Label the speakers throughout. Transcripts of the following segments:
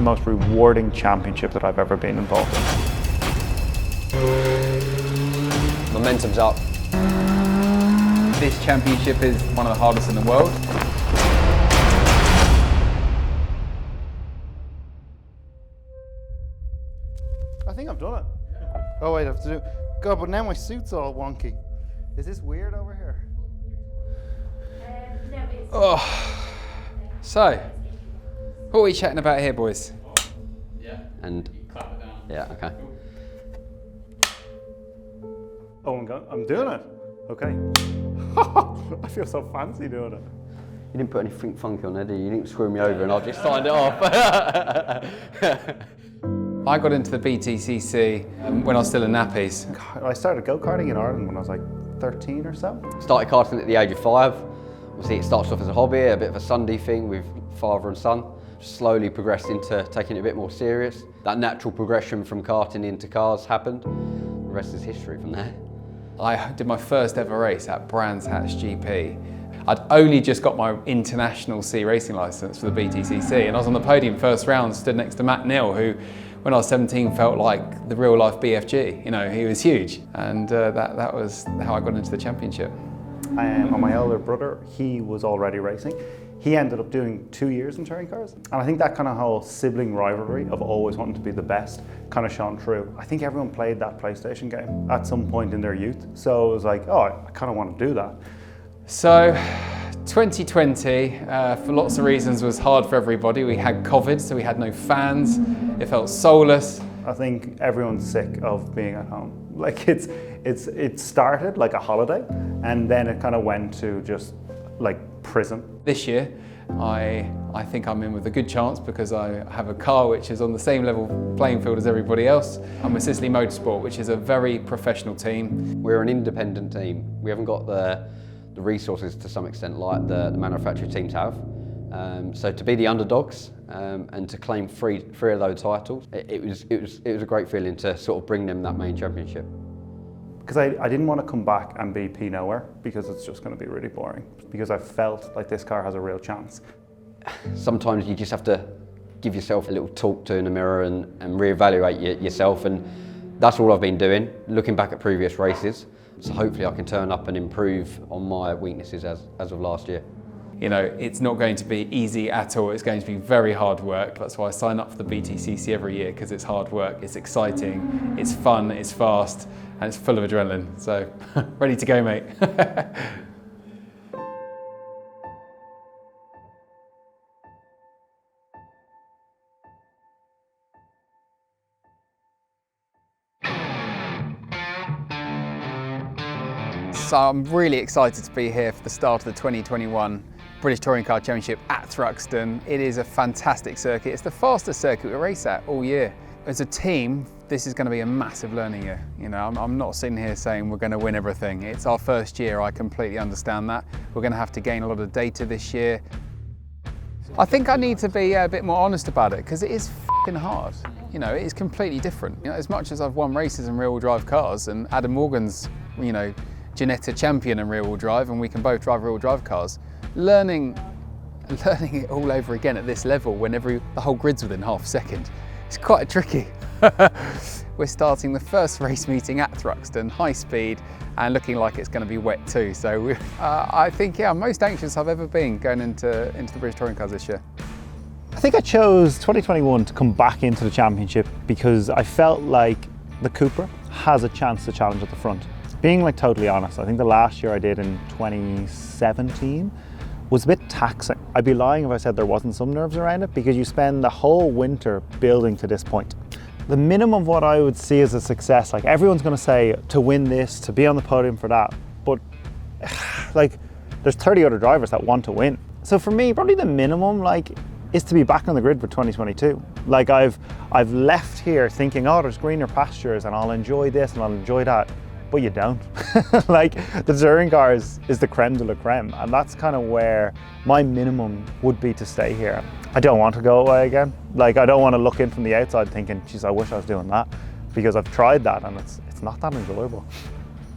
Speaker 1: the most rewarding championship that I've ever been involved in.
Speaker 2: Momentum's up.
Speaker 3: This championship is one of the hardest in the world.
Speaker 1: I think I've done it. Oh wait, I have to do. God, but now my suit's all wonky. Is this weird over here?
Speaker 3: Oh, so what are we chatting about here, boys?
Speaker 2: Yeah. And clap it down. Yeah. Okay.
Speaker 1: Oh, I'm doing it. Okay. I feel so fancy doing it.
Speaker 2: You didn't put anything funky on there, did you? You didn't screw me over and I just signed it off.
Speaker 3: I got into the BTCC when I was still in nappies.
Speaker 1: I started go-karting in Ireland when I was like 13 or so.
Speaker 2: Started karting at the age of 5. Obviously it starts off as a hobby, a bit of a Sunday thing with father and son. Slowly progressed into taking it a bit more serious. That natural progression from karting into cars happened. The rest is history from there.
Speaker 3: I did my first ever race at Brands Hatch GP. I'd only just got my international C racing licence for the BTCC, and I was on the podium first round, stood next to Matt Neal, who when I was 17 felt like the real life BFG. You know, he was huge, and that was how I got into the championship.
Speaker 1: And my elder brother, he was already racing. He ended up doing 2 years in touring cars. And I think that kind of whole sibling rivalry of always wanting to be the best kind of shone through. I think everyone played that PlayStation game at some point in their youth. So it was like, oh, I kind of want to do that.
Speaker 3: So 2020, for lots of reasons, was hard for everybody. We had COVID, so we had no fans. It felt soulless.
Speaker 1: I think everyone's sick of being at home. Like it started like a holiday, and then it kind of went to just like prison.
Speaker 3: This year, I think I'm in with a good chance because I have a car which is on the same level playing field as everybody else. I'm with Sicily Motorsport, which is a very professional team.
Speaker 2: We're an independent team. We haven't got the resources to some extent like the manufacturer teams have. So to be the underdogs and to claim three of those titles, it was a great feeling to sort of bring them that main championship.
Speaker 1: Because I didn't want to come back and be P nowhere, because it's just going to be really boring. Because I felt like this car has a real chance.
Speaker 2: Sometimes you just have to give yourself a little talk to in the mirror and reevaluate yourself, and that's all I've been doing, looking back at previous races. So hopefully I can turn up and improve on my weaknesses as of last year.
Speaker 3: You know, it's not going to be easy at all. It's going to be very hard work. That's why I sign up for the BTCC every year, because it's hard work, it's exciting, it's fun, it's fast, and it's full of adrenaline. So, ready to go, mate. So I'm really excited to be here for the start of the 2021 British Touring Car Championship at Thruxton. It is a fantastic circuit. It's the fastest circuit we race at all year. As a team, this is going to be a massive learning year. You know, I'm not sitting here saying we're going to win everything. It's our first year, I completely understand that. We're going to have to gain a lot of data this year. I think I need to be a bit more honest about it, because it is f***ing hard. You know, it is completely different. You know, as much as I've won races in rear-wheel drive cars, and Adam Morgan's, you know, Ginetta champion in rear-wheel drive, and we can both drive rear-wheel drive cars. Learning it all over again at this level when the whole grid's within half a second, it's quite tricky. We're starting the first race meeting at Thruxton, high speed, and looking like it's going to be wet too. So I think, yeah, I'm most anxious I've ever been going into the British Touring Cars this year.
Speaker 1: I think I chose 2021 to come back into the championship because I felt like the Cupra has a chance to challenge at the front. Being like totally honest, I think the last year I did in 2017 was a bit taxing. I'd be lying if I said there wasn't some nerves around it, because you spend the whole winter building to this point. The minimum of what I would see as a success, like everyone's going to say to win this, to be on the podium for that, but like there's 30 other drivers that want to win. So for me, probably the minimum like is to be back on the grid for 2022. Like I've left here thinking, oh, there's greener pastures and I'll enjoy this and I'll enjoy that. But you don't. Like the touring cars is the creme de la creme, and that's kind of where my minimum would be to stay here. I don't want to go away again. Like I don't want to look in from the outside thinking, geez, I wish I was doing that, because I've tried that and it's not that enjoyable.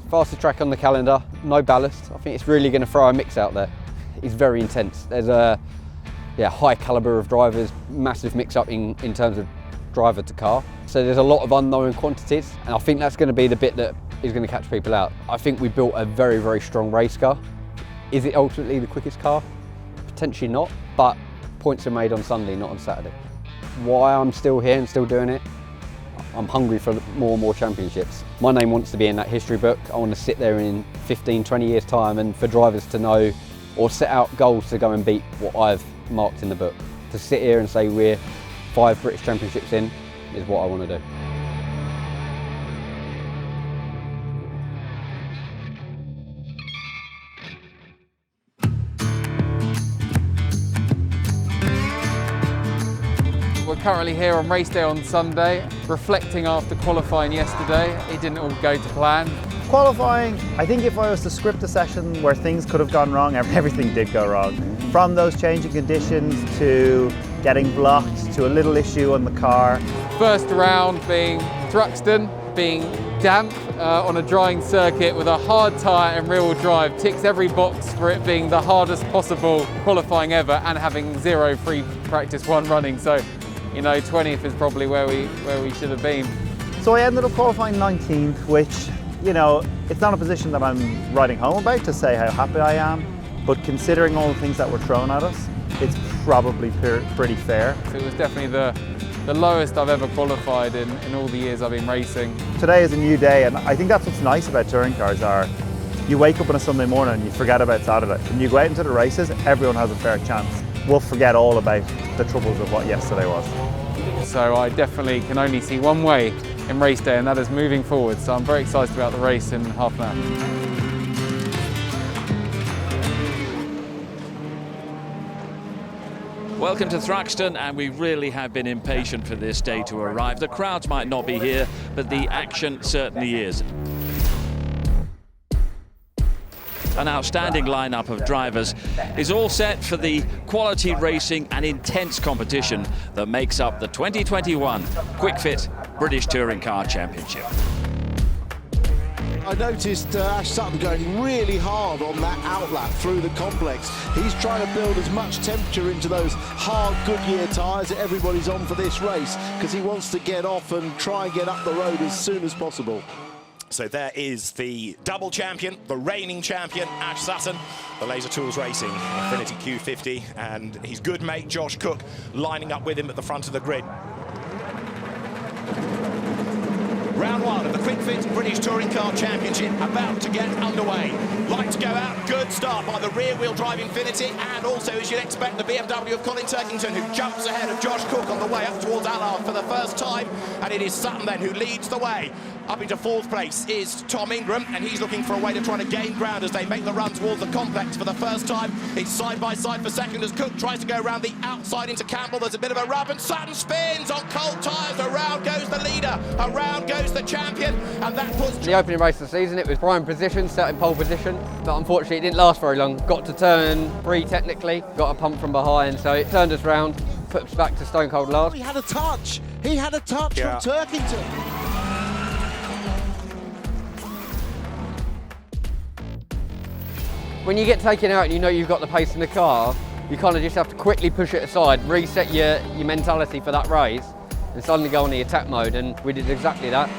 Speaker 2: Fastest track on the calendar, no ballast. I think it's really going to throw a mix out there. It's very intense. There's high calibre of drivers, massive mix-up in terms of driver to car. So there's a lot of unknown quantities, and I think that's going to be the bit that is going to catch people out. I think we built a very, very strong race car. Is it ultimately the quickest car? Potentially not, but points are made on Sunday, not on Saturday. Why I'm still here and still doing it? I'm hungry for more and more championships. My name wants to be in that history book. I want to sit there in 15, 20 years time and for drivers to know or set out goals to go and beat what I've marked in the book. To sit here and say we're 5 British Championships in is what I want to do.
Speaker 3: We're currently here on race day on Sunday, reflecting after qualifying yesterday. It didn't all go to plan.
Speaker 1: Qualifying, I think if I was to script a session where things could have gone wrong, everything did go wrong. From those changing conditions to getting blocked to a little issue on the car.
Speaker 3: First round being Thruxton, being damp on a drying circuit with a hard tyre and rear-wheel drive, ticks every box for it being the hardest possible qualifying ever and having 0 free practice 1 running. So, you know, 20th is probably where we should have been.
Speaker 1: So I ended up qualifying 19th, which, you know, it's not a position that I'm writing home about to say how happy I am, but considering all the things that were thrown at us, it's probably pretty fair.
Speaker 3: So it was definitely the lowest I've ever qualified in all the years I've been racing.
Speaker 1: Today is a new day, and I think that's what's nice about touring cars are you wake up on a Sunday morning and you forget about Saturday. When you go out into the races, everyone has a fair chance. We'll forget all about the troubles of what yesterday was.
Speaker 3: So I definitely can only see one way in race day, and that is moving forward. So I'm very excited about the race in half an hour.
Speaker 4: Welcome to Thruxton, and we really have been impatient for this day to arrive. The crowds might not be here, but the action certainly is. An outstanding lineup of drivers is all set for the quality racing and intense competition that makes up the 2021 Quick Fit British Touring Car Championship.
Speaker 5: I noticed Ash Sutton going really hard on that outlap through the complex. He's trying to build as much temperature into those hard Goodyear tyres that everybody's on for this race, because he wants to get off and try and get up the road as soon as possible.
Speaker 6: So there is the double champion, the reigning champion, Ash Sutton, the Laser Tools Racing Infiniti Q50, and his good mate Josh Cook lining up with him at the front of the grid. Round 1 of the Quick Fit British Touring Car Championship about to get underway. Lights go out, good start by the rear-wheel drive Infiniti, and also, as you'd expect, the BMW of Colin Turkington, who jumps ahead of Josh Cook on the way up towards Allard for the first time, and it is Sutton then who leads the way. Up into 4th place is Tom Ingram, and he's looking for a way to try to gain ground as they make the run towards the complex for the first time. It's side by side for second as Cook tries to go around the outside into Campbell. There's a bit of a rub, and Sutton spins on cold tyres. Around goes the leader, around goes the champion, and that puts...
Speaker 2: The opening race of the season, it was prime position, set in pole position, but unfortunately it didn't last very long. Got to turn 3 technically, got a pump from behind, so it turned us round, put us back to stone cold last.
Speaker 5: He had a touch from Turkington.
Speaker 2: When you get taken out and you know you've got the pace in the car, you kind of just have to quickly push it aside, reset your mentality for that race, and suddenly go on the attack mode, and we did exactly that.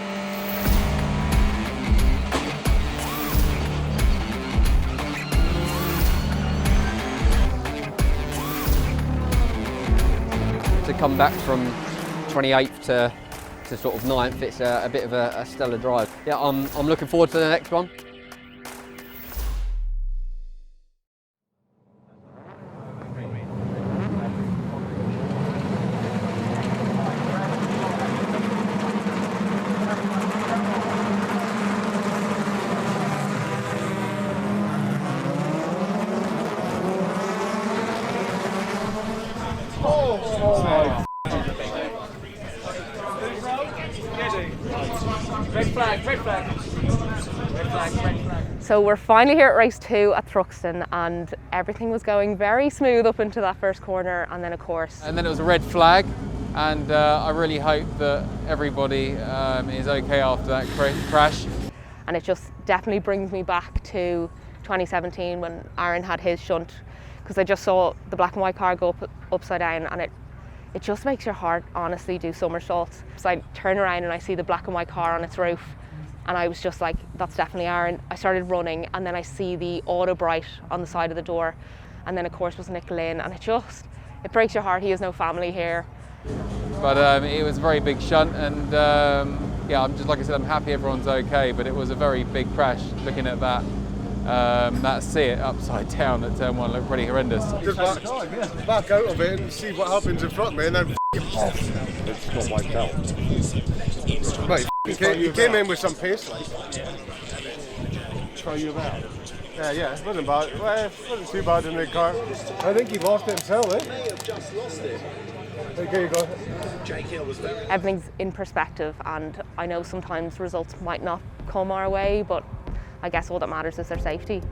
Speaker 2: To come back from 28th to sort of 9th, it's a bit of a stellar drive. Yeah, I'm looking forward to the next one.
Speaker 7: So we're finally here at race 2 at Thruxton, and everything was going very smooth up into that first corner, and then of course...
Speaker 3: And then it was a red flag, and I really hope that everybody is okay after that crash.
Speaker 7: And it just definitely brings me back to 2017 when Aaron had his shunt because I just saw the black and white car go upside down, and it just makes your heart honestly do somersaults. So I turn around and I see the black and white car on its roof, and I was just like, that's definitely Aaron. I started running, and then I see the auto bright on the side of the door, and then of course was Nick Lynn, and it breaks your heart. He has no family here.
Speaker 3: But it was a very big shunt, and yeah, I'm just, like I said, I'm happy everyone's okay, but it was a very big crash. Looking at that seat upside down at turn 1 looked pretty horrendous.
Speaker 8: Just back out of it and see what happens in front of me, and then off.
Speaker 9: It's not wiped out.
Speaker 8: Mate, he came in with some pace, like.
Speaker 9: Try you about.
Speaker 8: Yeah, it wasn't bad. Well, it wasn't too bad in the car. I think he lost it himself, eh?
Speaker 5: May have just lost it.
Speaker 8: Okay, you go.
Speaker 5: Jake Hill was very...
Speaker 7: Everything's in perspective, and I know sometimes results might not come our way, but I guess all that matters is their safety.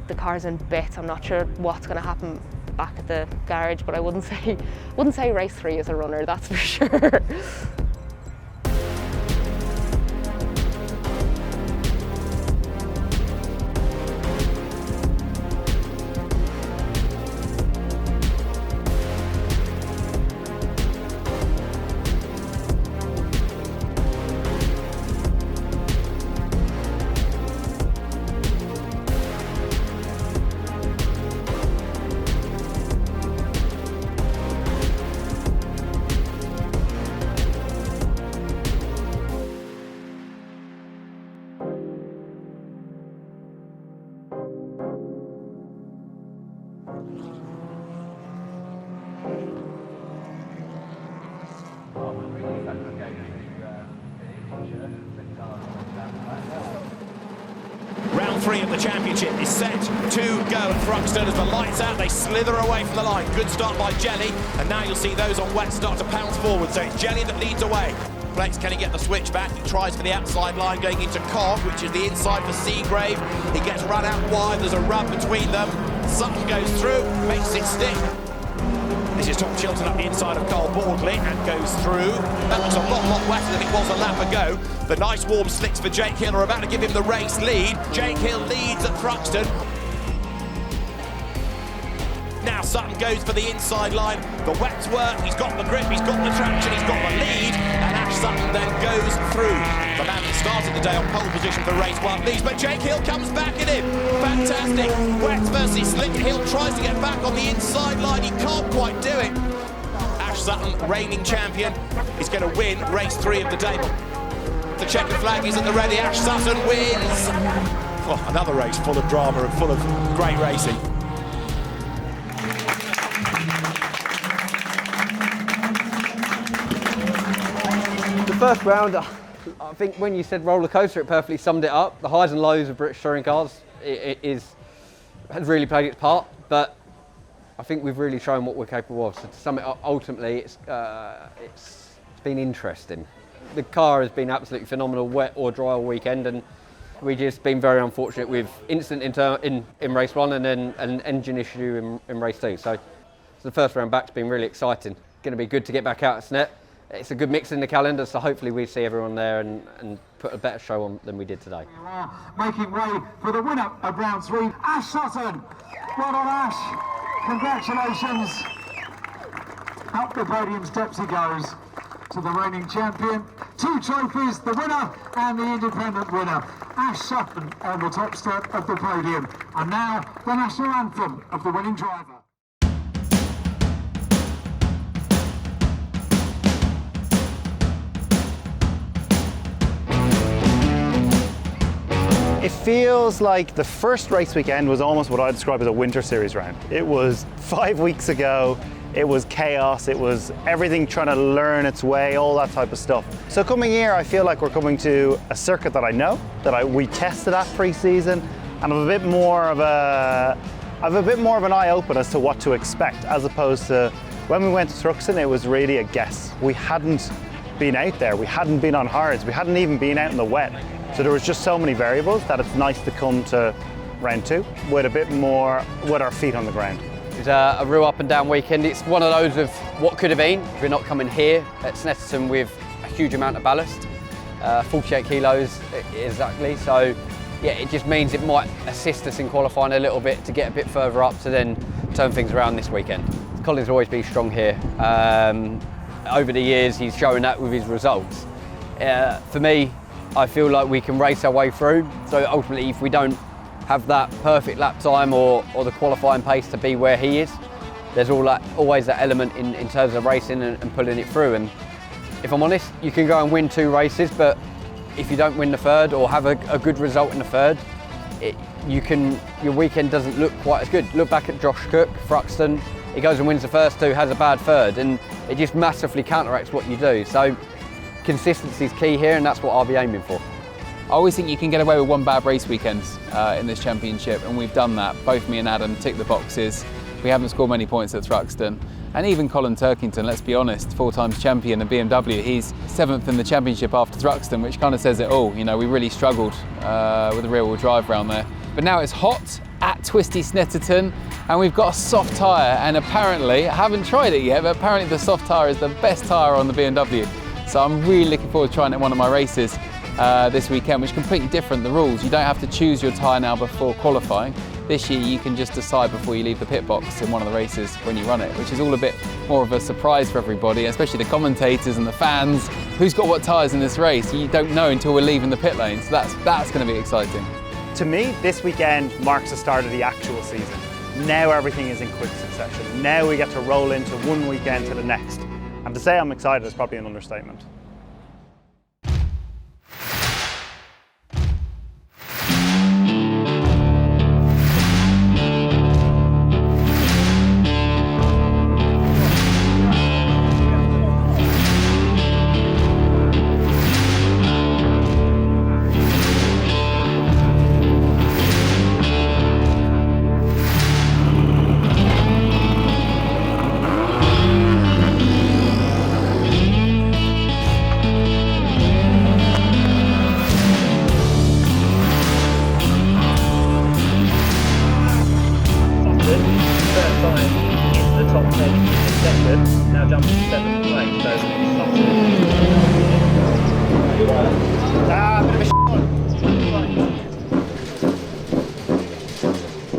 Speaker 7: The car's in bits. I'm not sure what's going to happen back at the garage, but I wouldn't say race 3 is a runner, that's for sure.
Speaker 6: Round 3 of the championship is set to go at Thruxton. As the lights out, they slither away from the line. Good start by Jelly, and now you'll see those on wet start to pounce forward. So it's Jelly that leads away. Flex, can he get the switch back? He tries for the outside line going into Croft, which is the inside for Seagrave. He gets run out wide, there's a rub between them. Sutton goes through, makes it stick. This is Tom Chilton up the inside of Carl Baldley and goes through. That looks a lot wetter than it was a lap ago. The nice warm slicks for Jake Hill are about to give him the race lead. Jake Hill leads at Thruxton. Now Sutton goes for the inside line. The wets work, he's got the grip, he's got the traction, he's got the lead, and Ash Sutton then goes through. The man that started the day on pole position for race 1 leads, but Jake Hill comes back in him. Fantastic. Wets versus Slick. Hill tries to get back on the inside line, he can't quite do it. Ash Sutton, reigning champion, is going to win race 3 of the day. The checkered flag is at the ready. Ash Sutton wins. Oh, another race full of drama and full of great racing.
Speaker 2: The first round, I think when you said roller coaster, it perfectly summed it up. The highs and lows of British touring cars has really played its part, but I think we've really shown what we're capable of. So to sum it up, ultimately, it's been interesting. The car has been absolutely phenomenal, wet or dry all weekend, and we've just been very unfortunate with incident in race 1 and then an engine issue in race 2. So the first round back's been really exciting. Going to be good to get back out at Snet. It's a good mix in the calendar, so hopefully we see everyone there and put a better show on than we did today.
Speaker 10: Making way for the winner of round 3, Ash Sutton. Well done, Ash. Congratulations. Up the podium steps he goes to the reigning champion. 2 trophies, the winner and the independent winner. Ash Sutton on the top step of the podium. And now the national anthem of the winning driver.
Speaker 1: It feels like the first race weekend was almost what I describe as a winter series round. It was 5 weeks ago, it was chaos, it was everything trying to learn its way, all that type of stuff. So coming here, I feel like we're coming to a circuit that I know, that we tested at pre-season, and I'm a bit more of an eye open as to what to expect, as opposed to when we went to Thruxton, it was really a guess. We hadn't been out there, we hadn't been on hards, we hadn't even been out in the wet. So there was just so many variables that it's nice to come to round 2 with a bit more, with our feet on the ground.
Speaker 2: It was a real up and down weekend. It's one of those of what could have been. We're not coming here at Snetterton with a huge amount of ballast, 48 kilos exactly. So yeah, it just means it might assist us in qualifying a little bit to get a bit further up to then turn things around this weekend. Colin's always been strong here. Over the years, he's shown that with his results. For me, I feel like we can race our way through. So ultimately, if we don't have that perfect lap time or the qualifying pace to be where he is, there's always that element in terms of racing and pulling it through. And if I'm honest, you can go and win 2 races, but if you don't win the third or have a good result in the third, your weekend doesn't look quite as good. Look back at Josh Cook, Thruxton. He goes and wins the first 2, has a bad third, and it just massively counteracts what you do. So consistency is key here, and that's what I'll be aiming for.
Speaker 3: I always think you can get away with 1 bad race weekend in this championship, and we've done that. Both me and Adam tick the boxes. We haven't scored many points at Thruxton. And even Colin Turkington, let's be honest, 4 times champion of BMW, he's 7th in the championship after Thruxton, which kind of says it all. You know, we really struggled with the rear-wheel drive around there. But now it's hot at twisty Snetterton, and we've got a soft tyre, and apparently, I haven't tried it yet, but apparently the soft tyre is the best tyre on the BMW. So I'm really looking forward to trying it at one of my races this weekend, which is completely different, the rules. You don't have to choose your tyre now before qualifying. This year you can just decide before you leave the pit box in one of the races when you run it, which is all a bit more of a surprise for everybody, especially the commentators and the fans. Who's got what tyres in this race? You don't know until we're leaving the pit lane, so that's going to be exciting.
Speaker 1: To me, this weekend marks the start of the actual season. Now everything is in quick succession. Now we get to roll into one weekend to the next. And to say I'm excited is probably an understatement.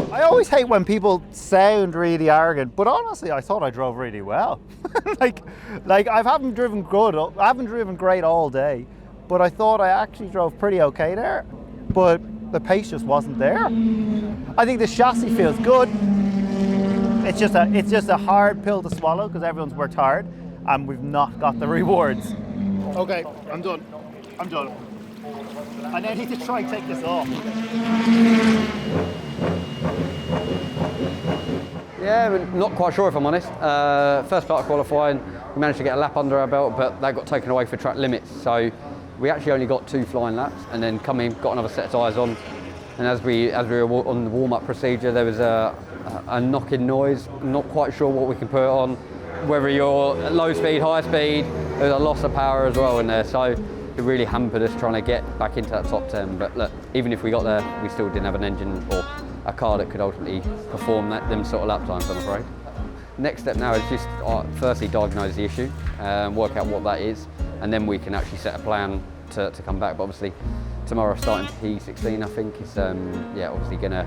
Speaker 1: I always hate when people sound really arrogant, but honestly, I thought I drove really well. like I haven't driven great all day, but I thought I actually drove pretty okay there. But the pace just wasn't there. I think the chassis feels good. It's just a hard pill to swallow because everyone's worked hard, and we've not got the rewards. Okay, I'm done. I now need to try and take this off.
Speaker 2: Yeah, we're not quite sure if I'm honest. First part of qualifying, we managed to get a lap under our belt, but that got taken away for track limits. So we actually only got 2 flying laps, and then come in, got another set of tyres on. And as we were on the warm-up procedure, there was a knocking noise. Not quite sure what we can put on. Whether you're at low speed, high speed, there's a loss of power as well in there. So it really hampered us trying to get back into that top 10. But look, even if we got there, we still didn't have an engine or a car that could ultimately perform them sort of lap times, I'm afraid. Next step now is just firstly diagnose the issue, work out what that is, and then we can actually set a plan to come back. But obviously tomorrow starting P16 I think is obviously going to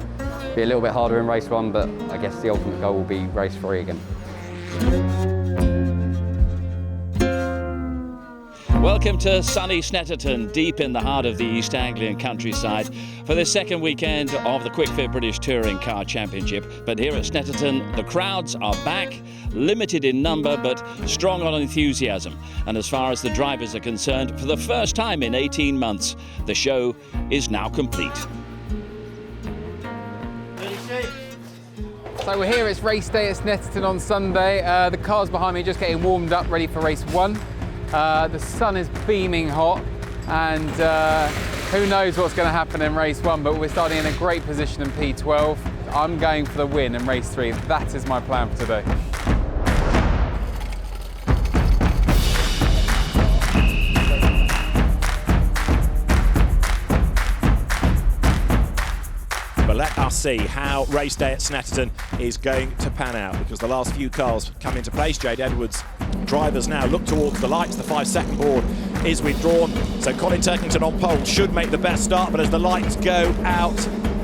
Speaker 2: be a little bit harder in race 1, but I guess the ultimate goal will be race 3 again.
Speaker 4: Welcome to sunny Snetterton, deep in the heart of the East Anglian countryside, for the second weekend of the Quick Fit British Touring Car Championship. But here at Snetterton, the crowds are back, limited in number but strong on enthusiasm. And as far as the drivers are concerned, for the first time in 18 months, the show is now complete.
Speaker 3: So we're here, it's race day at Snetterton on Sunday. The cars behind me just getting warmed up, ready for race 1. The sun is beaming hot, and who knows what's going to happen in race 1, but we're starting in a great position in P12. I'm going for the win in race 3. That is my plan for today.
Speaker 11: But let us see how race day at Snetterton is going to pan out, because the last few cars come into place. Jade Edwards' drivers now look towards the lights. The 5-second board is withdrawn, so Colin Turkington on pole should make the best start, but as the lights go out,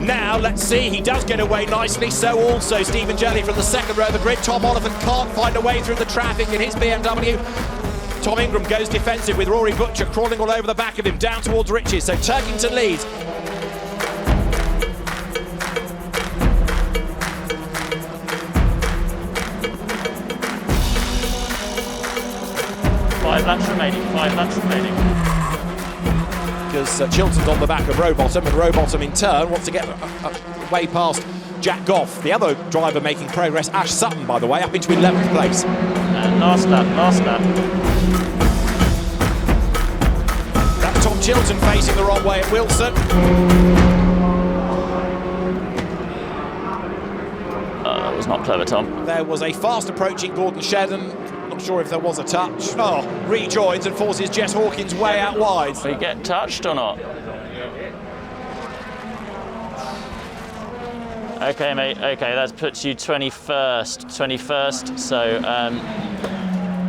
Speaker 11: Now, let's see, he does get away nicely, so also Stephen Jelly from the second row of the grid. Tom Oliphant can't find a way through the traffic in his BMW. Tom Ingram goes defensive with Rory Butcher crawling all over the back of him, down towards Riches, so Turkington leads.
Speaker 12: Five laps remaining.
Speaker 11: Because Chilton's on the back of Rowbottom, and Rowbottom in turn wants to get way past Jack Goff. The other driver making progress, Ash Sutton, by the way, up into 11th place.
Speaker 12: And last lap.
Speaker 11: That's Tom Chilton facing the wrong way at Wilson.
Speaker 12: That was not clever, Tom.
Speaker 11: There was a fast approaching Gordon Shedden. Not sure if there was a touch. Oh, rejoins and forces Jess Hawkins way out wide.
Speaker 12: Did he get touched or not? Okay, mate. Okay, that puts you 21st. So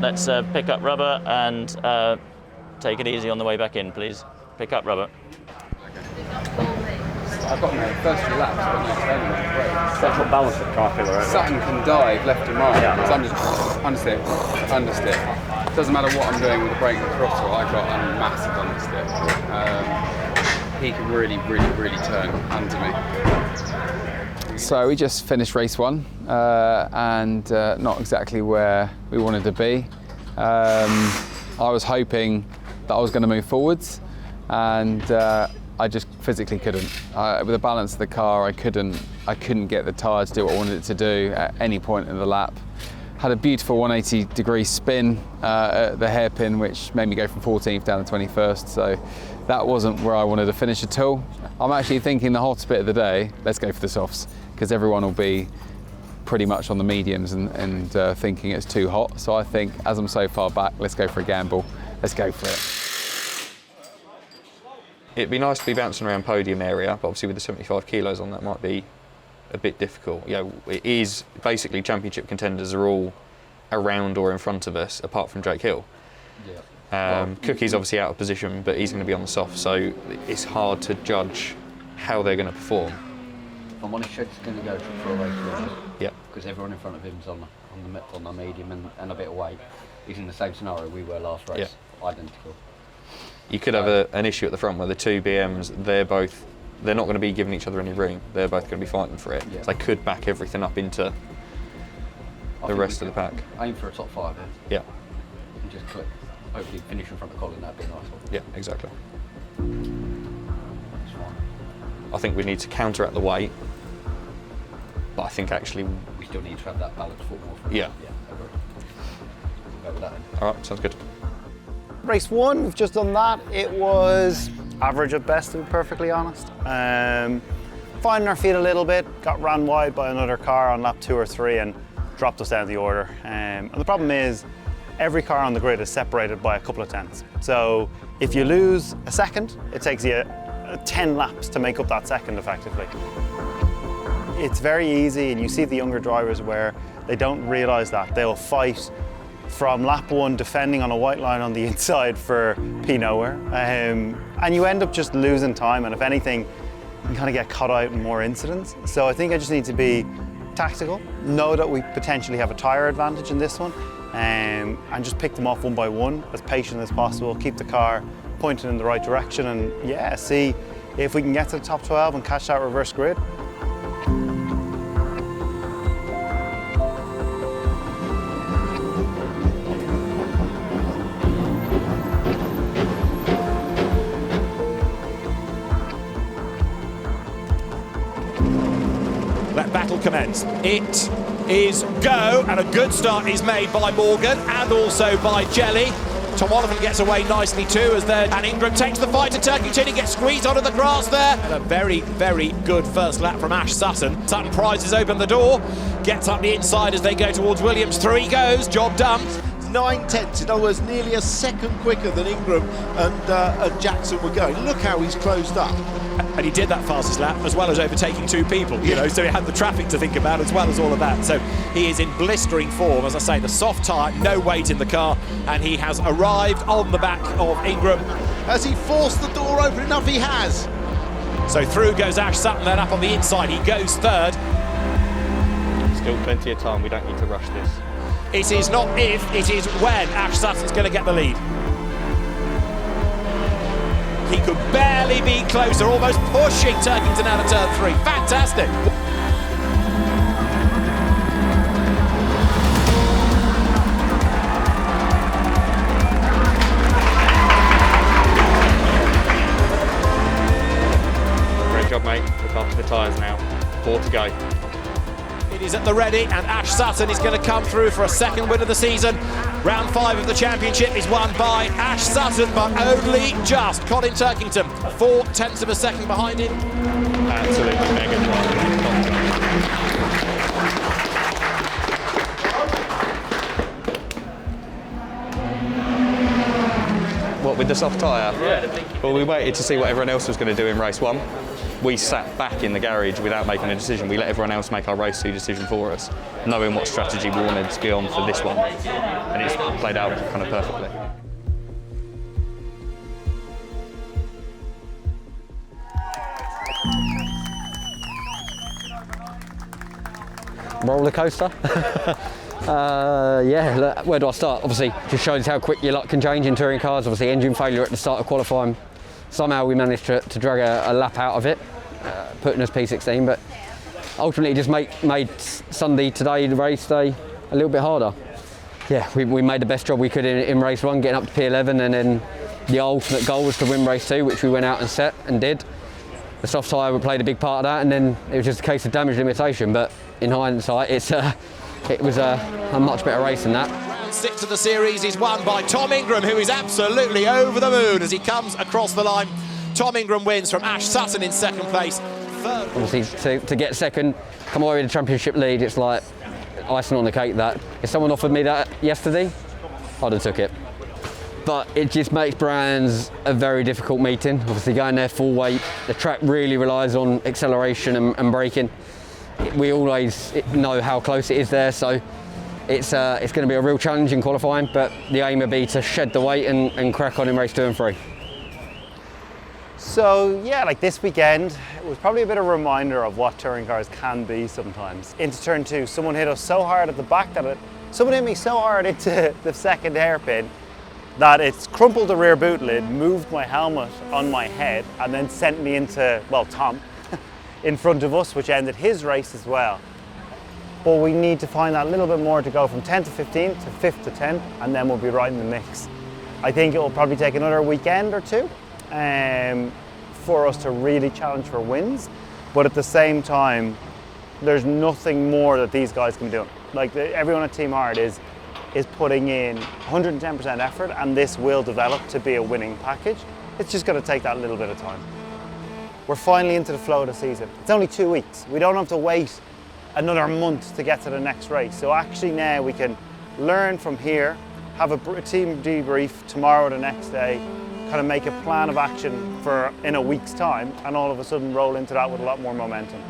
Speaker 12: let's pick up rubber and take it easy on the way back in, please. Pick up rubber.
Speaker 3: I've got my first few laps, I've got no turning on the brake.
Speaker 13: That's what balance at Knockhill, right?
Speaker 3: Sutton can dive left and right.
Speaker 13: Yeah.
Speaker 3: So I'm just understeer. Doesn't matter what I'm doing with the brake and the throttle, I've got a massive understeer. He can really turn under me. So we just finished race one, and not exactly where we wanted to be. I was hoping that I was going to move forwards, and I just physically couldn't. With the balance of the car, I couldn't get the tyre to do what I wanted it to do at any point in the lap. Had a beautiful 180-degree spin at the hairpin, which made me go from 14th down to 21st. So that wasn't where I wanted to finish at all. I'm actually thinking the hottest bit of the day, let's go for the softs, because everyone will be pretty much on the mediums and thinking it's too hot. So I think, as I'm so far back, let's go for a gamble. Let's go for it.
Speaker 14: It'd be nice to be bouncing around podium area, but obviously with the 75 kilos on, that might be a bit difficult. You know, it is basically championship contenders are all around or in front of us, apart from Jake Hill. Yeah. Cookie's obviously out of position, but he's going to be on the soft, so it's hard to judge how they're going to perform.
Speaker 2: I'm on his shed, he's going to go for a race.
Speaker 14: Yeah.
Speaker 2: Because everyone in front of him's on the medium and a bit of weight. He's in the same scenario we were last race, identical.
Speaker 14: You could have an issue at the front where the two BMs, they're not going to be giving each other any room. They're both going to be fighting for it. Yeah. So they could back everything up into the rest of the pack.
Speaker 2: Aim for a top 5 here.
Speaker 14: Yeah.
Speaker 2: And just click. Hopefully finish in front of Colin, that'd be a nice one.
Speaker 14: Yeah, exactly. I think we need to counteract the weight, but I think actually
Speaker 2: we still need to have that balance foot more.
Speaker 14: Yeah.
Speaker 2: We'll go with that then.
Speaker 14: All right, sounds good.
Speaker 1: Race one, we've just done that. It was average at best, to be perfectly honest. Finding our feet a little bit, got ran wide by another car on lap 2 or 3 and dropped us down the order. And the problem is, every car on the grid is separated by a couple of tenths. So if you lose a second, it takes you 10 laps to make up that second effectively. It's very easy, and you see the younger drivers where they don't realise that. They'll fight from lap 1 defending on a white line on the inside for P-nowhere, and you end up just losing time, and if anything, you can kind of get caught out in more incidents. So I think I just need to be tactical, know that we potentially have a tyre advantage in this one, and just pick them off one by one, as patient as possible, keep the car pointed in the right direction, and yeah, see if we can get to the top 12 and catch that reverse grid.
Speaker 11: Let battle commence. It is go, and a good start is made by Morgan and also by Jelly. Tom Oliphant gets away nicely too, and Ingram takes the fight to Turkington. He gets squeezed onto the grass there. And a very, very good first lap from Ash Sutton. Sutton prizes open the door, gets up the inside as they go towards Williams. 3 goes, job done.
Speaker 5: 9 tenths, in other words, nearly a second quicker than Ingram and Jackson were going. Look how he's closed up.
Speaker 11: And he did that fastest lap as well as overtaking 2 people, you know, so he had the traffic to think about as well as all of that. So he is in blistering form. As I say, the soft tyre, no weight in the car, and he has arrived on the back of Ingram.
Speaker 5: Has he forced the door open enough? He has.
Speaker 11: So through goes Ash Sutton, then up on the inside, he goes third.
Speaker 14: Still plenty of time, we don't need to rush this.
Speaker 11: It is not if, it is when Ash Sutton's going to get the lead. He could barely be closer, almost pushing Turkington out of turn 3. Fantastic.
Speaker 14: Great job, mate. Look after the tyres now. 4 to go.
Speaker 11: It is at the ready, and Ash Sutton is going to come through for a second win of the season. Round 5 of the championship is won by Ash Sutton, but only just. Colin Turkington, 0.4 of a second behind him.
Speaker 14: Absolutely mega drive. What, with the soft tyre? Yeah. Well, we waited to see what everyone else was going to do in race 1. We sat back in the garage without making a decision. We let everyone else make our race 2 decision for us, knowing what strategy we wanted to go on for this one. And it's played out kind of perfectly.
Speaker 2: Roller coaster. Yeah, look, where do I start? Obviously, just shows how quick your luck can change in touring cars. Obviously, engine failure at the start of qualifying. Somehow we managed to drag a lap out of it, putting us P16, but ultimately just made Sunday, today, the race day, a little bit harder. Yeah, we made the best job we could in race 1, getting up to P11, and then the ultimate goal was to win race 2, which we went out and set and did. The soft tyre played a big part of that, and then it was just a case of damage limitation, but in hindsight, it was a much better race than that.
Speaker 11: Round 6 of the series is won by Tom Ingram, who is absolutely over the moon as he comes across the line. Tom Ingram wins from Ash Sutton in second place. Third.
Speaker 2: Obviously, to get second, come away with the championship lead, it's like icing on the cake. That if someone offered me that yesterday, I'd have took it. But it just makes Brands a very difficult meeting. Obviously, going there full weight, the track really relies on acceleration and braking. We always know how close it is there, so it's going to be a real challenge in qualifying, but the aim would be to shed the weight and crack on in race 2 and 3.
Speaker 1: So yeah, like this weekend, it was probably a bit of a reminder of what touring cars can be sometimes. Into turn 2, someone hit us so hard at the back that someone hit me so hard into the second hairpin that it's crumpled the rear boot lid, moved my helmet on my head, and then sent me into, well, Tom, in front of us, which ended his race as well. But we need to find that little bit more to go from 10 to 15 to 5th to 10th, and then we'll be right in the mix. I think it will probably take another weekend or 2 for us to really challenge for wins. But at the same time, there's nothing more that these guys can be doing. Like everyone at Team Hard is putting in 110% effort, and this will develop to be a winning package. It's just going to take that little bit of time. We're finally into the flow of the season. It's only 2 weeks. We don't have to wait another month to get to the next race. So actually now we can learn from here, have a team debrief tomorrow or the next day, kind of make a plan of action for in a week's time, and all of a sudden roll into that with a lot more momentum.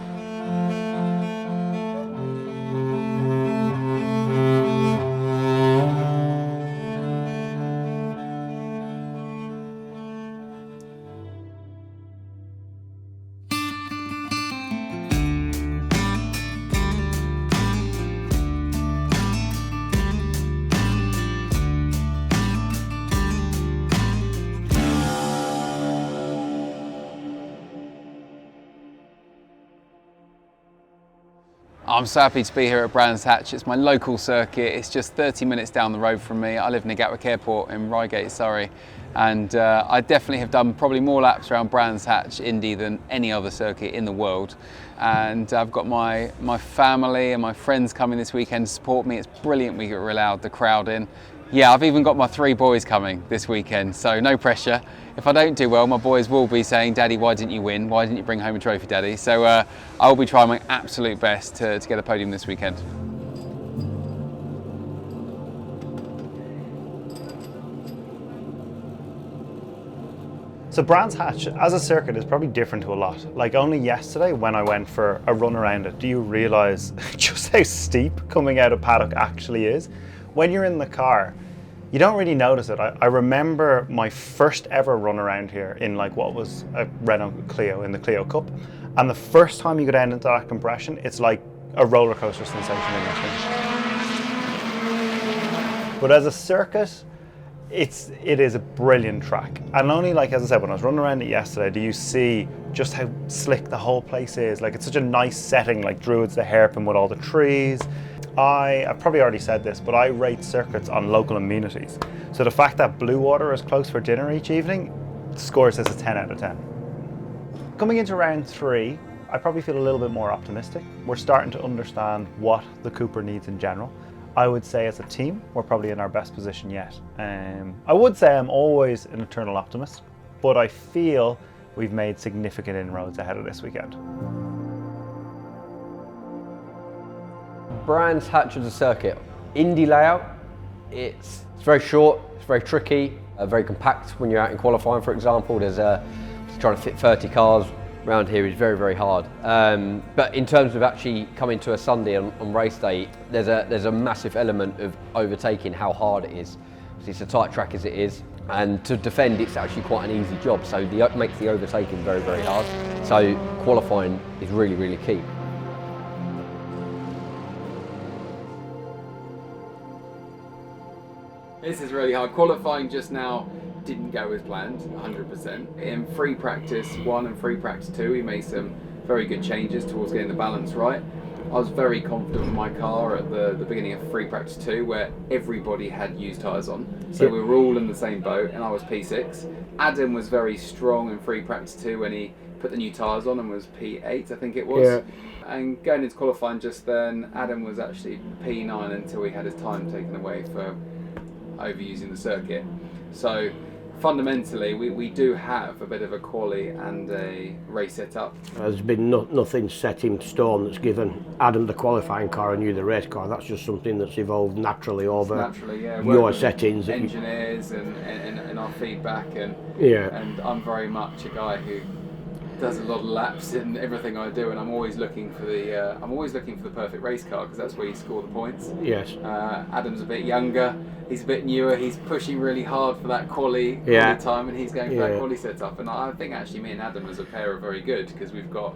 Speaker 3: I'm so happy to be here at Brands Hatch. It's my local circuit. It's just 30 minutes down the road from me. I live near Gatwick Airport in Reigate, Surrey. And I definitely have done probably more laps around Brands Hatch Indy than any other circuit in the world. And I've got my family and my friends coming this weekend to support me. It's brilliant we get allowed the crowd in. Yeah, I've even got my 3 boys coming this weekend, so no pressure. If I don't do well, my boys will be saying, "Daddy, why didn't you win? Why didn't you bring home a trophy, Daddy?" So I will be trying my absolute best to get a podium this weekend.
Speaker 1: So Brands Hatch as a circuit is probably different to a lot. Like only yesterday when I went for a run around it, do you realise just how steep coming out of paddock actually is? When you're in the car, You don't really notice it. I remember my first ever run around here in like what was a Renault Clio in the Clio Cup, and the first time you go down into that compression, it's like a roller coaster sensation in your feet. But as a circuit, it is a brilliant track, and only, like as I said, when I was running around it yesterday, do you see just how slick the whole place is. Like, it's such a nice setting, like Druids the Hairpin with all the trees. I've probably already said this, but I rate circuits on local amenities. So the fact that Blue Water is close for dinner each evening scores this a 10 out of 10. Coming into round 3, I probably feel a little bit more optimistic. We're starting to understand what the Cooper needs in general. I would say as a team, we're probably in our best position yet. I would say I'm always an eternal optimist, but I feel we've made significant inroads ahead of this weekend.
Speaker 2: Brands Hatch as a circuit. Indy layout, it's very short, it's very tricky, very compact when you're out in qualifying, for example. Trying to fit 30 cars around here is very, very hard. But in terms of actually coming to a Sunday on race day, there's a massive element of overtaking how hard it is. It's a tight track as it is, and to defend it's actually quite an easy job, so it makes the overtaking very, very hard. So qualifying is really, really key.
Speaker 3: This is really hard. Qualifying just now didn't go as planned, 100%. In free practice 1 and free practice 2, we made some very good changes towards getting the balance right. I was very confident with my car at the beginning of free practice 2, where everybody had used tyres on. So we were all in the same boat, and I was P6. Adam was very strong in free practice 2 when he put the new tyres on and was P8, I think it was. Yeah. And going into qualifying just then, Adam was actually P9 until he had his time taken away for overusing the circuit. So fundamentally we do have a bit of a quali and a race setup.
Speaker 15: There's been nothing set in stone that's given Adam the qualifying car and you the race car. That's just something that's evolved naturally over your settings.
Speaker 3: Engineers and our feedback, and I'm very much a guy who does a lot of laps in everything I do, and I'm always looking for the perfect race car, because that's where you score the points.
Speaker 15: Yes.
Speaker 3: Adam's a bit younger, he's a bit newer, he's pushing really hard for that quali time, and he's going for that quali setup. And I think actually me and Adam as a pair are very good, because we've got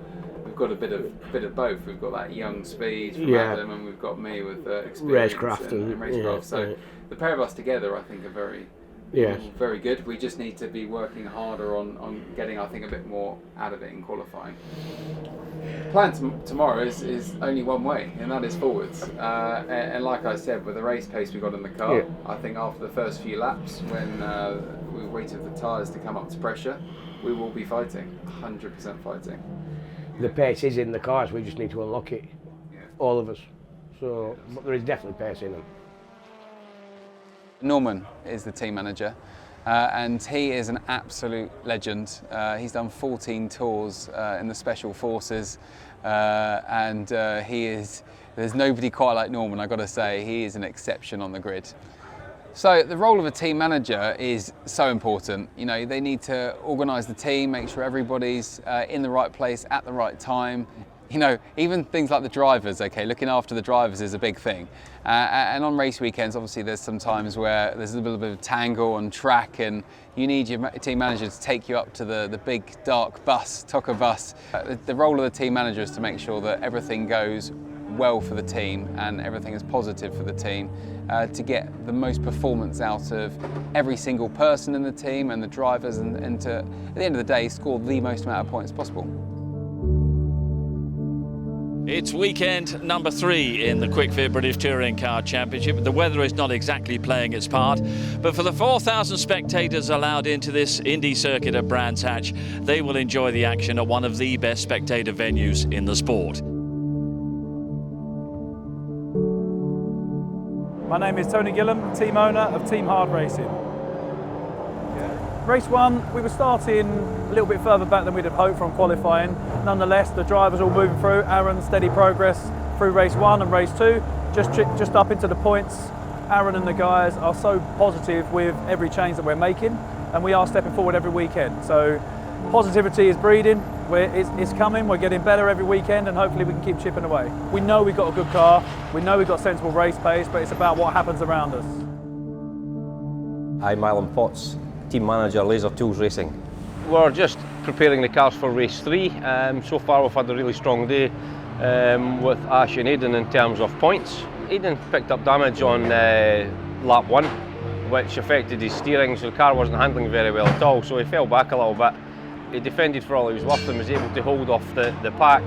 Speaker 3: a bit of both. We've got that young speed from Adam, and we've got me with experience
Speaker 15: racecraft
Speaker 3: and racecraft. So the pair of us together, I think, are very good. We just need to be working harder on getting, I think, a bit more out of it in qualifying. Plan tomorrow is only one way, and that is forwards. And like I said, with the race pace we got in the car, I think after the first few laps, when we waited for the tyres to come up to pressure, we will be fighting, 100% fighting.
Speaker 15: The pace is in the cars, we just need to unlock it, all of us. So, but there is definitely pace in them.
Speaker 3: Norman is the team manager, and he is an absolute legend. He's done 14 tours in the Special Forces, and there's nobody quite like Norman, I've got to say. He is an exception on the grid. So the role of a team manager is so important. You know, they need to organise the team, make sure everybody's in the right place at the right time. You know, even things like the drivers, looking after the drivers is a big thing. And on race weekends, obviously there's some times where there's a little bit of a tangle on track, and you need your team manager to take you up to the big dark bus, Tocker bus. The role of the team manager is to make sure that everything goes well for the team and everything is positive for the team, to get the most performance out of every single person in the team and the drivers, and to, at the end of the day, score the most amount of points possible.
Speaker 4: It's weekend number 3 in the Quick Fit British Touring Car Championship. The weather is not exactly playing its part, but for the 4,000 spectators allowed into this Indy circuit at Brands Hatch, they will enjoy the action at one of the best spectator venues in the sport.
Speaker 16: My name is Tony Gillam, team owner of Team Hard Racing. Race 1, we were starting a little bit further back than we'd have hoped from qualifying. Nonetheless, the drivers all moving through. Aaron, steady progress through race 1 and race 2, just up into the points. Aaron and the guys are so positive with every change that we're making, and we are stepping forward every weekend. So positivity is breeding, it's coming, we're getting better every weekend, and hopefully we can keep chipping away. We know we've got a good car, we know we've got sensible race pace, but it's about what happens around us.
Speaker 17: I'm Alan Potts, Team Manager, Laser Tools Racing.
Speaker 13: We're just preparing the cars for race 3. So far we've had a really strong day with Ash and Aidan in terms of points. Aidan picked up damage on lap 1, which affected his steering, so the car wasn't handling very well at all, so he fell back a little bit. He defended for all he was worth and was able to hold off the pack,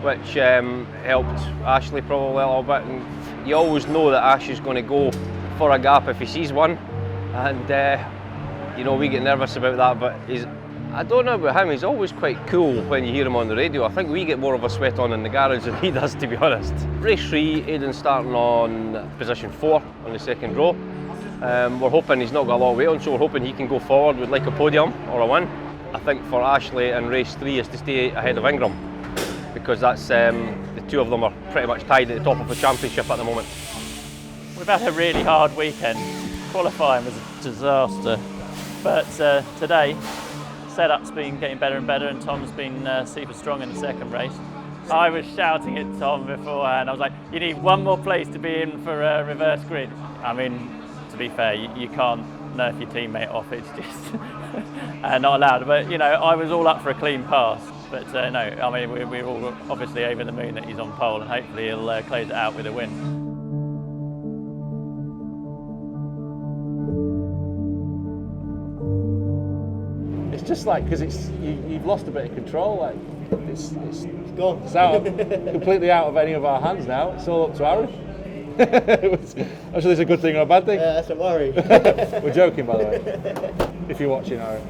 Speaker 13: which helped Ashley probably a little bit. And you always know that Ash is going to go for a gap if he sees one, and you know, we get nervous about that, but I don't know about him, he's always quite cool when you hear him on the radio. I think we get more of a sweat on in the garage than he does, to be honest. Race 3, Aidan's starting on position 4 on the second row. We're hoping he's not got a lot of weight on, so we're hoping he can go forward with like a podium or a win. I think for Ashley in race 3 is to stay ahead of Ingram, because that's the two of them are pretty much tied at the top of the championship at the moment.
Speaker 12: We've had a really hard weekend. Qualifying was a disaster, but today setup's been getting better and better, and Tom's been super strong in the second race. I was shouting at Tom beforehand. I was like, you need one more place to be in for a reverse grid. I mean, to be fair, you can't nerf your teammate off, it's just not allowed. But you know, I was all up for a clean pass. But no, I mean, we're all obviously over the moon that he's on pole, and hopefully he'll close it out with a win.
Speaker 18: It's just like, because you've lost a bit of control. Like it's gone. It's out, completely out of any of our hands now. It's all up to Aaron. I'm sure it's a good thing or a bad thing.
Speaker 19: Yeah, that's a worry.
Speaker 18: We're joking, by the way. If you're watching, Aaron.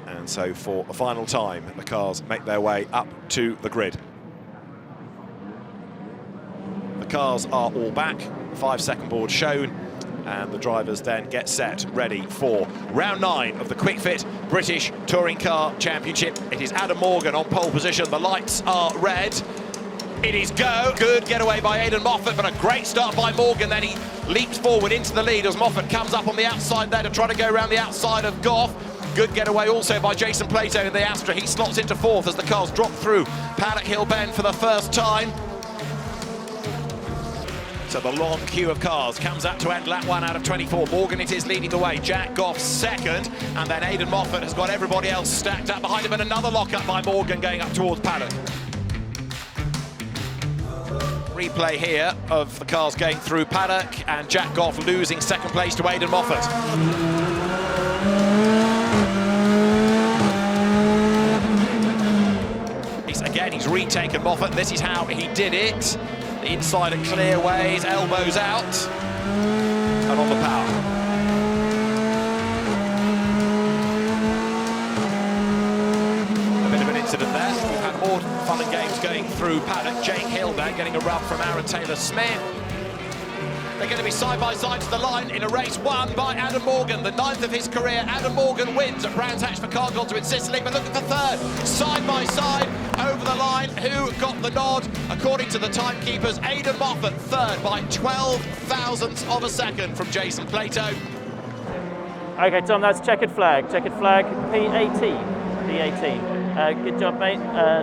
Speaker 6: And so for a final time, the cars make their way up to the grid. The cars are all back, 5-second board shown, and the drivers then get set, ready for round 9 of the Quick Fit British Touring Car Championship. It is Adam Morgan on pole position, the lights are red. It is go, good getaway by Aidan Moffat, but a great start by Morgan, then he leaps forward into the lead as Moffat comes up on the outside there to try to go around the outside of Goff. Good getaway also by Jason Plato in the Astra, he slots into 4th as the cars drop through Paddock Hill Bend for the first time. So the long queue of cars comes up to end lap 1 out of 24. Morgan it is leading the way, Jack Goff second, and then Aidan Moffat has got everybody else stacked up behind him, and another lock-up by Morgan going up towards Paddock. Replay here of the cars going through Paddock, and Jack Goff losing second place to Aidan Moffat. Again, he's retaken Moffat, this is how he did it. The inside of clearways, elbows out, and on the power. A bit of an incident there. We've had more fun and games going through Paddock. Jake Hill there getting a rub from Aaron Taylor-Smith. They're going to be side by side to the line in a race won by Adam Morgan, the 9th of his career. Adam Morgan wins at Brands Hatch for Car Gods in Sicily, but look at the third, side by side over the line. Who got the nod? According to the timekeepers, Aidan Moffat third by 12 thousandths of a second from Jason Plato.
Speaker 12: Okay, Tom, that's checkered flag P18. P18. Good job, mate.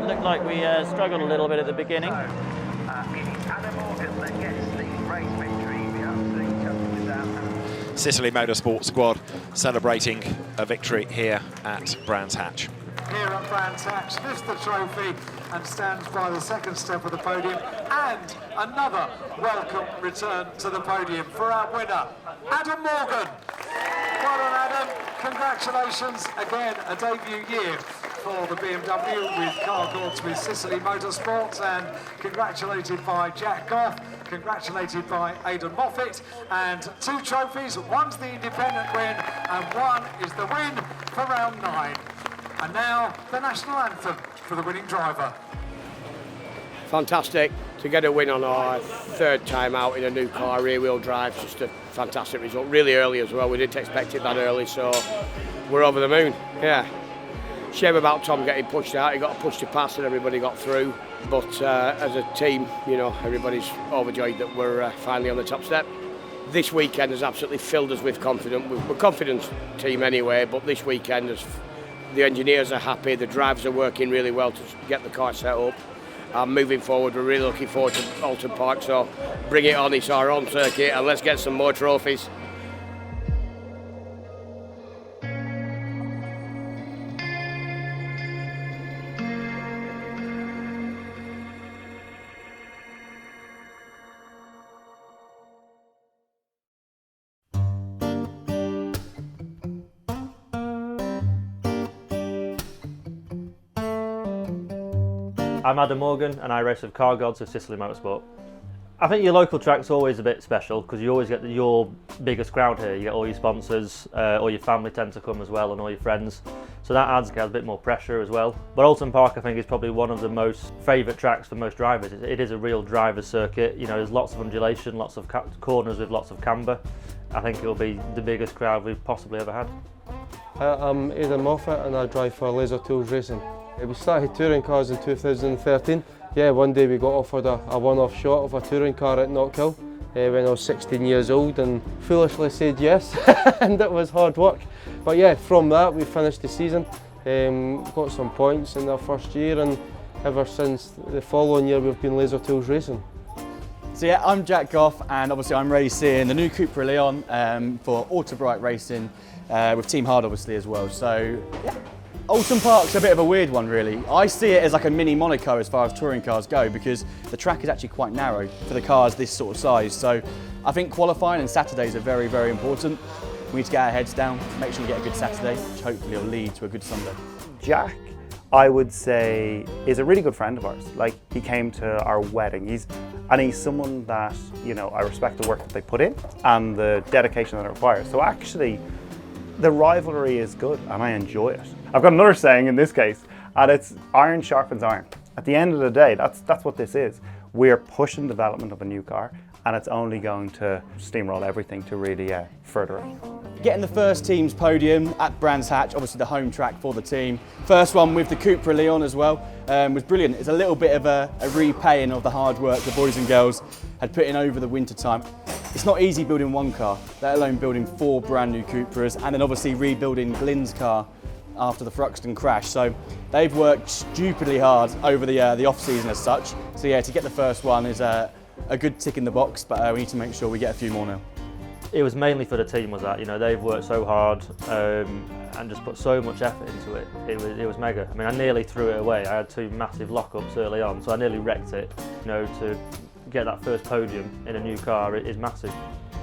Speaker 12: Looked like we struggled a little bit at the beginning.
Speaker 20: Adam Morgan that gets the race victory. The absolute champion down.
Speaker 6: Sicily Motorsport squad celebrating a victory here at Brands Hatch.
Speaker 10: Here at Brands Hatch lifts the trophy and stands by the second step of the podium, and another welcome return to the podium for our winner, Adam Morgan. Well done, Adam. Congratulations again, a debut year for the BMW with Car Gods with Sicily Motorsports, and congratulated by Jack Goff, congratulated by Aidan Moffat, and 2 trophies. One's the independent win and one is the win for round 9. And now the national anthem for the winning driver.
Speaker 15: Fantastic to get a win on our 3rd time out in a new car, rear-wheel drive. Just a fantastic result, really early as well. We didn't expect it that early, so we're over the moon. Yeah. Shame about Tom getting pushed out. He got pushed to pass and everybody got through. But as a team, you know, everybody's overjoyed that we're finally on the top step. This weekend has absolutely filled us with confidence. We're a confident team anyway, but this weekend the engineers are happy, the drivers are working really well to get the car set up, And moving forward, we're really looking forward to Oulton Park, so bring it on, it's our own circuit, and let's get some more trophies.
Speaker 19: I'm Adam Morgan and I race with Car Gods of Sicily Motorsport. I think your local track's always a bit special because you always get your biggest crowd here. You get all your sponsors, all your family tend to come as well and all your friends. So that adds a bit more pressure as well. But Oulton Park I think is probably one of the most favourite tracks for most drivers. It is a real driver's circuit. You know, there's lots of undulation, lots of corners with lots of camber. I think it'll be the biggest crowd we've possibly ever had.
Speaker 17: I'm Aidan Moffat and I drive for Laser Tools Racing. We started touring cars in 2013. Yeah, one day we got offered a one-off shot of a touring car at Knockhill when I was 16 years old and foolishly said yes, and it was hard work. But yeah, from that we finished the season, got some points in our first year, and ever since the following year we've been Laser Tools Racing.
Speaker 21: So yeah, I'm Jack Goff and obviously I'm racing the new Cupra Leon for Autobright Racing with Team Hard obviously as well. So yeah. Oulton Park's a bit of a weird one really. I see it as like a mini Monaco as far as touring cars go because the track is actually quite narrow for the cars this sort of size. So I think qualifying and Saturdays are very, very important. We need to get our heads down, make sure we get a good Saturday, which hopefully will lead to a good Sunday.
Speaker 1: Jack, I would say, is a really good friend of ours. Like, he came to our wedding. He's someone that, you know, I respect the work that they put in and the dedication that it requires. So actually, the rivalry is good and I enjoy it. I've got another saying in this case, and it's iron sharpens iron. At the end of the day, that's what this is. We're pushing development of a new car and it's only going to steamroll everything to really further it.
Speaker 21: Getting the first team's podium at Brands Hatch, obviously the home track for the team. First one with the Cupra Leon as well, was brilliant. It's a little bit of a repaying of the hard work the boys and girls had put in over the winter time. It's not easy building one car, let alone building 4 brand new Cupras, and then obviously rebuilding Glyn's car after the Thruxton crash. So they've worked stupidly hard over the off season as such. So yeah, to get the first one is a good tick in the box, but we need to make sure we get a few more now.
Speaker 19: It was mainly for the team, was that, you know, they've worked so hard and just put so much effort into it. It was mega. I mean, I nearly threw it away. I had 2 massive lockups early on, so I nearly wrecked it. You know, to get that first podium in a new car is massive.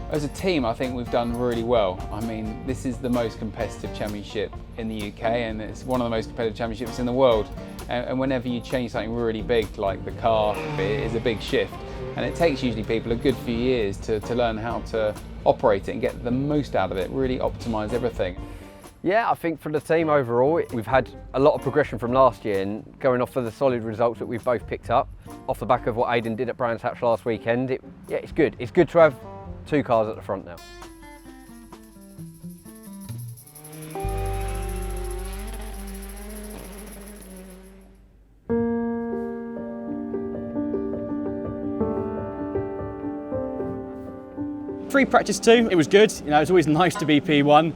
Speaker 3: As a team, I think we've done really well. I mean, this is the most competitive championship in the UK and it's one of the most competitive championships in the world. And whenever you change something really big, like the car, it is a big shift. And it takes usually people a good few years to learn how to operate it and get the most out of it, really optimise everything.
Speaker 2: Yeah, I think for the team overall, we've had a lot of progression from last year and going off of the solid results that we've both picked up. Off the back of what Aidan did at Brands Hatch last weekend, it's good. It's good to have 2 cars at the front now.
Speaker 21: Free practice 2, it was good. You know, it's always nice to be P1.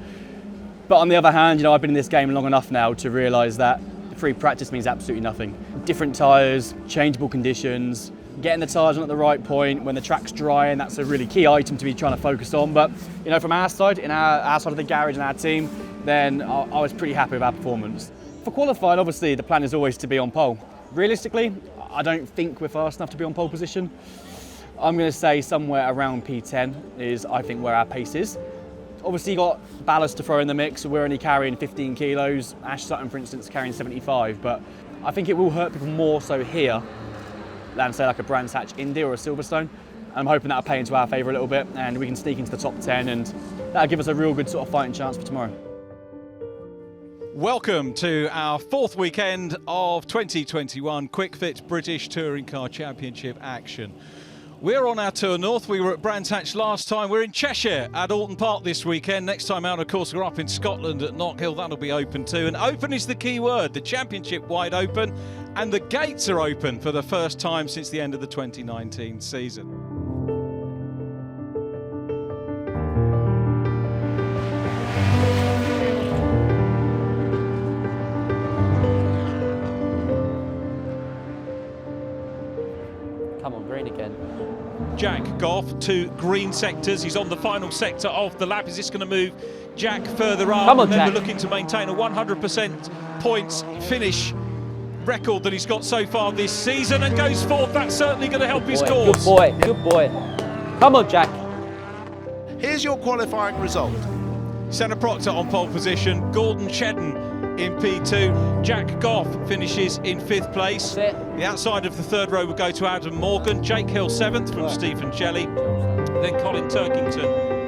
Speaker 21: But on the other hand, you know, I've been in this game long enough now to realise that free practice means absolutely nothing. Different tyres, changeable conditions, getting the tyres on at the right point when the track's dry, and that's a really key item to be trying to focus on. But you know, from our side, in our side of the garage and our team, then I was pretty happy with our performance. For qualifying, obviously the plan is always to be on pole. Realistically, I don't think we're fast enough to be on pole position. I'm going to say somewhere around P10 is, I think, where our pace is. Obviously, you got ballast to throw in the mix. We're only carrying 15 kilos. Ash Sutton, for instance, carrying 75. But I think it will hurt people more so here than, say, like a Brands Hatch Indy or a Silverstone. I'm hoping that'll play into our favour a little bit and we can sneak into the top 10, and that'll give us a real good sort of fighting chance for tomorrow.
Speaker 22: Welcome to our 4th weekend of 2021 Quick Fit British Touring Car Championship action. We're on our tour north. We were at Brands Hatch last time. We're in Cheshire at Oulton Park this weekend. Next time out, of course, we're up in Scotland at Knockhill. That'll be open too. And open is the key word. The championship wide open, and the gates are open for the first time since the end of the 2019 season. Jack Goff to green sectors. He's on the final sector of the lap. Is this going to move Jack further up?
Speaker 8: Come on,
Speaker 22: Remember,
Speaker 8: Jack.
Speaker 22: looking to maintain a 100% points finish record that he's got so far this season, and goes forth. That's certainly going to help his cause.
Speaker 8: Good boy, good boy. Come on, Jack.
Speaker 6: Here's your qualifying result.
Speaker 22: Senna Proctor on pole position, Gordon Shedden in P2, Jack Goff finishes in 5th place. The outside of the 3rd row will go to Adam Morgan, Jake Hill 7th from Stephen Jelly, then Colin Turkington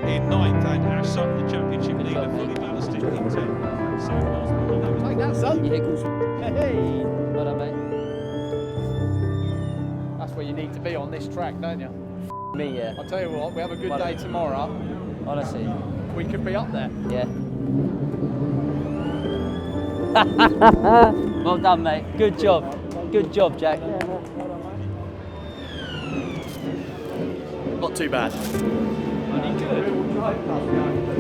Speaker 22: in 9th, and Ash Sutton, the championship leader, fully ballasted in 10th.
Speaker 3: Take that, son. Hey,
Speaker 8: well done, mate.
Speaker 3: That's where you need to be on this track, don't you?
Speaker 8: Me, yeah.
Speaker 3: I'll tell you what, we have a good day tomorrow.
Speaker 8: Honestly.
Speaker 3: We could be up there.
Speaker 8: Yeah. Well done, mate. Good job. Good job, Jack.
Speaker 3: Not too bad.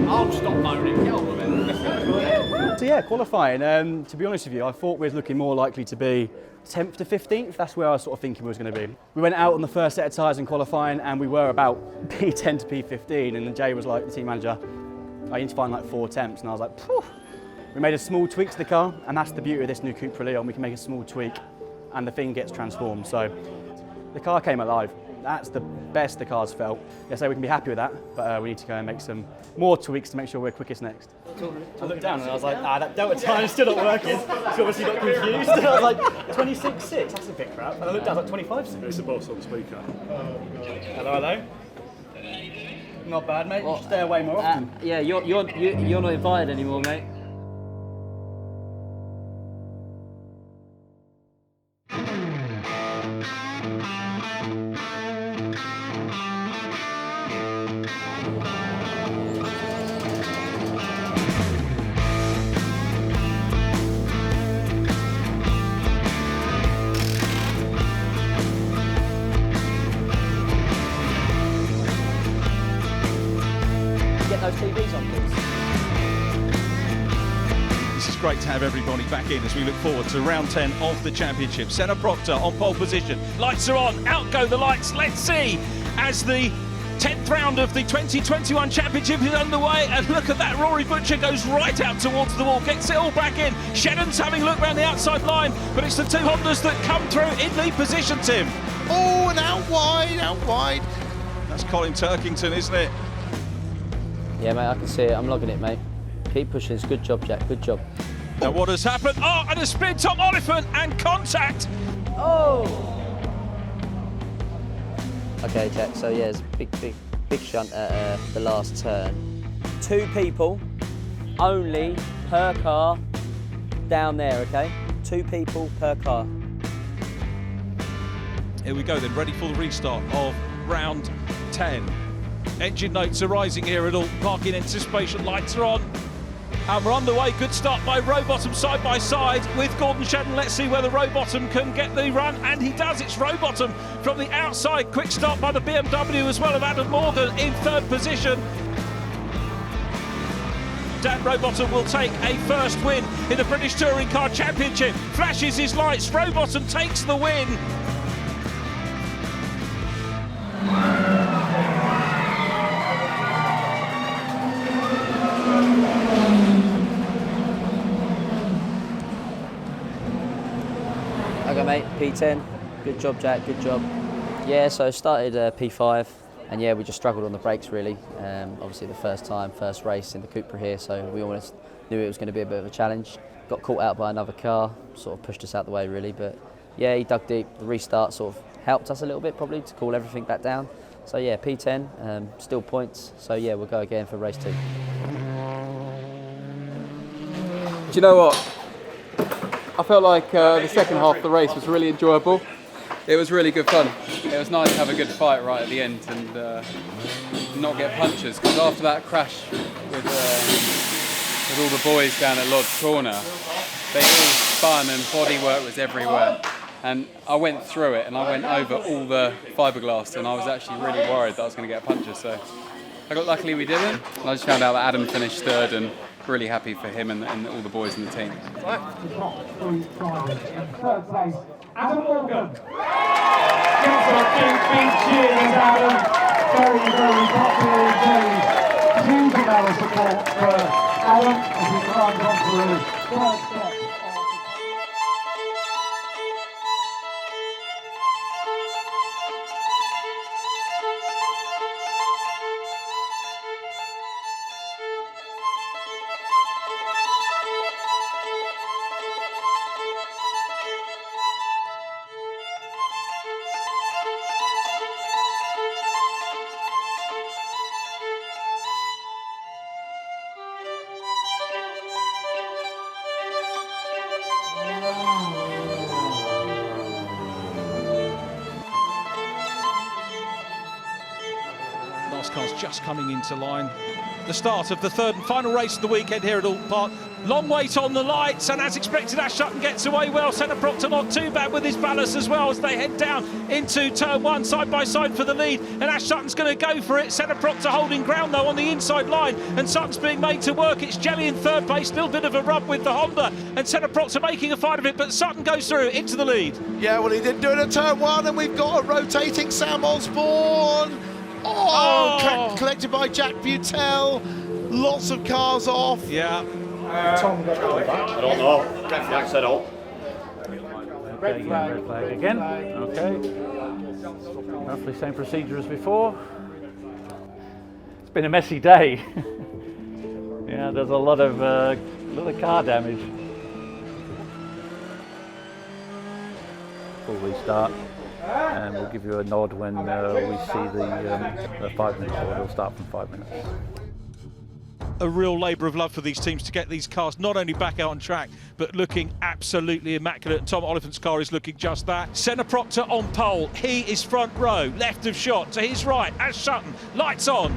Speaker 3: I'll stop moaning. Get on with it.
Speaker 21: So yeah, qualifying. To be honest with you, I thought we was looking more likely to be 10th to 15th. That's where I was sort of thinking we was going to be. We went out on the first set of tyres in qualifying, and we were about P10 to P15. And then Jay was like, the team manager, I need to find like 4 temps. And I was like, phew. We made a small tweak to the car, and that's the beauty of this new Cupra Leon. We can make a small tweak, and the thing gets transformed. So the car came alive. That's the best the car's felt. I say we can be happy with that, but we need to go and make some more tweaks to make sure we're quickest next. I looked down and I was like, that delta time is still not working. So obviously got confused. I was like, 26.6, that's a bit crap. And I looked down, I was like, 25.6.
Speaker 18: It's the boss on the speaker.
Speaker 21: Hello, hello. Not bad, mate. You should stay away more often.
Speaker 8: Yeah, you're not invited anymore, mate. Those TVs on, please.
Speaker 22: This is great to have everybody back in as we look forward to round 10 of the championship. Senna Proctor on pole position. Lights are on, out go the lights. Let's see as the 10th round of the 2021 championship is underway, and look at that, Rory Butcher goes right out towards the wall, gets it all back in. Shedden's having a look round the outside line, but it's the 2 Hondas that come through in lead position, Tim.
Speaker 6: Oh, and out wide.
Speaker 22: That's Colin Turkington, isn't it?
Speaker 8: Yeah, mate, I can see it. I'm logging it, mate. Keep pushing. It's good job, Jack. Good job.
Speaker 22: Now what has happened? Oh, and a spin top Oliphant and contact.
Speaker 8: Oh! Okay, Jack, so yeah, it's a big shunt at the last turn. 2 people only per car down there, okay? 2 people per car.
Speaker 22: Here we go then, ready for the restart of round 10. Engine notes are rising here at Oulton Park in anticipation. Lights are on. And we're underway. Good start by Rowbottom side by side with Gordon Shedden. Let's see whether Rowbottom can get the run. And he does. It's Rowbottom from the outside. Quick start by the BMW as well of Adam Morgan in 3rd position. Dan Rowbottom will take a first win in the British Touring Car Championship. Flashes his lights. Rowbottom takes the win.
Speaker 8: Okay, mate, P10. Good job, Jack, good job. Yeah, so started P5, and yeah, we just struggled on the brakes really. Obviously the first race in the Cupra here, so we almost knew it was going to be a bit of a challenge. Got caught out by another car, sort of pushed us out the way really, but yeah, he dug deep. The restart sort of helped us a little bit probably to cool everything back down. So yeah, P10, still points, so yeah, we'll go again for race 2.
Speaker 3: Do you know what? I felt like the second half of the race was really enjoyable. It was really good fun. It was nice to have a good fight right at the end and not get punches, because after that crash with all the boys down at Lodge Corner, they all spun and bodywork was everywhere. And I went through it and I went over all the fiberglass, and I was actually really worried that I was going to get punches. So luckily we didn't. And I just found out that Adam finished 3rd, and really happy for him and all the boys in the team.
Speaker 10: Third place, Adam Morgan. Give us a big cheers, Adam. Very, very popular indeed. Huge amount of support for Adam as he climbs onto his first step.
Speaker 22: Car's just coming into line. The start of the third and final race of the weekend here at Oulton Park. Long wait on the lights, and as expected, Ash Sutton gets away well. Senna Proctor not too bad with his ballast as well as they head down into turn one, side by side for the lead. And Ash Sutton's going to go for it. Senna Proctor holding ground though on the inside line, and Sutton's being made to work. It's Jelly in third place, still a bit of a rub with the Honda, and Senna Proctor making a fight of it, but Sutton goes through into the lead.
Speaker 5: Yeah, well, he didn't do it at turn one, and we've got a rotating Sam Osborne. Collected by Jack Butel. Lots of cars off.
Speaker 22: Yeah.
Speaker 10: Tom got it back.
Speaker 7: I don't know. Red flag said all.
Speaker 16: Okay, red flag again. Okay. Roughly same procedure as before. It's been a messy day. Yeah, there's a lot of car damage. Full restart. And we'll give you a nod when we see the 5 minutes, or it'll start from 5 minutes.
Speaker 22: A real labour of love for these teams to get these cars not only back out on track, but looking absolutely immaculate. And Tom Oliphant's car is looking just that. Senna Proctor on pole. He is front row, left of shot. To his right, Ash Sutton, lights on.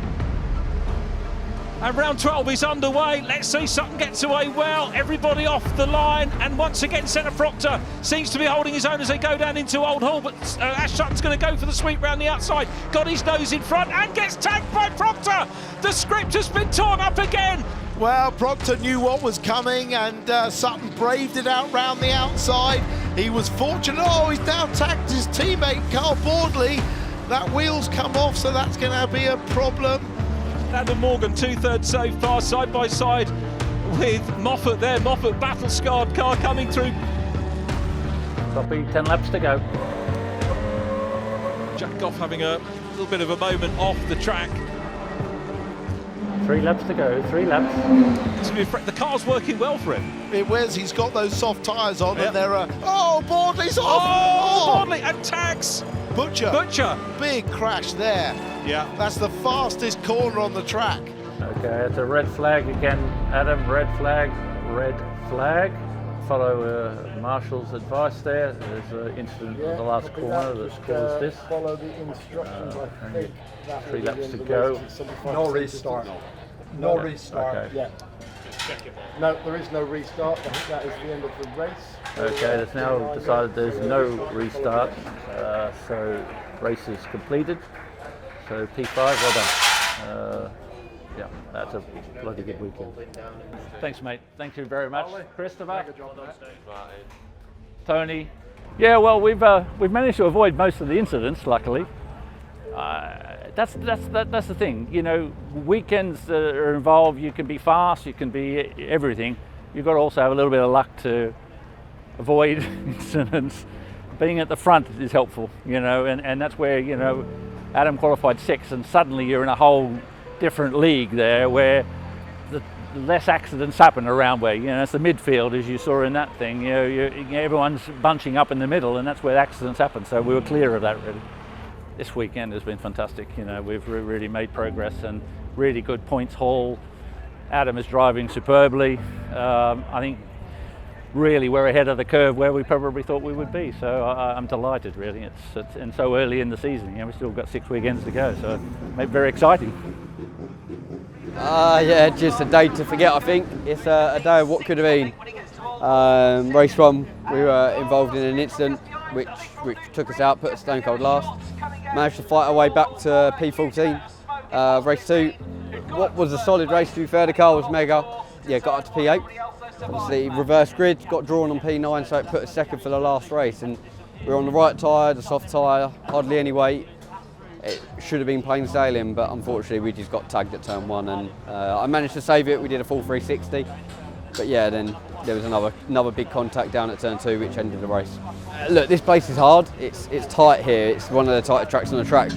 Speaker 22: And round 12 is underway. Let's see, Sutton gets away well. Everybody off the line. And once again, Senna Proctor seems to be holding his own as they go down into Old Hall. But Ash Sutton's going to go for the sweep round the outside. Got his nose in front and gets tagged by Proctor. The script has been torn up again.
Speaker 5: Well, Proctor knew what was coming, and Sutton braved it out round the outside. He was fortunate. Oh, he's now tagged his teammate, Carl Boardley. That wheel's come off, so that's going to be a problem.
Speaker 22: Adam Morgan, 2/3 so far, side by side with Moffat there. Moffat, battle-scarred car coming through.
Speaker 16: Copy, 10 laps to go.
Speaker 22: Jack Goff having a little bit of a moment off the track.
Speaker 16: 3 laps to go, 3 laps.
Speaker 22: The car's working well for him.
Speaker 5: It was, he's got those soft tyres on, and they're Boardley's off!
Speaker 22: Boardley and tags! Butcher!
Speaker 5: Big crash there.
Speaker 22: Yeah.
Speaker 5: That's the fastest corner on the track.
Speaker 16: Okay, it's a red flag again, Adam. Red flag, red flag. Follow Marshall's advice there. There's an incident at the last corner that's caused this.
Speaker 10: Follow the instructions, I think.
Speaker 16: 3 laps to go.
Speaker 10: No restart. No restart.
Speaker 16: Okay.
Speaker 10: Yeah. No, there is no restart. I think that is the end of the race.
Speaker 16: Okay, it's now decided there's no restart. So race is completed. So P5, well done. Yeah, that's a bloody good weekend. Thanks, mate. Thank you very much, Christopher. Tony. Yeah, well, we've managed to avoid most of the incidents, luckily. That's the thing. You know, weekends that are involved, you can be fast, you can be everything. You've got to also have a little bit of luck to avoid incidents. Being at the front is helpful, you know, and that's where, you know, Adam qualified 6th, and suddenly you're in a whole different league there where the less accidents happen around where, you know, it's the midfield, as you saw in that thing. You know, everyone's bunching up in the middle, and that's where accidents happen. So we were clear of that, really. This weekend has been fantastic. You know, we've really made progress and really good points haul. Adam is driving superbly. I think really we're ahead of the curve where we probably thought we would be. So I'm delighted, really. It's and so early in the season. You know, we've still got 6 weekends to go, so very exciting.
Speaker 9: Yeah, just a day to forget. I think it's a day of what could have been. Race 1, we were involved in an incident which took us out, put us stone cold last. Managed to fight our way back to P14. Race 2, what was a solid race, to be fair. The car was mega. Yeah, got up to P8. Obviously reverse grid, got drawn on P9, so it put us second for the last race. And We were on the right tyre, the soft tyre, hardly any weight. It should have been plain sailing, but unfortunately we just got tagged at turn 1, and I managed to save it. We did a full 360, but yeah, then there was another big contact down at turn 2, which ended the race. Look, this place is hard. It's tight here. It's one of the tighter tracks on the track.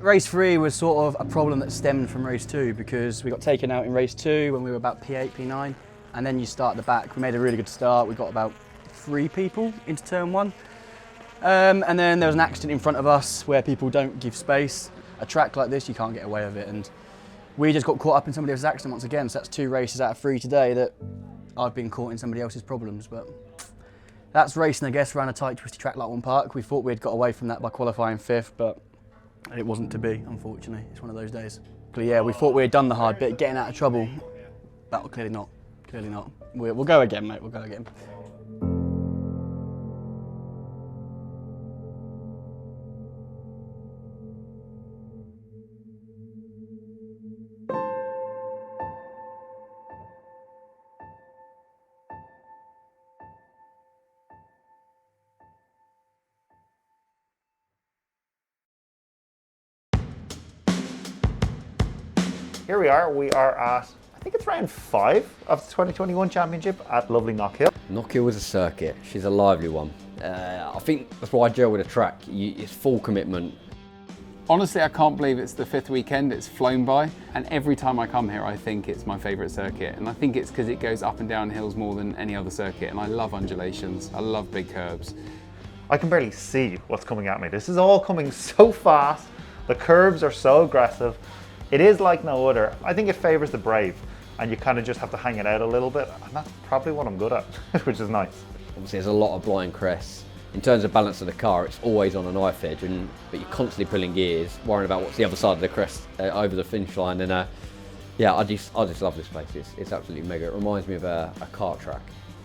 Speaker 21: Race 3 was sort of a problem that stemmed from race 2 because we got taken out in race 2 when we were about P8, P9, and then you start at the back. We made a really good start. We got about 3 people into turn 1. And then there was an accident in front of us where people don't give space. A track like this, you can't get away with it. And we just got caught up in somebody else's accident once again. So that's 2 races out of 3 today that I've been caught in somebody else's problems. But that's racing, I guess, around a tight, twisty track like Oulton Park. We thought we'd got away from that by qualifying 5th, but it wasn't to be, unfortunately. It's one of those days. But yeah, we thought we had done the hard bit, getting out of trouble. But clearly not. Clearly not. We'll go again, mate. We'll go again.
Speaker 1: Here we are at, I think it's round 5 of the 2021 championship at lovely Knockhill.
Speaker 2: Knockhill was a circuit. She's a lively one. I think that's why I gel with a track. It's full commitment.
Speaker 3: Honestly, I can't believe it's the 5th weekend. It's flown by, and every time I come here I think it's my favourite circuit, and I think it's because it goes up and down hills more than any other circuit, and I love undulations. I love big curves.
Speaker 1: I can barely see what's coming at me. This is all coming so fast. The curves are so aggressive. It is like no other. I think it favours the brave, and you kind of just have to hang it out a little bit, and that's probably what I'm good at, which is nice.
Speaker 2: Obviously there's a lot of blind crests. In terms of balance of the car, it's always on a knife edge, but you're constantly pulling gears, worrying about what's the other side of the crest over the finish line. And yeah, I just love this place. It's absolutely mega. It reminds me of a kart track.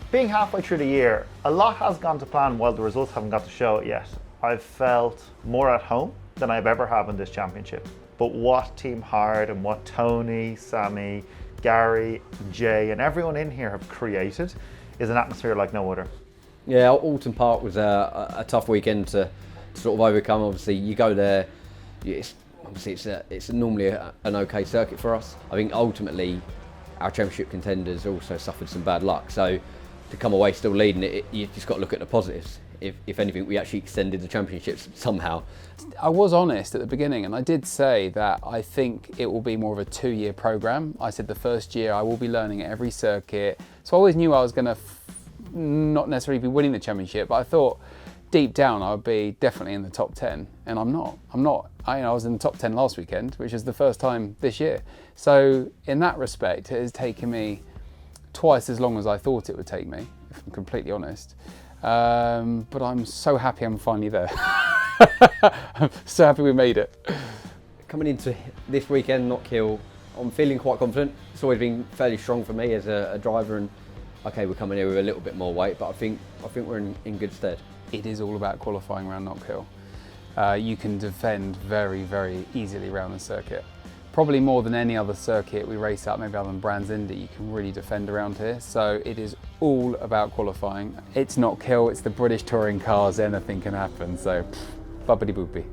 Speaker 1: Being halfway through the year, a lot has gone to plan while the results haven't got to show it yet. I've felt more at home than I've ever have in this championship. But what Team Hard and what Tony, Sammy, Gary, Jay and everyone in here have created is an atmosphere like no other.
Speaker 2: Yeah, Oulton Park was a tough weekend to sort of overcome. Obviously, you go there, it's normally an okay circuit for us. I think ultimately our championship contenders also suffered some bad luck. So to come away still leading it, you just got to look at the positives. If anything, we actually extended the championships somehow.
Speaker 3: I was honest at the beginning, and I did say that I think it will be more of a 2-year program. I said the first year I will be learning at every circuit. So I always knew I was going to not necessarily be winning the championship, but I thought deep down I would be definitely in the top 10, and I'm not. I was in the top 10 last weekend, which is the first time this year. So in that respect, it has taken me twice as long as I thought it would take me, if I'm completely honest. But I'm so happy I'm finally there. I'm so happy we made it.
Speaker 2: Coming into this weekend, Knockhill, I'm feeling quite confident. It's always been fairly strong for me as a driver, and okay, we're coming here with a little bit more weight, but I think we're in good stead.
Speaker 3: It is all about qualifying around Knockhill. You can defend very, very easily around the circuit. Probably more than any other circuit we race at, maybe other than Brands Indy, you can really defend around here. So it is all about qualifying. It's Knockhill, it's the British touring cars, anything can happen. So, bubbly boopy.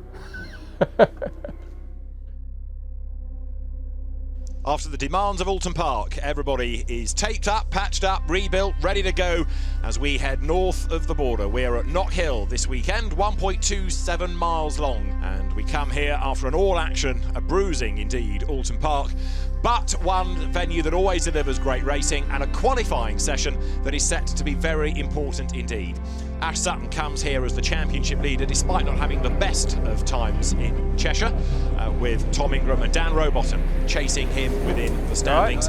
Speaker 6: After the demands of Oulton Park, everybody is taped up, patched up, rebuilt, ready to go as we head north of the border. We're at Knockhill this weekend, 1.27 miles long, and we come here after an all-action, a bruising indeed, Oulton Park, but one venue that always delivers great racing and a qualifying session that is set to be very important indeed. Ash Sutton comes here as the championship leader despite not having the best of times in Cheshire, with Tom Ingram and Dan Rowbottom chasing him within the standings.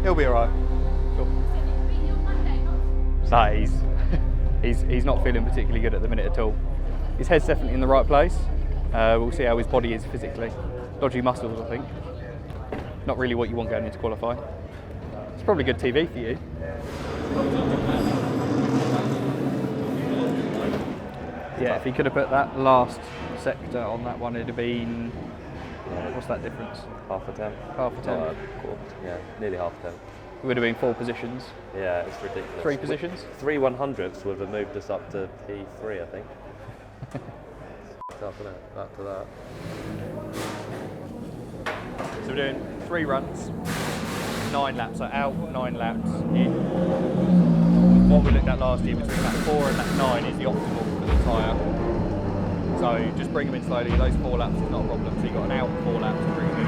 Speaker 21: He'll be alright. Cool. He's not feeling particularly good at the minute at all. His head's definitely in the right place. We'll see how his body is physically. Dodgy muscles, I think. Not really what you want going into qualifying. It's probably good TV for you. Yeah, if he could have put that last sector on that one, it'd have been
Speaker 3: What's that difference?
Speaker 11: Half a temp.
Speaker 3: Half a temp?
Speaker 11: Yeah, nearly half a temp.
Speaker 3: It would have been 4 positions.
Speaker 11: Yeah, it's ridiculous.
Speaker 3: 3 positions?
Speaker 11: 3 100ths would have moved us up to P3, I think. Up and back to that.
Speaker 3: So we're doing 3 runs, 9 laps, so out, 9 laps in. What we looked at last year between lap 4 and lap 9 is the optimal for the tyre. So just bring them in slowly, those 4 laps is not a problem. So you've got an out 4 laps to bring them in.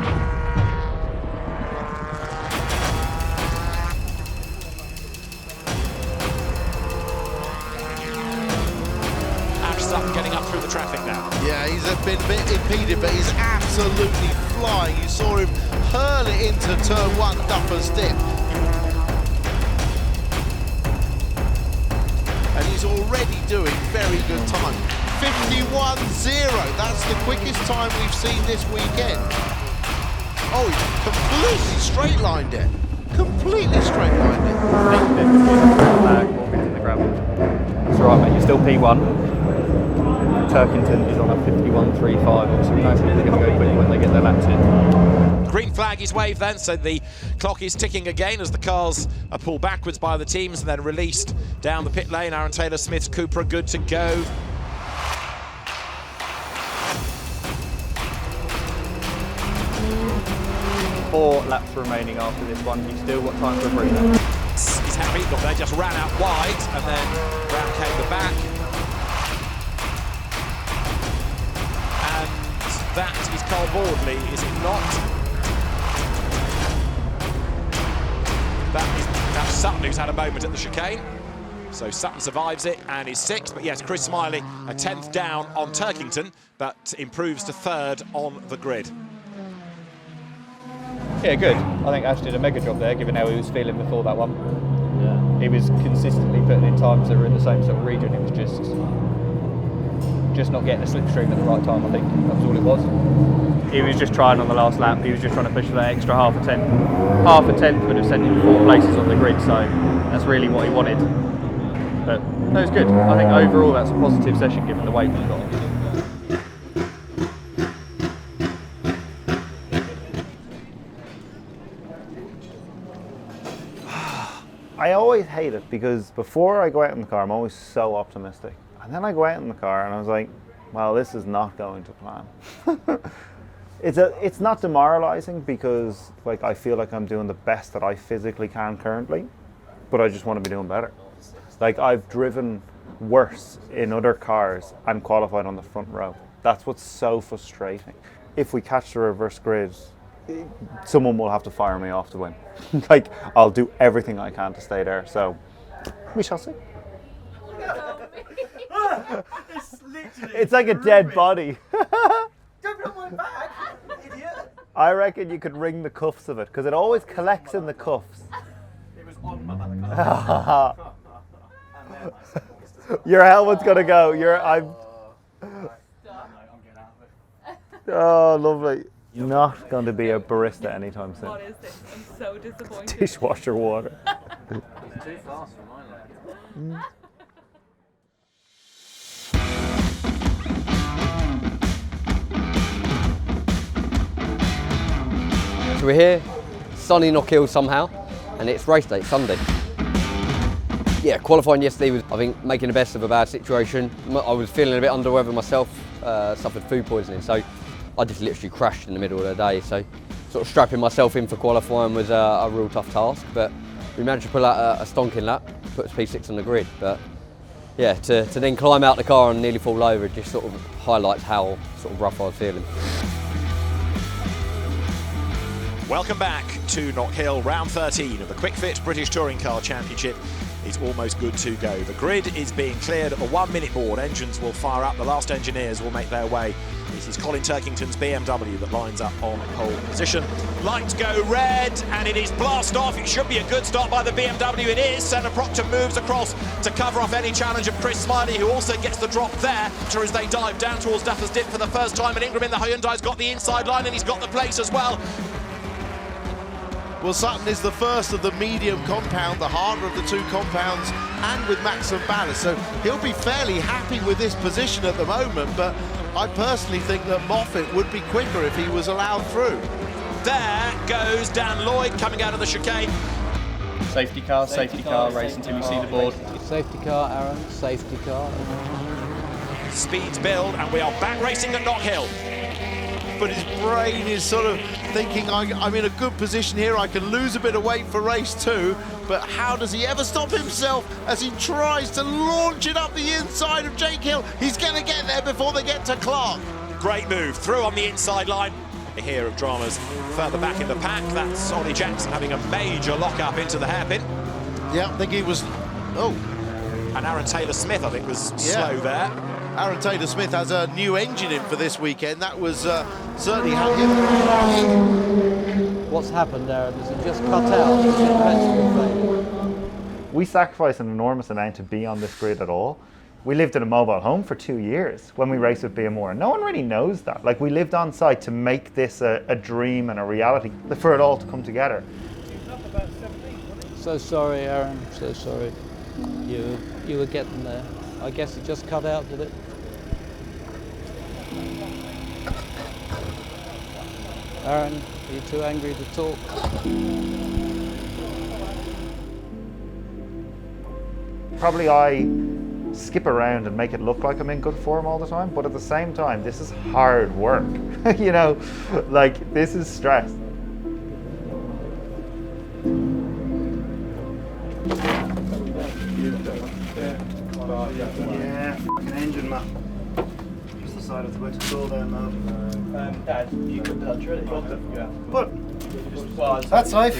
Speaker 6: Thruxton getting up through the traffic now.
Speaker 5: Yeah, he's been a bit impeded, but he's absolutely flying. You saw him hurl it into turn 1, Duffer's Dip. And he's already doing very good time. 51.0, that's the quickest time we've seen this weekend. Oh, he completely straight-lined it. Completely straight-lined it.
Speaker 3: That's right, mate, you're still P1. Turkington is on a 51.35, obviously we know they're going to go quick when they get their laps in.
Speaker 6: Green flag is waved then, so the clock is ticking again as the cars are pulled backwards by the teams and then released down the pit lane. Aaron Taylor Smith's Cupra good to go.
Speaker 3: Four laps remaining after this one. You've still got time for a breather.
Speaker 6: He's happy, but they just ran out wide and then round came the back. And that is Carl Boardley, is it not? That's Sutton who's had a moment at the chicane. So Sutton survives it and is 6th, but yes, Chris Smiley a 10th down on Turkington, but improves to 3rd on the grid.
Speaker 3: Yeah, good. I think Ash did a mega job there, given how he was feeling before that one. Yeah. He was consistently putting in times that were in the same sort of region. It was just not getting the slipstream at the right time, I think. That was all it was. He was just trying on the last lap. He was just trying to push for that extra half a tenth. Half a tenth would have sent him 4 places on the grid, so that's really what he wanted. But no, it was good. I think overall that's a positive session given the weight we've got on.
Speaker 1: I always hate it because before I go out in the car, I'm always so optimistic. And then I go out in the car and I was like, well, this is not going to plan. It's not demoralizing because like I feel like I'm doing the best that I physically can currently, but I just want to be doing better. Like I've driven worse in other cars and qualified on the front row. That's what's so frustrating. If we catch the reverse grid, someone will have to fire me off to win. Like, I'll do everything I can to stay there, so we shall see. It's like a dead body.
Speaker 14: Don't put my back, idiot.
Speaker 1: I reckon you could wring the cuffs of it, because it always collects in the cuffs.
Speaker 14: It was on my back.
Speaker 1: Your helmet's gonna go. Oh, lovely. Not going to be a barista anytime soon.
Speaker 23: What is this? I'm so disappointed.
Speaker 1: Dishwasher water.
Speaker 14: It's too fast for my legs.
Speaker 9: So we're here, sunny Knockhill somehow, and it's race day, Sunday. Yeah, qualifying yesterday was, I think, making the best of a bad situation. I was feeling a bit under the weather myself, suffered food poisoning, so I just literally crashed in the middle of the day. So sort of strapping myself in for qualifying was a real tough task, but we managed to pull out a stonking lap, put us P6 on the grid. But yeah, to then climb out the car and nearly fall over just sort of highlights how sort of rough I was feeling.
Speaker 6: Welcome back to Knockhill, round 13 of the Quick Fit British Touring Car Championship is almost good to go. The grid is being cleared at the 1 minute board. Engines will fire up, the last engineers will make their way. This is Colin Turkington's BMW that lines up on pole position. Lights go red and it is blast off. It should be a good start by the BMW. It is. Senna Proctor moves across to cover off any challenge of Chris Smiley, who also gets the drop there as they dive down towards Duffer's Dip for the first time. And Ingram in the Hyundai's got the inside line and he's got the place as well.
Speaker 5: Well, Sutton is the first of the medium compound, the harder of the 2 compounds, and with maximum ballast, so he'll be fairly happy with this position at the moment, but I personally think that Moffat would be quicker if he was allowed through.
Speaker 6: There goes Dan Lloyd coming out of the chicane.
Speaker 21: Safety car, racing team, you see the board.
Speaker 4: Safety car, Aaron, safety car.
Speaker 6: Speeds build, and we are back racing at Knockhill.
Speaker 5: But his brain is sort of thinking, I'm in a good position here, I can lose a bit of weight for race 2, but how does he ever stop himself as he tries to launch it up the inside of Jake Hill? He's going to get there before they get to Clark.
Speaker 6: Great move, through on the inside line. Here of dramas further back in the pack. That's Ollie Jackson having a major lock-up into the hairpin.
Speaker 5: Yeah, I think he was... Oh.
Speaker 6: And Aaron Taylor-Smith, I think, was slow there.
Speaker 5: Aaron Taylor-Smith has a new engine in for this weekend. That was certainly had him.
Speaker 4: What's happened, Aaron? Is it just cut out?
Speaker 1: We sacrificed an enormous amount to be on this grid at all. We lived in a mobile home for 2 years when we raced with BMR. No one really knows that. Like, we lived on site to make this a dream and a reality, for it all to come together.
Speaker 4: So sorry, Aaron, so sorry. You were getting there. I guess it just cut out, did it? Aaron, are you too angry to talk?
Speaker 1: Probably I skip around and make it look like I'm in good form all the time, but at the same time, this is hard work. You know, like, this is stress. Yeah, fucking engine map. Just decided to go to cooldown mode.
Speaker 11: Dad, you could touch it.
Speaker 1: But that's safe.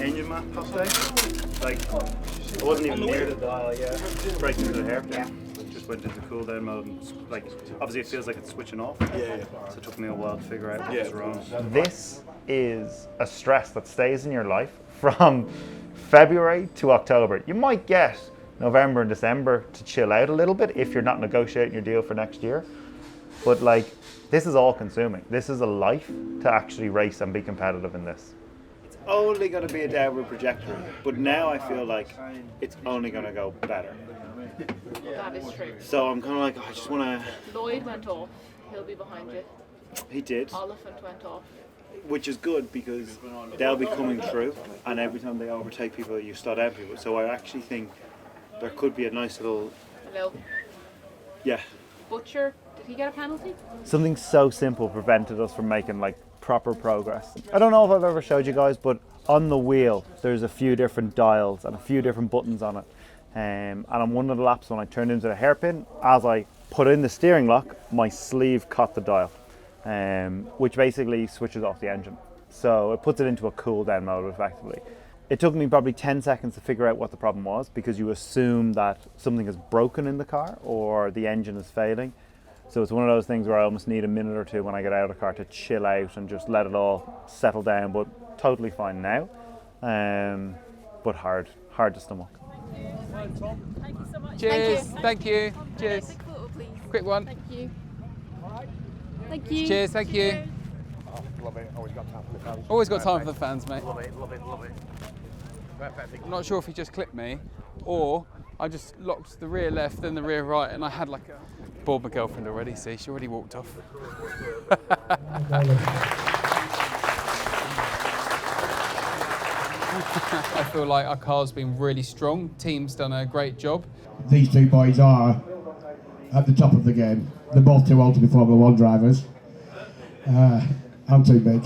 Speaker 1: Engine map update. Like, I wasn't even near the dial yet. Right into the hairpin. Just went into cooldown mode and, like, obviously it feels like it's switching off. Yeah. So it took me a while to figure out what's wrong. This is a stress that stays in your life from February to October. You might get November and December to chill out a little bit if you're not negotiating your deal for next year. But, like, this is all consuming. This is a life to actually race and be competitive in this. It's only going to be a downward trajectory, but now I feel like it's only going to go better.
Speaker 23: That is true.
Speaker 1: So I'm kind of like, I just want to...
Speaker 23: Lloyd went off. He'll be behind you.
Speaker 1: He did.
Speaker 23: Oliphant went off.
Speaker 1: Which is good because they'll be coming through, and every time they overtake people, you start out people. So I actually think there could be a nice little...
Speaker 23: Hello.
Speaker 1: Yeah.
Speaker 23: Butcher, did he get a penalty?
Speaker 1: Something so simple prevented us from making, like, proper progress. I don't know if I've ever showed you guys, but on the wheel, there's a few different dials and a few different buttons on it. And on one of the laps, when I turned into the hairpin, as I put in the steering lock, my sleeve caught the dial. Which basically switches off the engine. So it puts it into a cool down mode effectively. It took me probably 10 seconds to figure out what the problem was because you assume that something is broken in the car or the engine is failing. So it's one of those things where I almost need a minute or two when I get out of the car to chill out and just let it all settle down, but totally fine now. But hard to stomach.
Speaker 23: Thank you so much.
Speaker 3: Cheers, thank you. Cheers.
Speaker 23: Quick photo, please.
Speaker 3: Quick one.
Speaker 23: Thank you. Thank you.
Speaker 3: Cheers, thank you.
Speaker 18: Oh, love it. Always got time for the fans.
Speaker 3: Always got time for the fans, mate.
Speaker 18: Love it, love it, love it.
Speaker 3: I'm not sure if he just clipped me or I just locked the rear left then the rear right and I had like a... Bored my girlfriend already, see, she already walked off. I feel like our car's been really strong. Team's done a great job.
Speaker 12: These two boys are at the top of the game. They're both too old to be Formula 1 drivers. I'm too big.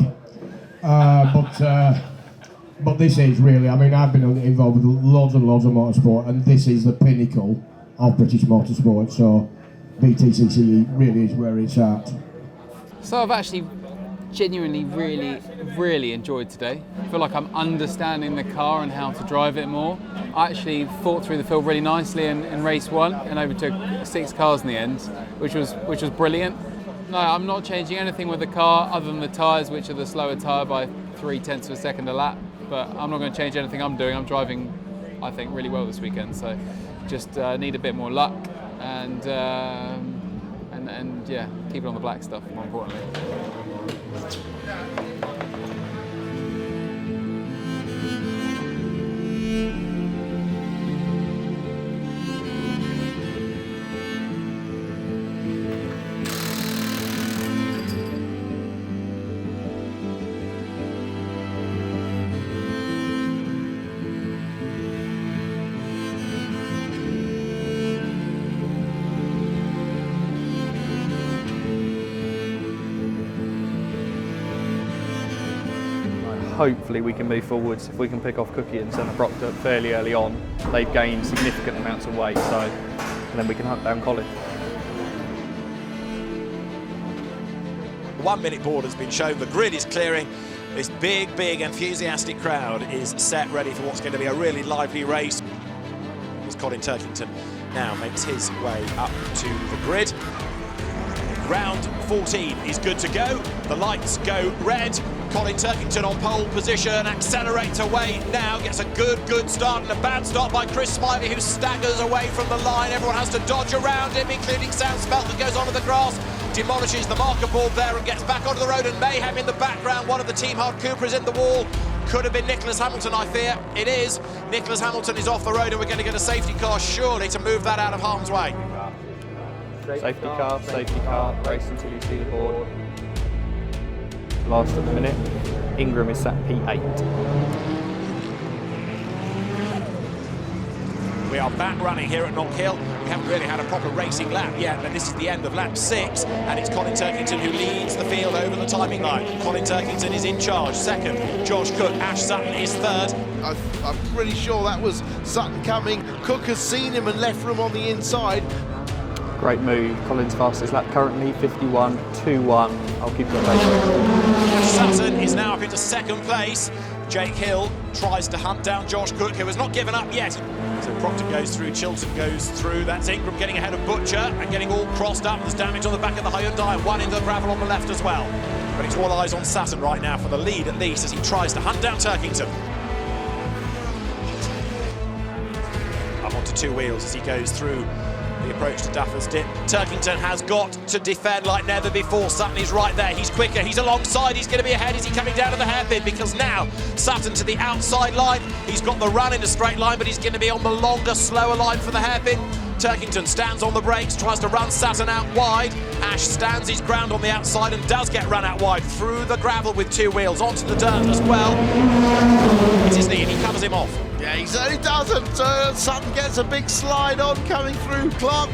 Speaker 12: But this is really, I mean, I've been involved with loads and loads of motorsport, and this is the pinnacle of British motorsport, so BTCC really is where it's at.
Speaker 3: So I've actually genuinely really enjoyed today. I feel like I'm understanding the car and how to drive it more. I actually fought through the field really nicely in race 1 and overtook 6 cars in the end, which was brilliant. No, I'm not changing anything with the car other than the tyres, which are the slower tyre by 0.3 of a second a lap. But I'm not going to change anything I'm doing. I'm driving, I think, really well this weekend. So just need a bit more luck and yeah, keep it on the black stuff, more importantly.
Speaker 13: hopefully we can move forwards. If we can pick off Cookie and Senna Proctor fairly early on, they've gained significant amounts of weight, so and then we can hunt down Colin.
Speaker 6: The 1 minute board has been shown, the grid is clearing. This big enthusiastic crowd is set ready for what's going to be a really lively race. As Colin Turkington now makes his way up to the grid. Round 14 is good to go. The lights go red. Colin Turkington on pole position, accelerates away now, gets a good start and a bad start by Chris Smiley, who staggers away from the line. Everyone has to dodge around him, including Sam Spelt that goes onto the grass, demolishes the marker board there and gets back onto the road, and mayhem in the background. One of the Team Hard Coopers in the wall. Could have been Nicholas Hamilton, I fear. It is. Nicholas Hamilton is off the road and we're going to get a safety car surely to move that out of harm's way.
Speaker 13: Safety car, race until you see the board. Last at the minute, Ingram is sat P8.
Speaker 6: We are back running here at Knockhill. We haven't really had a proper racing lap yet, but this is the end of lap 6, and it's Colin Turkington who leads the field over the timing line. Colin Turkington is in charge. Second, Josh Cook. Ash Sutton is third.
Speaker 5: I'm pretty sure that was Sutton coming. Cook has seen him and left room on the inside.
Speaker 13: Great move. Colin's fastest lap currently 51.21. I'll keep you updated.
Speaker 6: Sutton is now up into second place. Jake Hill tries to hunt down Josh Cook, who has not given up yet. So Proctor goes through, Chilton goes through. That's Ingram getting ahead of Butcher and getting all crossed up. There's damage on the back of the Hyundai and one into the gravel on the left as well. But it's all eyes on Sutton right now for the lead at least as he tries to hunt down Turkington. Up onto two wheels as he goes through the approach to Duffer's Dip. Turkington has got to defend like never before. Sutton is right there, he's quicker, he's alongside, he's going to be ahead. Is he coming down to the hairpin? Because now Sutton to the outside line, he's got the run in a straight line, but he's going to be on the longer, slower line for the hairpin. Turkington stands on the brakes, tries to run Sutton out wide. Ash stands his ground on the outside and does get run out wide through the gravel with two wheels onto the dirt as well. It's his knee and he covers him off.
Speaker 5: Yeah, he certainly doesn't. Sutton gets a big slide on coming through Clark.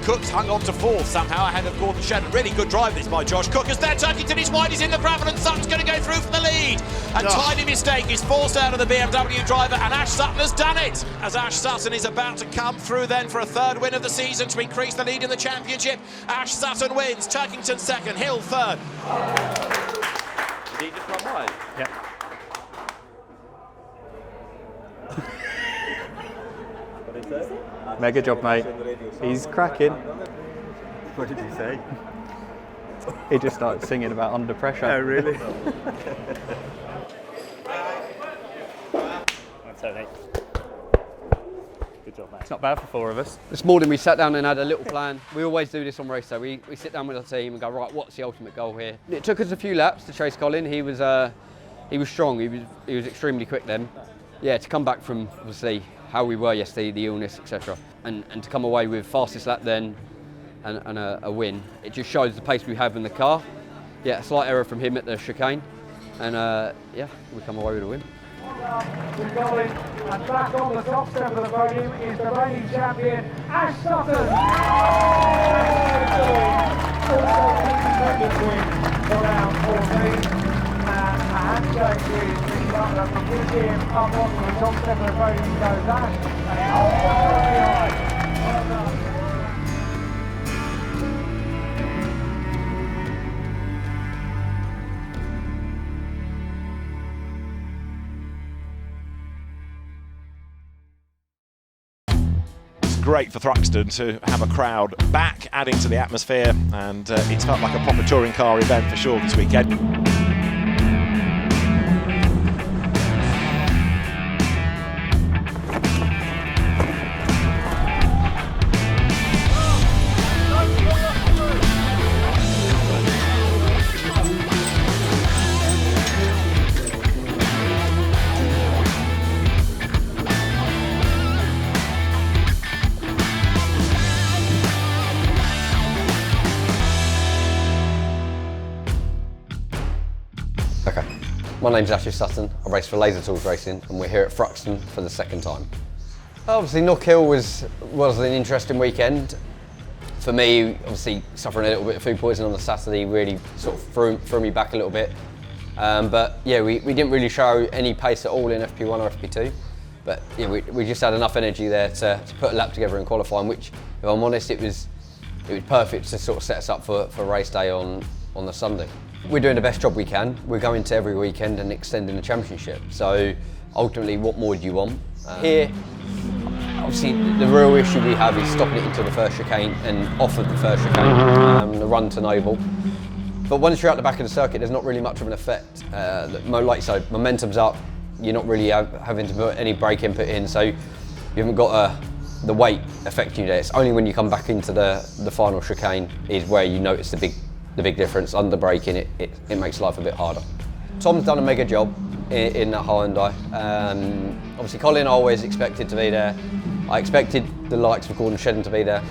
Speaker 6: Cook's hung on to fourth somehow ahead of Gordon Shedden. Really good drive this by Josh Cook as there. Turkington is wide, he's in the gravel and Sutton's going to go through for the lead. A tiny mistake is forced out of the BMW driver and Ash Sutton has done it. As Ash Sutton is about to come through then for a third win of the season to increase the lead in the championship. Ash Sutton wins, Turkington second, Hill third.
Speaker 11: Did he just run wide?
Speaker 13: Yeah. Mega job, mate. He's cracking.
Speaker 11: What did he say?
Speaker 13: He just started singing about under pressure.
Speaker 11: Oh, really? That's it, mate. Good job, mate.
Speaker 13: It's not bad for four of us.
Speaker 9: This morning we sat down and had a little plan. We always do this on race day. We sit down with our team and go, right, what's the ultimate goal here? It took us a few laps to chase Colin. He was strong. He was extremely quick then. Yeah, to come back from obviously how we were yesterday, the illness, etc., and to come away with fastest lap then and a win, it just shows the pace we have in the car. Yeah, a slight error from him at the chicane, and yeah, we come away with a win.
Speaker 10: And back on the top step of the podium is the reigning champion, Ash Sutton. Also win for round 14. A handshake with the Butler from gives him up onto the top step of the podium goes Ash, and it holds the way on. Well done.
Speaker 6: Great for Thruxton to have a crowd back, adding to the atmosphere, and it's felt like a proper touring car event for sure this weekend.
Speaker 2: Okay, my name's Ashley Sutton. I race for Laser Tools Racing and we're here at Thruxton for the second time. Obviously Knockhill was an interesting weekend. For me, obviously suffering a little bit of food poisoning on the Saturday really sort of threw me back a little bit. But yeah, we didn't really show any pace at all in FP1 or FP2. But yeah, we just had enough energy there to put a lap together in qualifying, which, if I'm honest, it was perfect to sort of set us up for race day on the Sunday. We're doing the best job we can. We're going to every weekend and extending the championship. So ultimately, what more do you want? Here, obviously, the real issue we have is stopping it into the first chicane and off of the first chicane, the run to Noble. But once you're out the back of the circuit, there's not really much of an effect. Like you said, momentum's up. You're not really having to put any brake input in, so you haven't got the weight affecting you there. It's only when you come back into the final chicane is where you notice the big difference. Under braking, it makes life a bit harder. Tom's done a mega job in that Hyundai. Obviously, Colin, I always expected to be there. I expected the likes of Gordon Shedden to be there.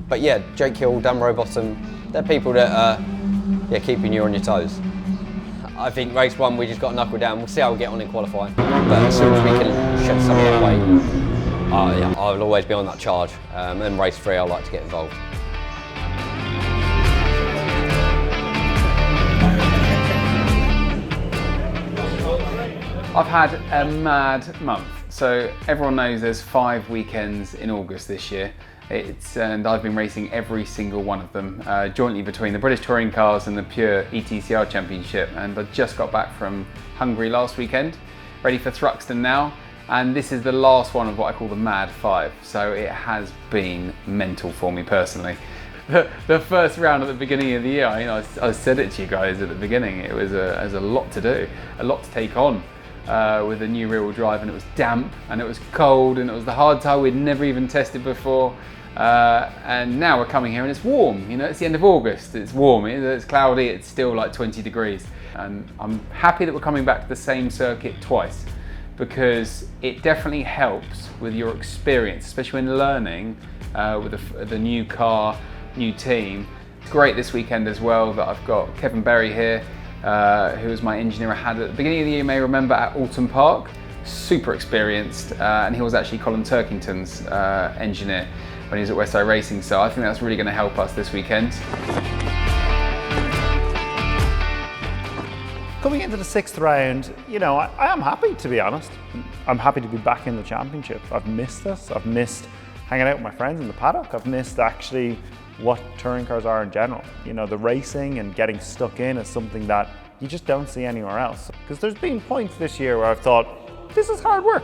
Speaker 2: But yeah, Jake Hill, Dan Rowbottom, they're people that are keeping you on your toes. I think race 1 we just got to knuckle down. We'll see how we get on in qualifying. But as soon as we can shed some of that weight, I'll always be on that charge. And race 3 I like to get involved.
Speaker 3: I've had a mad month. So everyone knows there's 5 weekends in August this year. And I've been racing every single one of them, jointly between the British Touring Cars and the Pure ETCR Championship. And I just got back from Hungary last weekend, ready for Thruxton now. And this is the last one of what I call the Mad 5. So it has been mental for me personally. The first round at the beginning of the year, I said it to you guys at the beginning, it was a lot to do, a lot to take on. With a new rear-wheel drive, and it was damp and it was cold and it was the hard tyre we'd never even tested before, and now we're coming here and it's warm. It's the end of August, it's warm, it's cloudy, it's still like 20 degrees, and I'm happy that we're coming back to the same circuit twice, because it definitely helps with your experience, especially when learning with the new car, new team. It's great this weekend as well that I've got Kevin Berry here, who was my engineer I had at the beginning of the year, you may remember, at Oulton Park. Super experienced, and he was actually Colin Turkington's engineer when he was at Westside Racing, so I think that's really going to help us this weekend.
Speaker 1: Coming into the 6th round, I am happy, to be honest. I'm happy to be back in the championship. I've missed this. I've missed hanging out with my friends in the paddock. I've missed actually what touring cars are in general. The racing and getting stuck in is something that you just don't see anywhere else. Because there's been points this year where I've thought, this is hard work.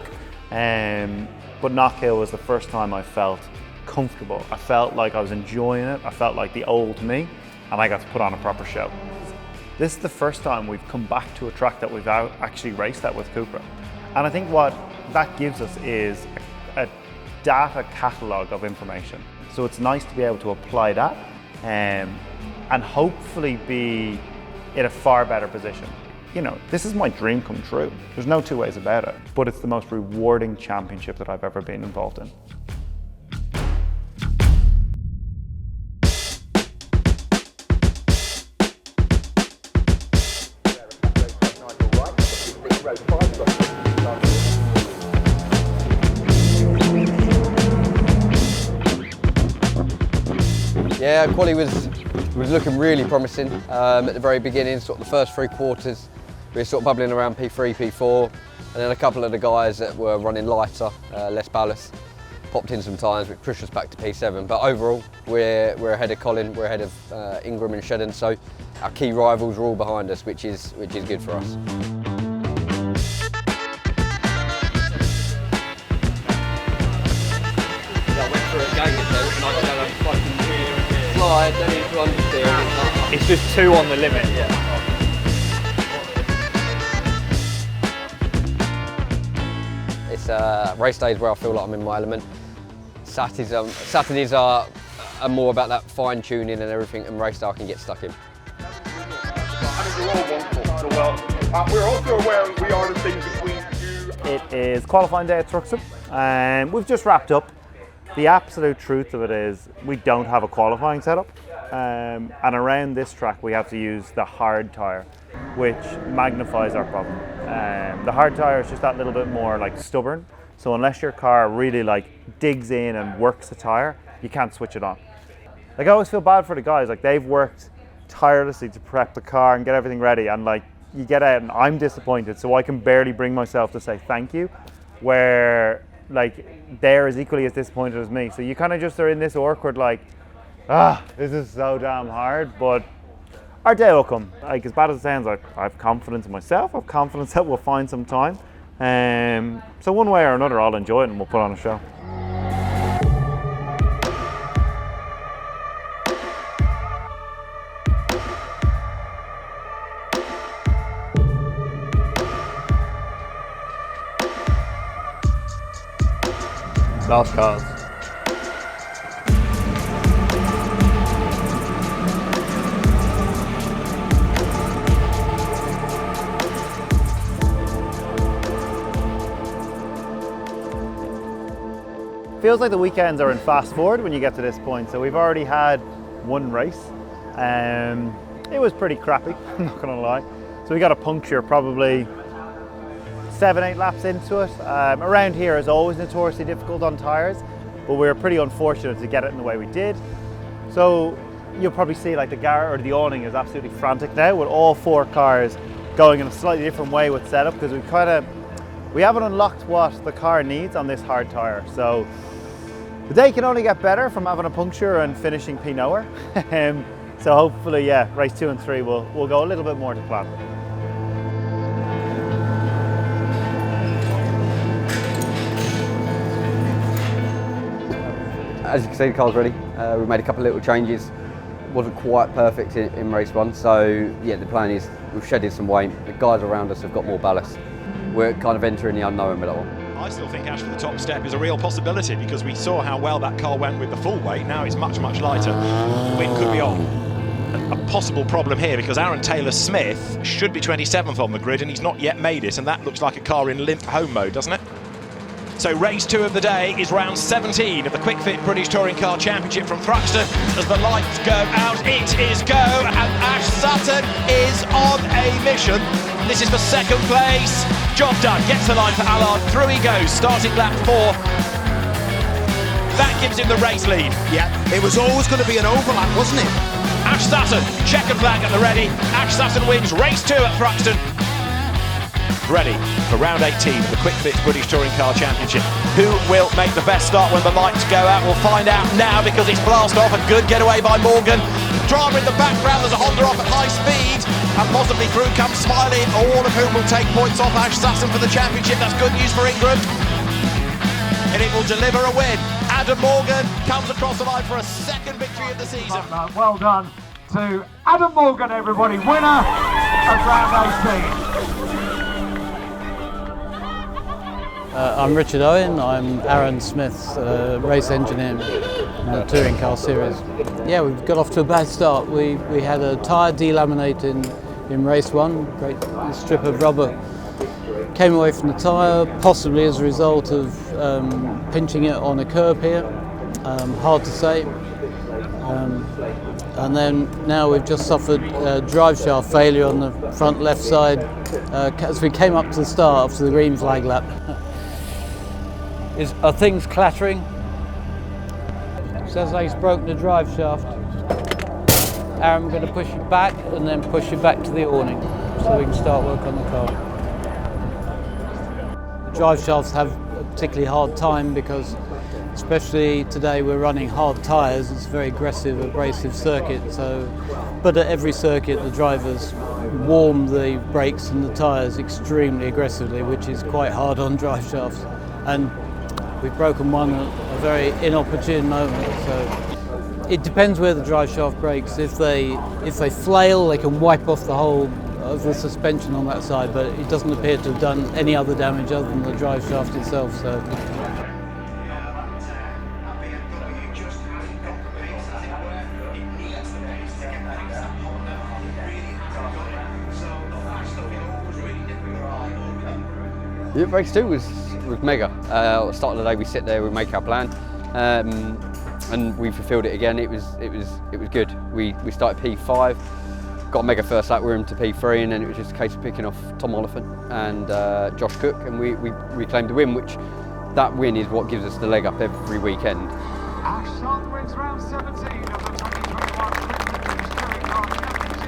Speaker 1: But Knockhill was the first time I felt comfortable. I felt like I was enjoying it. I felt like the old me, and I got to put on a proper show. This is the first time we've come back to a track that we've actually raced at with Cupra. And I think what that gives us is a data catalogue of information. So it's nice to be able to apply that and hopefully be in a far better position. This is my dream come true. There's no two ways about it, but it's the most rewarding championship that I've ever been involved in.
Speaker 2: Yeah, quali was looking really promising at the very beginning, sort of the first 3 quarters. We were sort of bubbling around P3, P4, and then a couple of the guys that were running lighter, less ballast, popped in some times, which pushed us back to P7. But overall, we're ahead of Colin, we're ahead of Ingram and Shedden, so our key rivals are all behind us, which is good for us.
Speaker 13: It's just 2 on the limit.
Speaker 2: It's race days where I feel like I'm in my element. Saturdays are more about that fine tuning and everything, and race day I can get stuck in.
Speaker 10: We're also aware we are the things between you.
Speaker 1: It is qualifying day at Thruxton, and we've just wrapped up. The absolute truth of it is we don't have a qualifying setup, and around this track we have to use the hard tyre, which magnifies our problem. The hard tyre is just that little bit more stubborn, so unless your car really digs in and works the tyre, you can't switch it on. I always feel bad for the guys, they've worked tirelessly to prep the car and get everything ready, and like you get out and I'm disappointed, so I can barely bring myself to say thank you, where like they're as equally as disappointed as me. So you kind of just are in this awkward like, this is so damn hard, but our day will come. Like, as bad as it sounds, I have confidence in myself, I have confidence that we'll find some time. So one way or another I'll enjoy it and we'll put on a show.
Speaker 13: Last cars.
Speaker 1: Feels like the weekends are in fast forward when you get to this point. So we've already had one race. It was pretty crappy, I'm not gonna lie. So we got a puncture probably 7-8 laps into it. Around here is always notoriously difficult on tyres, but we were pretty unfortunate to get it in the way we did. So you'll probably see like the Garrett or the awning is absolutely frantic now with all 4 cars going in a slightly different way with setup, because we haven't unlocked what the car needs on this hard tyre. So the day can only get better from having a puncture and finishing P-nowhere. So hopefully, yeah, race 2 and 3 will go a little bit more to plan.
Speaker 2: As you can see, the car's ready. We've made a couple of little changes. Wasn't quite perfect in race 1, so yeah, the plan is we've shedded some weight. The guys around us have got more ballast. We're kind of entering the unknown with that one.
Speaker 6: I still think Ash for the top step is a real possibility, because we saw how well that car went with the full weight. Now it's much, much lighter. The wind could be on. A possible problem here, because Aaron Taylor-Smith should be 27th on the grid and he's not yet made it, and that looks like a car in limp home mode, doesn't it? So race 2 of the day is round 17 of the Quick Fit British Touring Car Championship from Thruxton. As the lights go out, it is go, and Ash Sutton is on a mission. This is for 2nd place. Job done, gets the line for Allard, through he goes, starting lap 4. That gives him the race lead.
Speaker 5: Yeah, it was always going to be an overlap, wasn't it?
Speaker 6: Ash Sutton, checkered flag at the ready. Ash Sutton wins race 2 at Thruxton. Ready for round 18 of the Quick Fit British Touring Car Championship. Who will make the best start when the lights go out? We'll find out now, because it's blast off. A good getaway by Morgan. Driver in the background, there's a Honda off at high speed, and possibly through comes Smiley, all of whom will take points off Ash Sutton for the championship. That's good news for England, and it will deliver a win. Adam Morgan comes across the line for a 2nd victory of the season.
Speaker 10: Well done to Adam Morgan, everybody, winner of round 18.
Speaker 4: I'm Richard Owen, I'm Aaron Smith's race engineer in the Touring Car Series. Yeah, we've got off to a bad start. We had a tyre delaminate in race 1, great strip of rubber came away from the tyre, possibly as a result of pinching it on a curb here, hard to say. And then now we've just suffered a drive shaft failure on the front left side as we came up to the start after the green flag lap. Are things clattering? Says like he's broken the drive shaft. Aaron, we're going to push it back and then push it back to the awning so we can start work on the car. The drive shafts have a particularly hard time because, especially today, we're running hard tyres. It's a very aggressive, abrasive circuit. But at every circuit, the drivers warm the brakes and the tyres extremely aggressively, which is quite hard on drive shafts. And we've broken one at a very inopportune moment. So it depends where the drive shaft breaks. If they flail, they can wipe off the whole of the suspension on that side, but it doesn't appear to have done any other damage other than the drive shaft itself. So.
Speaker 2: Yeah, race 2 was mega. At the start of the day, we sit there, we make our plan, and we fulfilled it again. It was good. We started P5, got a mega first lap, we were into P3, and then it was just a case of picking off Tom Oliphant and Josh Cook, and we reclaimed the win. Which that win is what gives us the leg up every weekend.
Speaker 10: Ash Sutton wins round 17 of the 2021 British Touring Car Championship.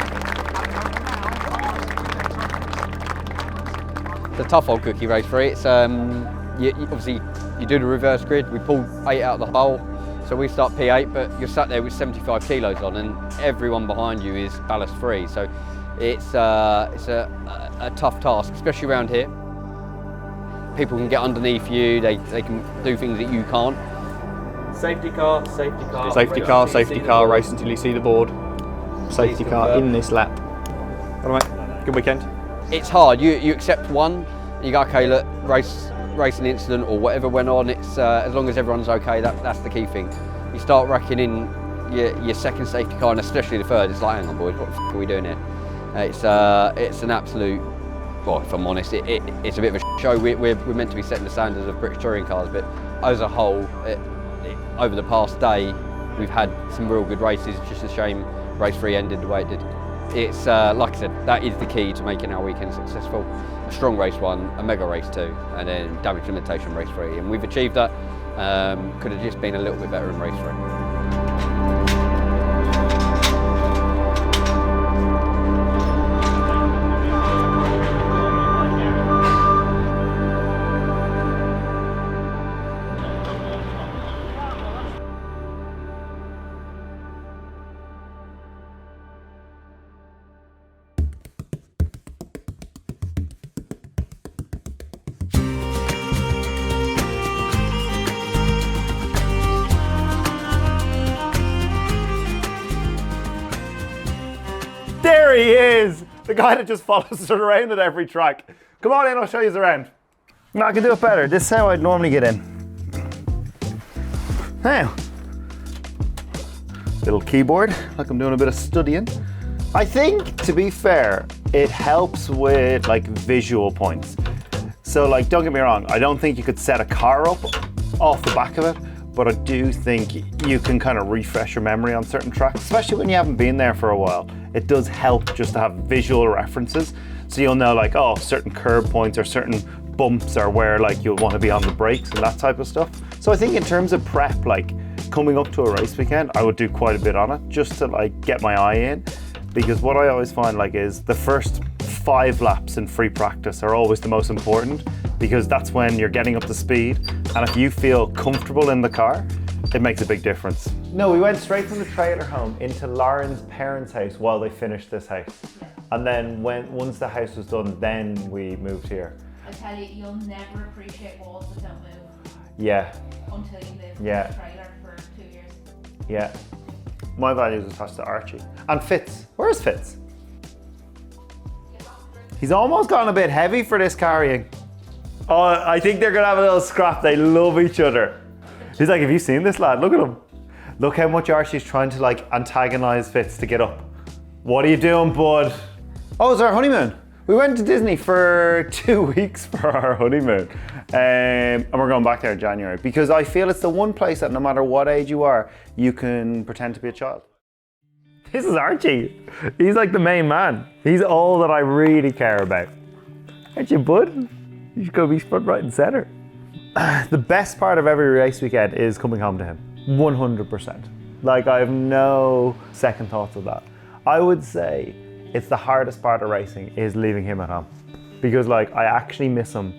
Speaker 9: a tough old cookie race for it. It's obviously you do the reverse grid. We pull 8 out of the hole, so we start P8, but you're sat there with 75 kilos on, and everyone behind you is ballast free. So it's a tough task, especially around here. People can get underneath you. They can do things that you can't.
Speaker 11: Safety car, safety car.
Speaker 13: Safety car, safety car, race until you see the board. Safety car in this lap. All right, good weekend.
Speaker 9: It's hard. You accept one, and you go, okay, look, racing incident or whatever went on. It's as long as everyone's okay. That's the key thing. You start racking in your second safety car, and especially the third. It's like, hang on, boys, what the f are we doing here? It's an absolute. Well, if I'm honest, it's a bit of a show. We're meant to be setting the standards of British touring cars, but as a whole, over the past day, we've had some real good races. It's just a shame race 3 ended the way it did. It's like I said, that is the key to making our weekend successful. A strong race 1, a mega race 2, and then damage limitation race 3, and we've achieved that. Could have just been a little bit better in race 3.
Speaker 1: There he is! The guy that just follows us around at every track. Come on in, I'll show you around. No, I can do it better. This is how I'd normally get in. Now, little keyboard, like I'm doing a bit of studying. I think, to be fair, it helps with like visual points. So like, don't get me wrong, I don't think you could set a car up off the back of it, but I do think you can kind of refresh your memory on certain tracks, especially when you haven't been there for a while. It does help just to have visual references, so you'll know like, oh, certain curb points or certain bumps are where like you'll want to be on the brakes and that type of stuff. So I think in terms of prep, like coming up to a race weekend, I would do quite a bit on it just to like get my eye in, because what I always find like is the first 5 laps in free practice are always the most important, because that's when you're getting up to speed, and if you feel comfortable in the car, it makes a big difference. No, we went straight from the trailer home into Lauren's parents' house while they finished this house. And then once the house was done, then we moved here.
Speaker 23: I tell you, you'll never appreciate walls that don't move.
Speaker 1: Yeah.
Speaker 23: Until you live in
Speaker 1: Yeah.
Speaker 23: a trailer for 2 years.
Speaker 1: Yeah. My value is attached to Archie. And Fitz. Where's Fitz? He's almost gotten a bit heavy for this carrying. Oh, I think they're gonna have a little scrap. They love each other. He's like, have you seen this lad? Look at him. Look how much Archie's trying to like antagonize Fitz to get up. What are you doing, bud? Oh, it's our honeymoon. We went to Disney for 2 weeks for our honeymoon. And we're going back there in January, because I feel it's the one place that no matter what age you are, you can pretend to be a child. This is Archie. He's like the main man. He's all that I really care about. Aren't you, bud? You should go be front, right and center. The best part of every race weekend is coming home to him. 100%. Like, I have no second thoughts of that. I would say it's the hardest part of racing is leaving him at home, because like I actually miss him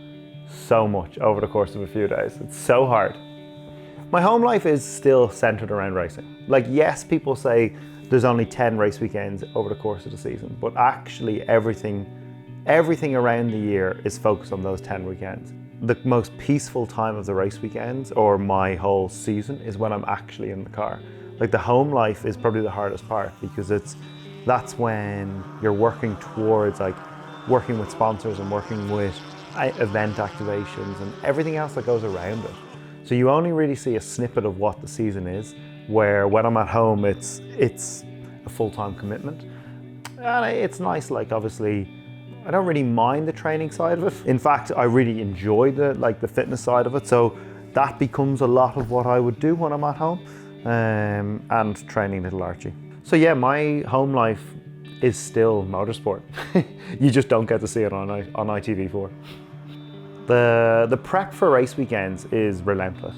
Speaker 1: so much over the course of a few days. It's so hard. My home life is still centered around racing. Like, yes, people say there's only 10 race weekends over the course of the season, but actually everything around the year is focused on those 10 weekends. The most peaceful time of the race weekends, or my whole season, is when I'm actually in the car. Like, the home life is probably the hardest part, because that's when you're working towards like working with sponsors and working with event activations and everything else that goes around it. So you only really see a snippet of what the season is, where when I'm at home, it's a full-time commitment. And it's nice, like, obviously, I don't really mind the training side of it. In fact, I really enjoy the fitness side of it. So that becomes a lot of what I would do when I'm at home, and training little Archie. So yeah, my home life is still motorsport. You just don't get to see it on ITV4. The prep for race weekends is relentless.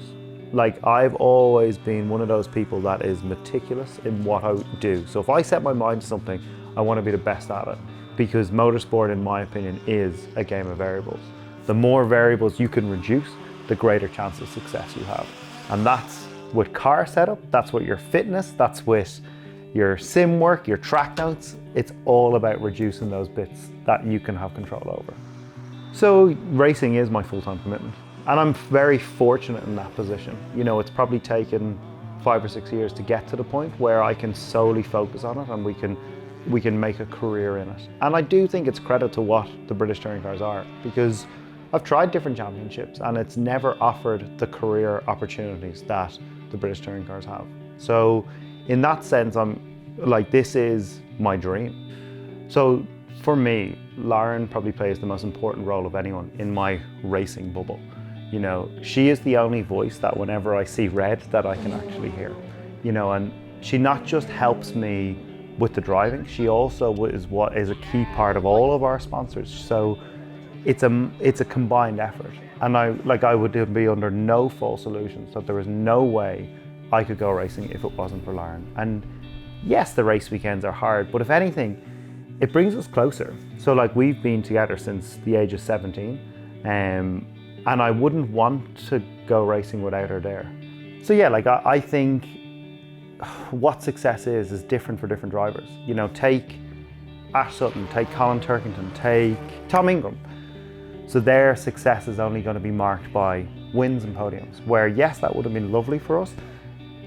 Speaker 1: Like, I've always been one of those people that is meticulous in what I do. So if I set my mind to something, I want to be the best at it. because motorsport, in my opinion, is a game of variables. The more variables you can reduce, the greater chance of success you have. And that's with car setup, that's with your fitness, that's with your sim work, your track notes. It's all about reducing those bits that you can have control over. So racing is my full-time commitment. And I'm very fortunate in that position. You know, it's probably taken 5 or 6 years to get to the point where I can solely focus on it and we can make a career in it. And I do think it's credit to what the British Touring Cars are, because I've tried different championships and it's never offered the career opportunities that the British Touring Cars have. So in that sense, I'm like, this is my dream. So for me, Lauren probably plays the most important role of anyone in my racing bubble. You know, she is the only voice that whenever I see red that I can actually hear. You know, and she not just helps me with the driving, she also is what is a key part of all of our sponsors. So it's a combined effort. And I would be under no false illusions that there is no way I could go racing if it wasn't for Lauren. And yes, the race weekends are hard, but if anything, it brings us closer. So like, we've been together since the age of 17, and I wouldn't want to go racing without her there. So yeah, like I think what success is different for different drivers. You know, take Ash Sutton, take Colin Turkington, take Tom Ingram. So their success is only going to be marked by wins and podiums, where yes, that would have been lovely for us.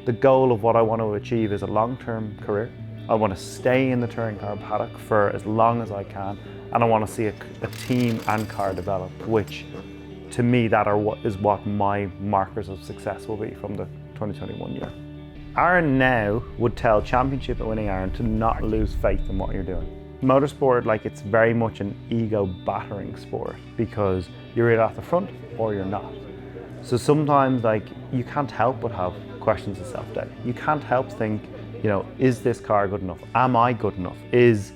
Speaker 1: The goal of what I want to achieve is a long-term career. I want to stay in the touring car paddock for as long as I can, and I want to see a team and car develop, which to me, that is what my markers of success will be from the 2021 year. Aaron now would tell championship winning Aaron to not lose faith in what you're doing. Motorsport, like, it's very much an ego battering sport because you're either at the front or you're not. So sometimes, like, you can't help but have questions of self-doubt. You can't help think, you know, is this car good enough? Am I good enough? Is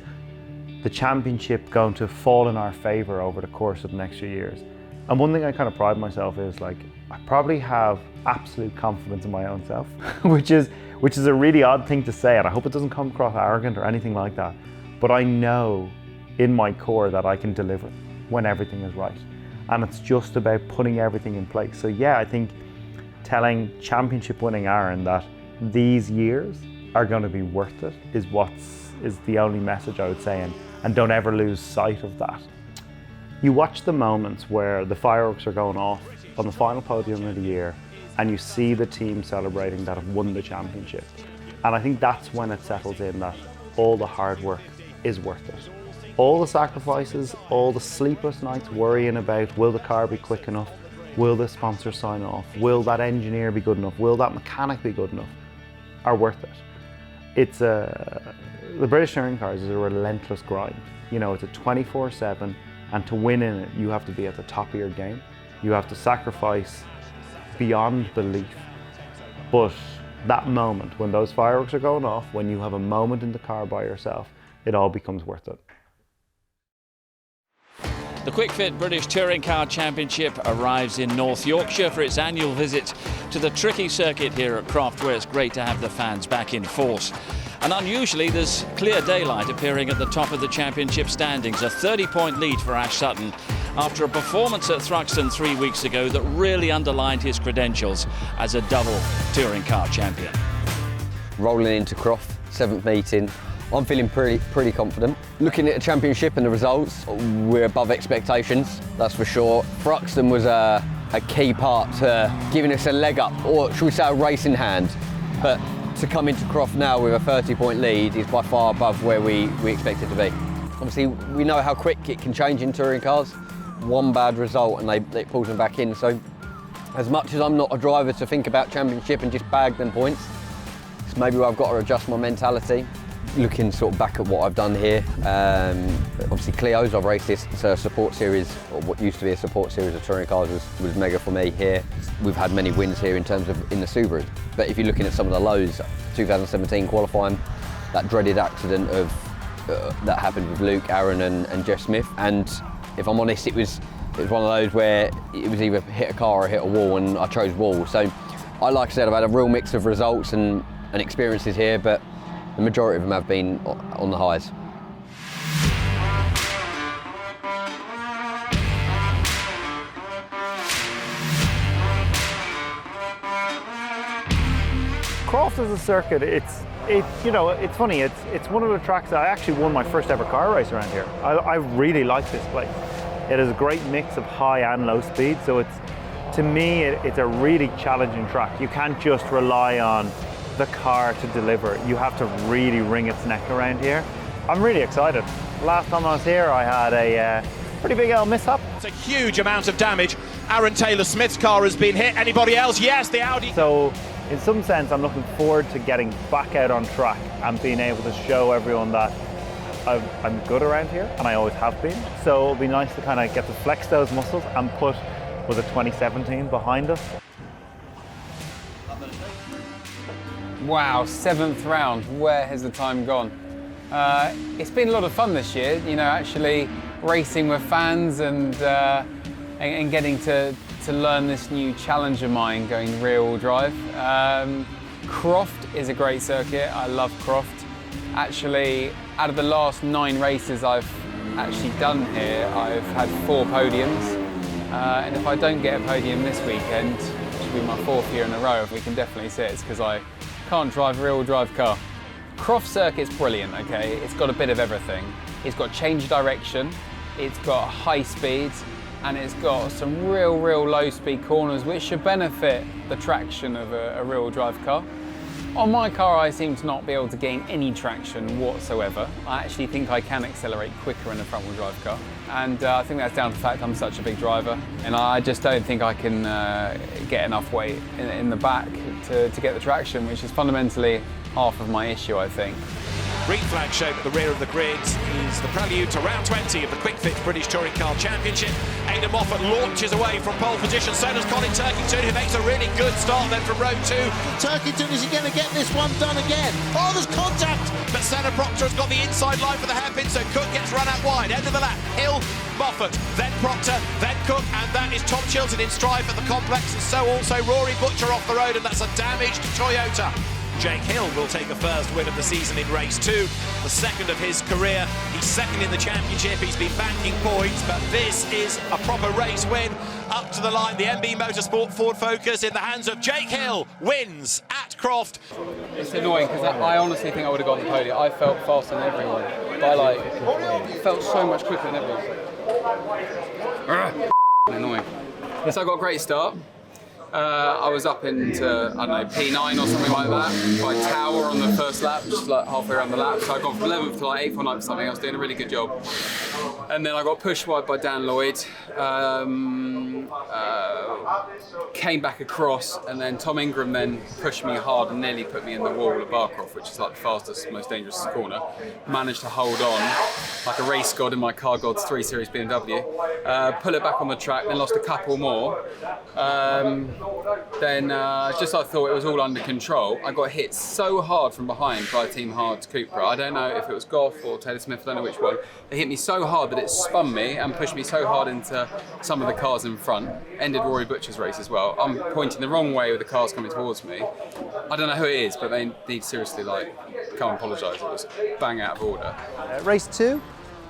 Speaker 1: the championship going to fall in our favor over the course of the next few years? And one thing I kind of pride myself is, like, I probably have absolute confidence in my own self, which is a really odd thing to say, and I hope it doesn't come across arrogant or anything like that. But I know in my core that I can deliver when everything is right. And it's just about putting everything in place. So yeah, I think telling championship winning Aaron that these years are going to be worth it is the only message I would say, and don't ever lose sight of that. You watch the moments where the fireworks are going off on the final podium of the year and you see the team celebrating that have won the championship. And I think that's when it settles in that all the hard work is worth it. All the sacrifices, all the sleepless nights worrying about, will the car be quick enough? Will the sponsor sign off? Will that engineer be good enough? Will that mechanic be good enough? Are worth it. The British Touring Cars is a relentless grind. You know, it's a 24/7, and to win in it, you have to be at the top of your game. You have to sacrifice beyond belief. But that moment, when those fireworks are going off, when you have a moment in the car by yourself, it all becomes worth it.
Speaker 15: The QuickFit British Touring Car Championship arrives in North Yorkshire for its annual visit to the tricky circuit here at Croft, where it's great to have the fans back in force. And unusually, there's clear daylight appearing at the top of the championship standings, a 30-point lead for Ash Sutton after a performance at Thruxton 3 weeks ago that really underlined his credentials as a double touring car champion.
Speaker 2: Rolling into Croft, 7th meeting, I'm feeling pretty confident. Looking at the championship and the results, we're above expectations, that's for sure. Thruxton was a key part to giving us a leg up, or should we say a race in hand. But to come into Croft now with a 30-point lead is by far above where we expect it to be. Obviously, we know how quick it can change in touring cars. One bad result and they pulls them back in. So as much as I'm not a driver to think about championship and just bag them points, it's maybe where I've got to adjust my mentality. Looking sort of back at what I've done here, obviously Clio's, I've raced this support series, or what used to be a support series of touring cars, was mega for me here. We've had many wins here in terms of in the Subaru, but if you're looking at some of the lows, 2017 qualifying, that dreaded accident that happened with Luke, Aaron and Jeff Smith, and if I'm honest, it was one of those where it was either hit a car or hit a wall, and I chose wall. So like I said, I've had a real mix of results and experiences here, but the majority of them have been on the highs.
Speaker 1: Croft as a circuit, it's funny. It's one of the tracks that I actually won my first ever car race around here. I really like this place. It has a great mix of high and low speed, so to me it's a really challenging track. You can't just rely on the car to deliver. You have to really wring its neck around here. I'm really excited. Last time I was here, I had a pretty big old mishap.
Speaker 6: It's a huge amount of damage. Aaron Taylor-Smith's car has been hit. Anybody else? Yes, the Audi.
Speaker 1: So in some sense, I'm looking forward to getting back out on track and being able to show everyone that I'm good around here, and I always have been. So it'll be nice to kind of get to flex those muscles and put, was it 2017 behind us?
Speaker 3: Wow, 7th round, where has the time gone? It's been a lot of fun this year, you know, actually racing with fans and getting to learn this new challenge of mine going rear-wheel drive. Croft is a great circuit, I love Croft. Actually, out of the last 9 races I've actually done here, I've had 4 podiums. And if I don't get a podium this weekend, which will be my 4th year in a row, we can definitely say it's because I can't drive a rear-wheel drive car. Croft circuit's brilliant, okay? It's got a bit of everything. It's got change direction, it's got high speeds, and it's got some real low speed corners which should benefit the traction of a rear-wheel drive car. On my car, I seem to not be able to gain any traction whatsoever. I actually think I can accelerate quicker in a front-wheel drive car. And I think that's down to the fact I'm such a big driver. And I just don't think I can get enough weight in the back to get the traction, which is fundamentally half of my issue, I think.
Speaker 6: Green flag shape at the rear of the grid is the prelude to round 20 of the Quick Fit British Touring Car Championship. Aidan Moffat launches away from pole position, so does Colin Turkington, who makes a really good start then from row 2.
Speaker 5: Turkington, is he going to get this one done again? Oh, there's contact!
Speaker 6: But Senna Proctor has got the inside line for the hairpin, so Cook gets run out wide. End of the lap, Hill, Moffat, then Proctor, then Cook, and that is Tom Chilton in strife at the complex, and so also Rory Butcher off the road, and that's a damaged Toyota. Jake Hill will take a first win of the season in race 2, the second of his career. He's second in the championship, he's been banking points, but this is a proper race win. Up to the line, the MB Motorsport Ford Focus in the hands of Jake Hill wins at Croft.
Speaker 3: It's annoying because I honestly think I would have got the podium. I felt faster than everyone, but I felt so much quicker than everyone. Annoying. So I got a great start. I was up into, I don't know, P9 or something like that, by Tower on the first lap, just like halfway around the lap. So I got from 11th to like 8th or 9th or something. I was doing a really good job. And then I got pushed wide by Dan Lloyd, came back across, and then Tom Ingram then pushed me hard and nearly put me in the wall of Barcroft, which is like the fastest, most dangerous corner. Managed to hold on like a race god in my Car Gods 3 Series BMW, pull it back on the track, then lost a couple more. Then just I thought it was all under control. I got hit so hard from behind by Team Hard's Cupra. I don't know if it was Goff or Taylor Smith, I don't know which one. They hit me so hard that it spun me and pushed me so hard into some of the cars in front. Ended Rory Butcher's race as well. I'm pointing the wrong way with the cars coming towards me. I don't know who it is, but they need seriously come and apologise. It was bang out of order.
Speaker 1: Race 2,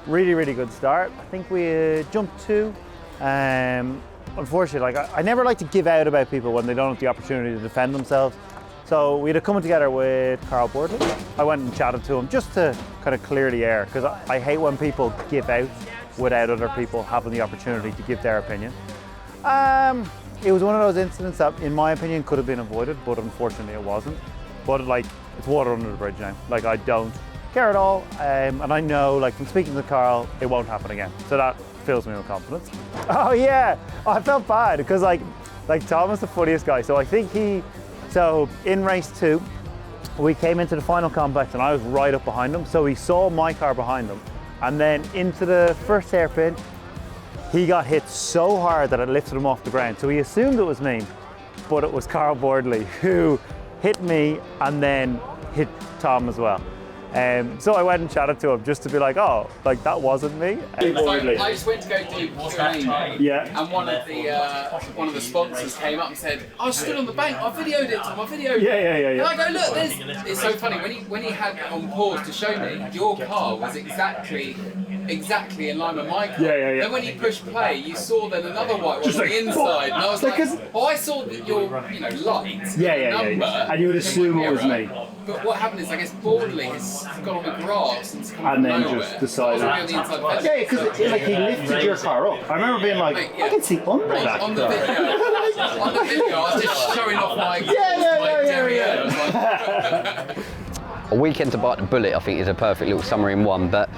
Speaker 1: really good start. I think we jumped 2. Unfortunately, I never like to give out about people when they don't have the opportunity to defend themselves. So we'd have come together with Carl Bordley. I went and chatted to him just to kind of clear the air, because I hate when people give out without other people having the opportunity to give their opinion. It was one of those incidents that, in my opinion, could have been avoided, but unfortunately it wasn't. But it's water under the bridge now. I don't care at all, and I know, from speaking to Carl, it won't happen again. So that fills me with confidence. Oh yeah, I felt bad because Tom is the funniest guy. So I think in race 2, we came into the final complex and I was right up behind him. So he saw my car behind him, and then into the first hairpin, he got hit so hard that it lifted him off the ground. So he assumed it was me, but it was Carl Bordley who hit me and then hit Tom as well. So I went and chatted to him just to be like, oh, like that wasn't me.
Speaker 3: So I just went to go do Q&A,
Speaker 1: yeah.
Speaker 3: and one of the sponsors came up and said, I stood on the bank, I videoed it, Tom, I videoed it.
Speaker 1: Yeah.
Speaker 3: And I go, look, it's so funny, when he had it on pause to show me, your car was exactly in line with my car.
Speaker 1: Yeah.
Speaker 3: Then when he pushed play, you saw then another white one
Speaker 1: Just
Speaker 3: on
Speaker 1: like,
Speaker 3: the inside, and I was like, oh, I saw that your light, number,
Speaker 1: and you would assume it was me.
Speaker 3: But what happened is, I guess, Boardley has gone on the grass and come
Speaker 1: And then
Speaker 3: nowhere.
Speaker 1: just decided.
Speaker 3: On the inside fence.
Speaker 1: Yeah, because like he lifted your car up. I remember being like, I can see under that.
Speaker 3: On the video, I was just showing off my derriere.
Speaker 2: A weekend to bite the bullet, I think, is a perfect little summary in one. But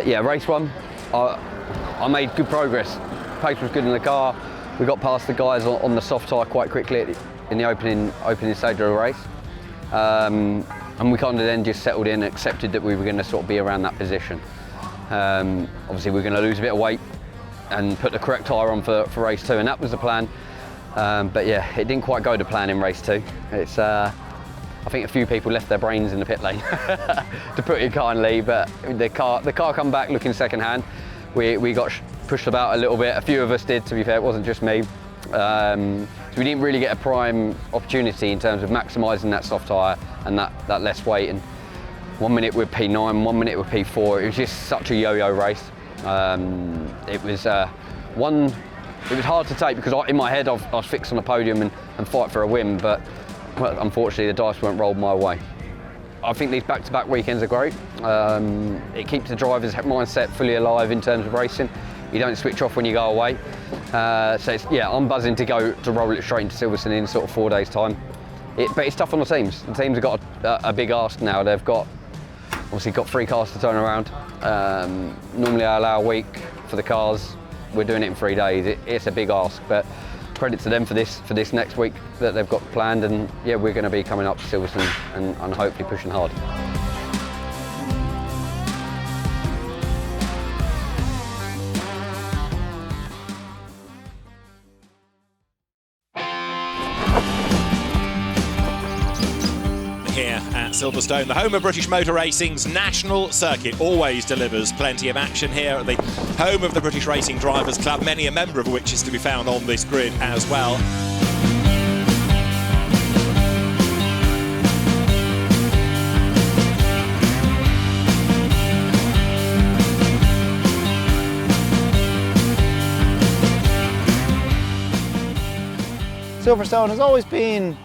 Speaker 2: yeah, race one, I made good progress. Pace was good in the car. We got past the guys on the soft tyre quite quickly in the opening stage of the race. And we kind of then just settled in and accepted that we were going to sort of be around that position. Obviously we were going to lose a bit of weight and put the correct tyre on for race 2, and that was the plan. But yeah, it didn't quite go to plan in race 2. It's I think a few people left their brains in the pit lane, to put it kindly, but the car come back looking second hand. We got pushed about a little bit. A few of us did, to be fair, it wasn't just me. So we didn't really get a prime opportunity in terms of maximising that soft tyre and that less weight. And 1 minute we're P9, 1 minute we're P4. It was just such a yo-yo race. It was hard to take because in my head I was fixed on a podium and fight for a win, but unfortunately the dice weren't rolled my way. I think these back-to-back weekends are great. It keeps the driver's mindset fully alive in terms of racing. You don't switch off when you go away. So I'm buzzing to roll it straight into Silverstone in sort of 4 days' time. But it's tough on the teams. The teams have got a big ask now. They've obviously got 3 cars to turn around. Normally I allow a week for the cars. We're doing it in 3 days. It's a big ask, but credit to them for this next week that they've got planned. And yeah, we're going to be coming up to Silverstone and hopefully pushing hard.
Speaker 6: Here at Silverstone, the home of British Motor Racing's national circuit, always delivers plenty of action here at the home of the British Racing Drivers Club, many a member of which is to be found on this grid as well.
Speaker 1: Silverstone has always been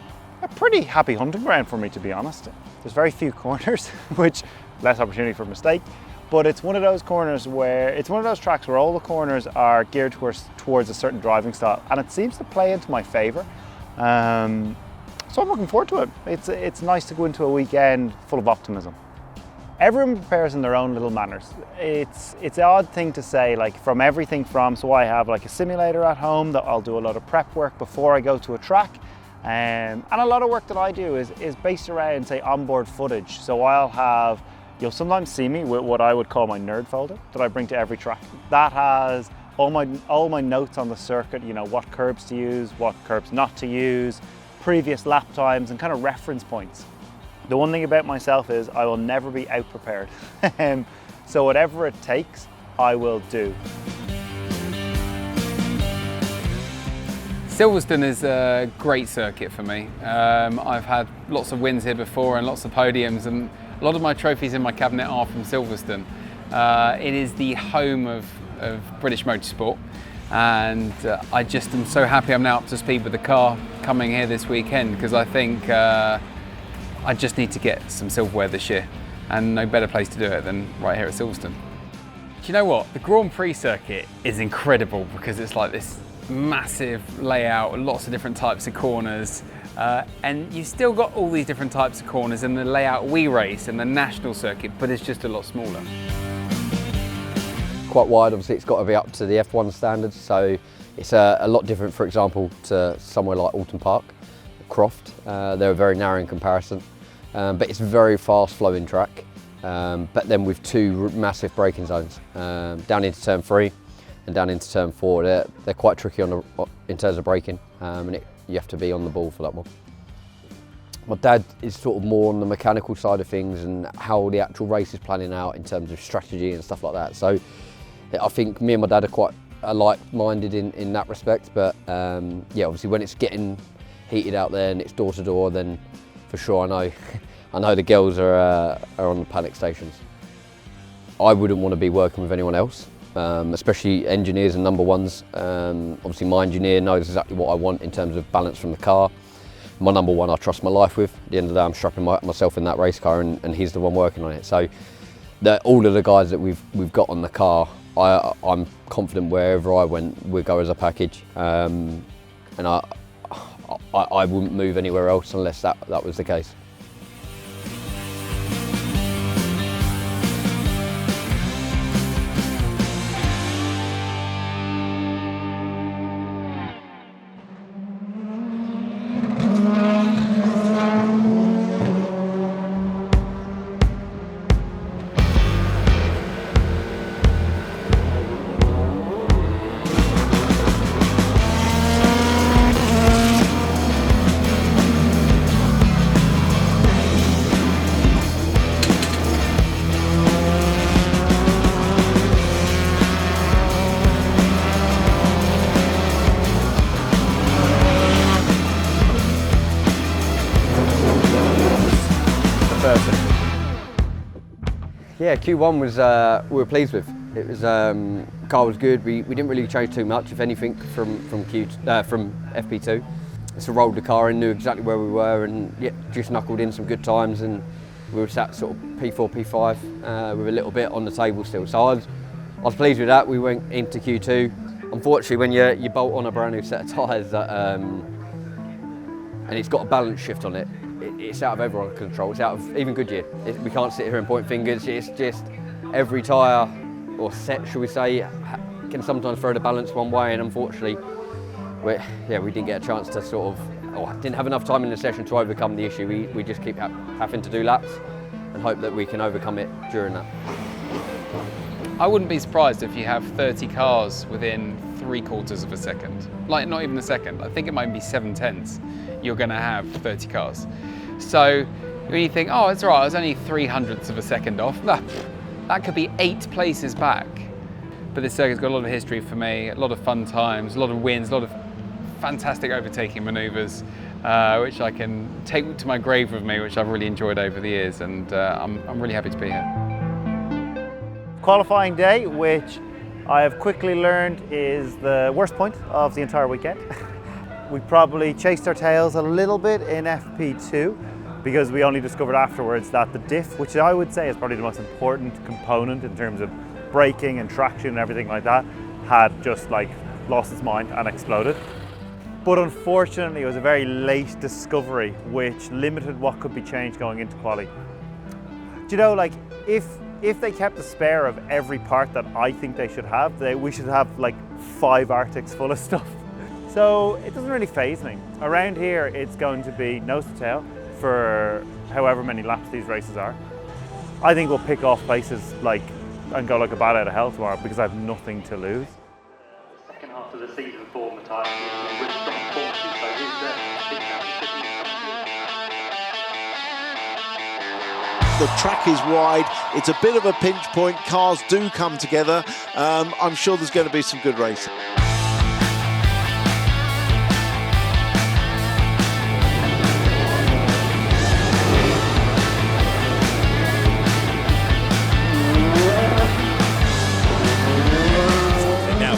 Speaker 1: a pretty happy hunting ground for me, to be honest. There's very few corners, which less opportunity for mistake, but it's one of those tracks where all the corners are geared towards a certain driving style, and it seems to play into my favour. So I'm looking forward to it. It's nice to go into a weekend full of optimism. Everyone prepares in their own little manners. It's an odd thing to say, like so I have like a simulator at home that I'll do a lot of prep work before I go to a track. And a lot of work that I do is based around, say, onboard footage. So you'll sometimes see me with what I would call my nerd folder that I bring to every track. That has all my notes on the circuit, what curbs to use, what curbs not to use, previous lap times, and kind of reference points. The one thing about myself is I will never be out prepared. So whatever it takes, I will do.
Speaker 3: Silverstone is a great circuit for me. I've had lots of wins here before and lots of podiums, and a lot of my trophies in my cabinet are from Silverstone. It is the home of British motorsport, and I just am so happy I'm now up to speed with the car coming here this weekend, because I think I just need to get some silverware this year, and no better place to do it than right here at Silverstone. Do you know what? The Grand Prix circuit is incredible because it's like this massive layout, lots of different types of corners, and you've still got all these different types of corners in the layout we race in the national circuit, but it's just a lot smaller.
Speaker 2: Quite wide, obviously it's got to be up to the F1 standards, so it's a lot different, for example, to somewhere like Oulton Park, Croft. They're very narrow in comparison, but it's a very fast flowing track, but then with 2 massive braking zones, down into turn 3 and down into turn 4. They're quite tricky in terms of braking, and you have to be on the ball for that one. My dad is sort of more on the mechanical side of things and how the actual race is planning out in terms of strategy and stuff like that. So I think me and my dad are quite like-minded in that respect. But yeah, obviously when it's getting heated out there and it's door to door, then for sure I know the girls are on the panic stations. I wouldn't want to be working with anyone else, especially engineers and number ones. Obviously my engineer knows exactly what I want in terms of balance from the car. My number one I trust my life with. At the end of the day I'm strapping myself in that race car and he's the one working on it. So all of the guys that we've got on the car, I'm confident wherever I went we'll go as a package. And I wouldn't move anywhere else unless that was the case. Yeah, Q1 was we were pleased with. It was car was good. We didn't really change too much, if anything, from FP2. So rolled the car in, knew exactly where we were, and yeah, just knuckled in some good times, and we were sat sort of P4, P5 with a little bit on the table still. So I was pleased with that. We went into Q2. Unfortunately, when you bolt on a brand new set of tyres that and it's got a balance shift on it, it's out of everyone's control. It's out of even Goodyear. We can't sit here and point fingers. It's just every tyre or set, shall we say, can sometimes throw the balance one way, and unfortunately, we didn't get a chance to didn't have enough time in the session to overcome the issue. We just keep having to do laps and hope that we can overcome it during that.
Speaker 3: I wouldn't be surprised if you have 30 cars within 3/4 of a second. Like, not even a second. I think it might be 7/10. You're going to have 30 cars. So when you think, oh, it's all right, I was only 3/100 of a second off, that could be 8 places back. But this circuit's got a lot of history for me, a lot of fun times, a lot of wins, a lot of fantastic overtaking manoeuvres, which I can take to my grave with me, which I've really enjoyed over the years, and I'm really happy to be here.
Speaker 1: Qualifying day, which I have quickly learned is the worst point of the entire weekend. We probably chased our tails a little bit in FP2 because we only discovered afterwards that the diff, which I would say is probably the most important component in terms of braking and traction and everything like that, had just lost its mind and exploded. But unfortunately it was a very late discovery which limited what could be changed going into quali. Do you know, if they kept a spare of every part that I think they should have, we should have 5 Arctics full of stuff. So it doesn't really faze me. Around here it's going to be nose to tail for however many laps these races are. I think we'll pick off places and go like a bat out of hell tomorrow because I have nothing to lose.
Speaker 7: Second half of the season for Matthias, with strong performances, so his big championship is
Speaker 5: The track is wide, it's a bit of a pinch point, cars do come together. I'm sure there's going to be some good racing.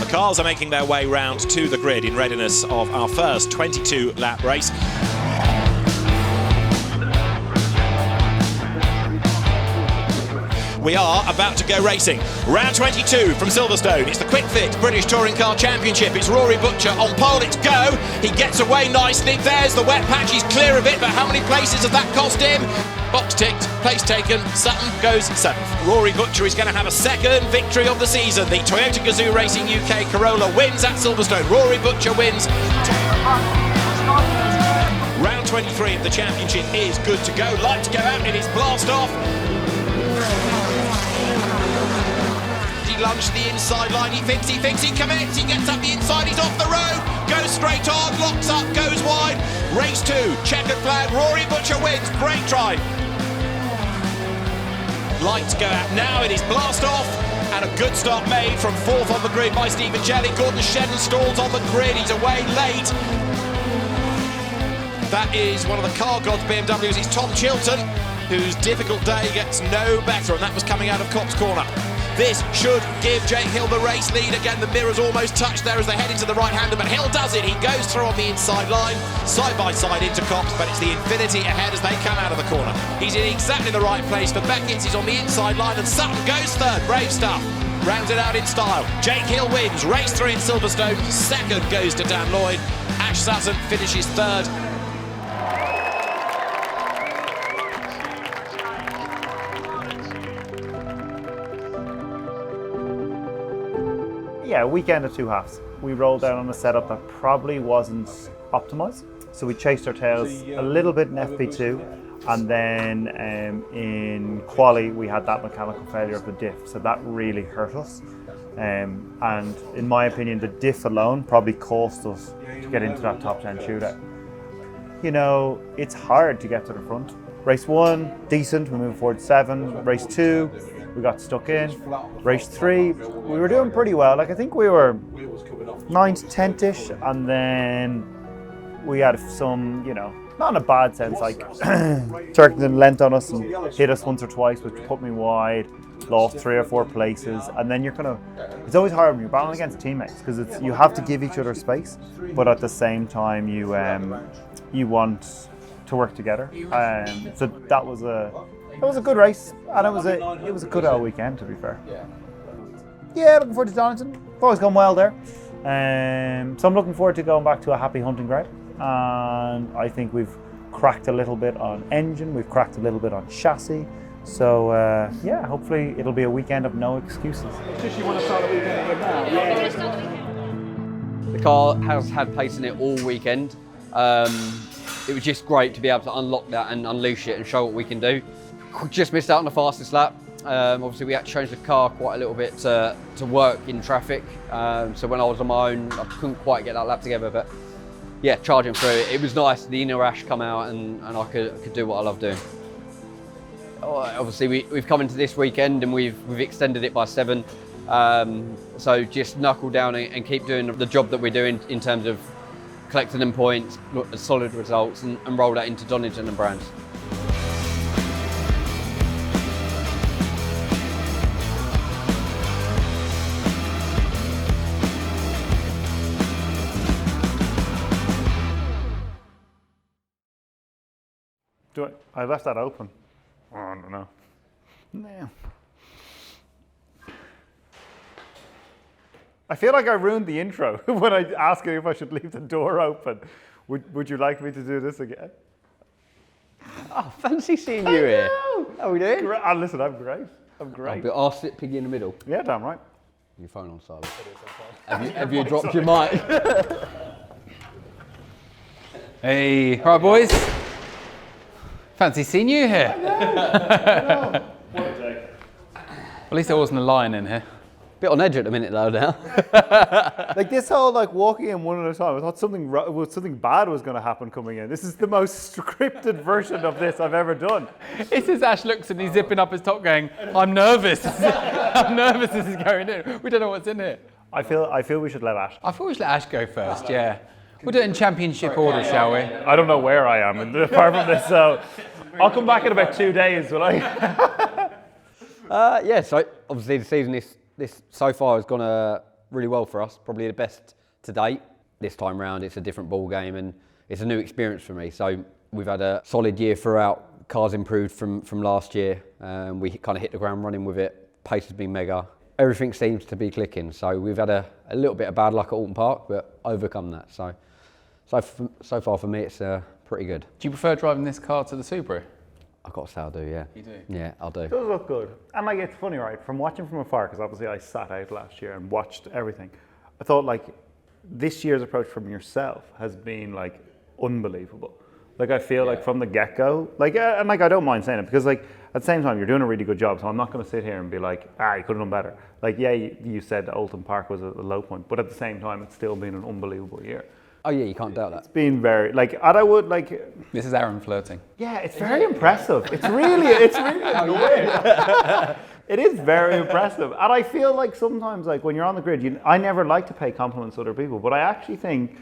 Speaker 6: Cars are making their way round to the grid in readiness of our first 22-lap race. We are about to go racing. Round 22 from Silverstone. It's the Quick Fit British Touring Car Championship. It's Rory Butcher on pole. It's go. He gets away nicely. There's the wet patch. He's clear of it, but how many places has that cost him? Box ticked, place taken, Sutton goes 7th. Rory Butcher is going to have a second victory of the season. The Toyota Gazoo Racing UK Corolla wins at Silverstone. Rory Butcher wins. Round 23 of the championship is good to go. Lights go out, it is blast off. plunge to the inside line. He thinks, he commits, he gets up the inside, he's off the road, goes straight on, locks up, goes wide. Race 2, checkered flag, Rory Butcher wins, great drive. Light to go out now, it is blast off, and a good start made from 4th on the grid by Stephen Jelly. Gordon Shedden stalls on the grid, he's away late. That is one of the car gods BMWs, it's Tom Chilton, whose difficult day gets no better, and that was coming out of Copse Corner. This should give Jake Hill the race lead. Again, the mirror's almost touched there as they head into the right-hander, but Hill does it. He goes through on the inside line, side by side into Copse, but it's the Infinity ahead as they come out of the corner. He's in exactly the right place for Beckett's. He's on the inside line, and Sutton goes third. Brave stuff. Rounds it out in style. Jake Hill wins. Race 3 in Silverstone. Second goes to Dan Lloyd. Ash Sutton finishes third.
Speaker 1: Yeah, weekend of 2 halves. We rolled down on a setup that probably wasn't optimised. So we chased our tails a little bit in FP2, and then in quali we had that mechanical failure of the diff. So that really hurt us. And in my opinion, the diff alone probably cost us to get into that top 10 shootout. You know, it's hard to get to the front. Race 1, decent, we moved forward 7. Race 2, we got stuck in. Race 3, we were doing pretty well. Like, I think we were 9 to 10-ish, and then we had some, you know, not in a bad sense, like Thruxton lent on us and hit us once or twice, which put me wide, lost 3 or 4 places, and then you're kind of, it's always hard when you're battling against teammates, because it's, you have to give each other space, but at the same time you want to work together. So that was a good race, and it was a good old weekend, to be fair. Yeah, looking forward to Donington. Always gone well there. So I'm looking forward to going back to a happy hunting ground. And I think we've cracked a little bit on engine, we've cracked a little bit on chassis. So yeah, hopefully it'll be a weekend of no excuses.
Speaker 3: You want to start the weekend now?
Speaker 9: The car has had pace in it all weekend. It was just great to be able to unlock that and unleash it and show what we can do. Just missed out on the fastest lap. Obviously we had to change the car quite a little bit to work in traffic. So when I was on my own, I couldn't quite get that lap together, but yeah, charging through it. It was nice, the inner ash come out and I could do what I love doing. Obviously we've come into this weekend and we've extended it by 7. So just knuckle down and keep doing the job that we're doing in terms of collecting them points, solid results, and roll that into Donington and Brands.
Speaker 1: I left that open. Oh, I don't know. No. I feel like I ruined the intro when I asked you if I should leave the door open. Would you like me to do this again?
Speaker 9: Oh, fancy seeing you here. How are we doing?
Speaker 1: Listen, I'm great. I'm great.
Speaker 9: I'll sit piggy in the middle.
Speaker 1: Yeah, damn right.
Speaker 9: Your phone on silent. Have you dropped your mic?
Speaker 3: Hey, all right, boys. Fancy seeing you here. At least there wasn't a lion in here.
Speaker 9: Bit on edge at the minute though now.
Speaker 1: Like this whole walking in one at a time, I thought something bad was going to happen coming in. This is the most scripted version of this I've ever done.
Speaker 3: It's as Ash looks and he's zipping up his top going, I'm nervous. I'm nervous this is going in. We don't know what's in here.
Speaker 1: I feel we should let Ash.
Speaker 3: I thought we should let Ash go first, yeah. We'll do it in championship order, shall we?
Speaker 1: I don't know where I am apart from this, so I'll come back in about 2 days, will I?
Speaker 9: Yeah, so obviously the season this so far has gone really well for us, probably the best to date. This time round it's a different ball game and it's a new experience for me. So we've had a solid year throughout, cars improved from last year, we kind of hit the ground running with it, pace has been mega. Everything seems to be clicking, so we've had a little bit of bad luck at Oulton Park, but overcome that. So far for me it's pretty good.
Speaker 3: Do you prefer driving this car to the Subaru?
Speaker 9: I've got to say I do, yeah.
Speaker 3: You do?
Speaker 9: Yeah, I'll do.
Speaker 1: It does look good. And it's funny, right, from watching from afar, because obviously I sat out last year and watched everything, I thought this year's approach from yourself has been unbelievable. I feel from the get-go, and I don't mind saying it, because at the same time, you're doing a really good job, so I'm not going to sit here and be like, you could have done better. Like, yeah, you said that Oulton Park was a low point, but at the same time, it's still been an unbelievable year.
Speaker 2: Oh yeah, you can't doubt that.
Speaker 1: It's been very, like, and I would, like...
Speaker 3: This is Aaron flirting.
Speaker 1: Yeah, it's very impressive. It's really annoying. It is very impressive. And I feel like sometimes, like, when you're on the grid, I never like to pay compliments to other people, but I actually think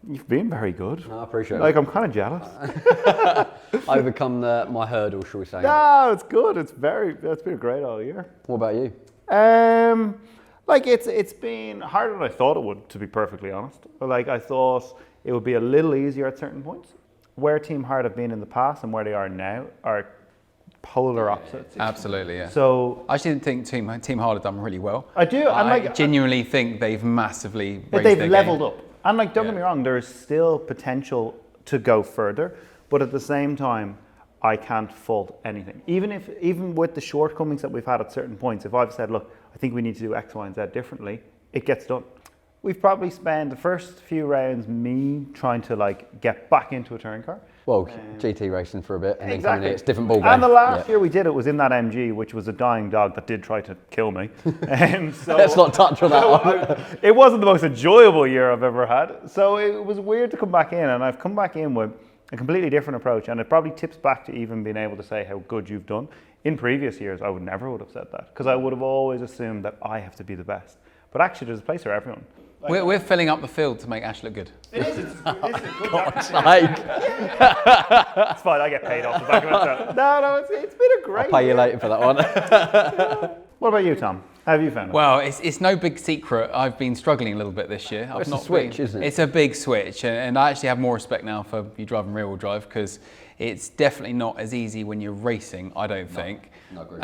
Speaker 1: you've been very good.
Speaker 2: No, I appreciate it.
Speaker 1: Like, I'm kind of jealous.
Speaker 2: Overcome my hurdle, shall we say.
Speaker 1: No, it's good. It's been great all year.
Speaker 2: What about you?
Speaker 1: Like, it's been harder than I thought it would, to be perfectly honest. Like, I thought it would be a little easier at certain points. Where Team Hard have been in the past and where they are now are polar opposites.
Speaker 3: Absolutely, yeah.
Speaker 1: So
Speaker 3: I actually think Team Hard have done really well.
Speaker 1: I do.
Speaker 3: I genuinely think they've massively raised
Speaker 1: they've
Speaker 3: their
Speaker 1: leveled
Speaker 3: game.
Speaker 1: up. And like, don't get me wrong, there is still potential to go further, but at the same time, I can't fault anything. Even with the shortcomings that we've had at certain points, if I've said, look, I think we need to do X, Y, and Z differently, it gets done. We've probably spent the first few rounds me trying to like get back into a touring car.
Speaker 2: Well, GT racing for a bit, and
Speaker 1: exactly.
Speaker 2: then coming in, it's a different ballgame.
Speaker 1: And the last year we did it was in that MG, which was a dying dog that did try to kill me. So
Speaker 2: let's not touch on that one.
Speaker 1: It wasn't the most enjoyable year I've ever had. So it was weird to come back in, and I've come back in with a completely different approach, and it probably tips back to even being able to say how good you've done. In previous years, I would never have said that, because I would have always assumed that I have to be the best. But actually, there's a place for everyone.
Speaker 3: We're filling up the field to make Ash look good.
Speaker 1: It is. It's good.
Speaker 2: God's sake.
Speaker 1: It's fine. I get paid off the back of it. No, it's been a great.
Speaker 2: I'll pay you later for that one.
Speaker 1: What about you, Tom? How have you found it?
Speaker 3: Well, it's no big secret. I've been struggling a little bit this year.
Speaker 2: It's a switch, isn't it?
Speaker 3: It's a big switch, and I actually have more respect now for you driving rear-wheel drive, because it's definitely not as easy when you're racing, I don't think.
Speaker 2: No, agree.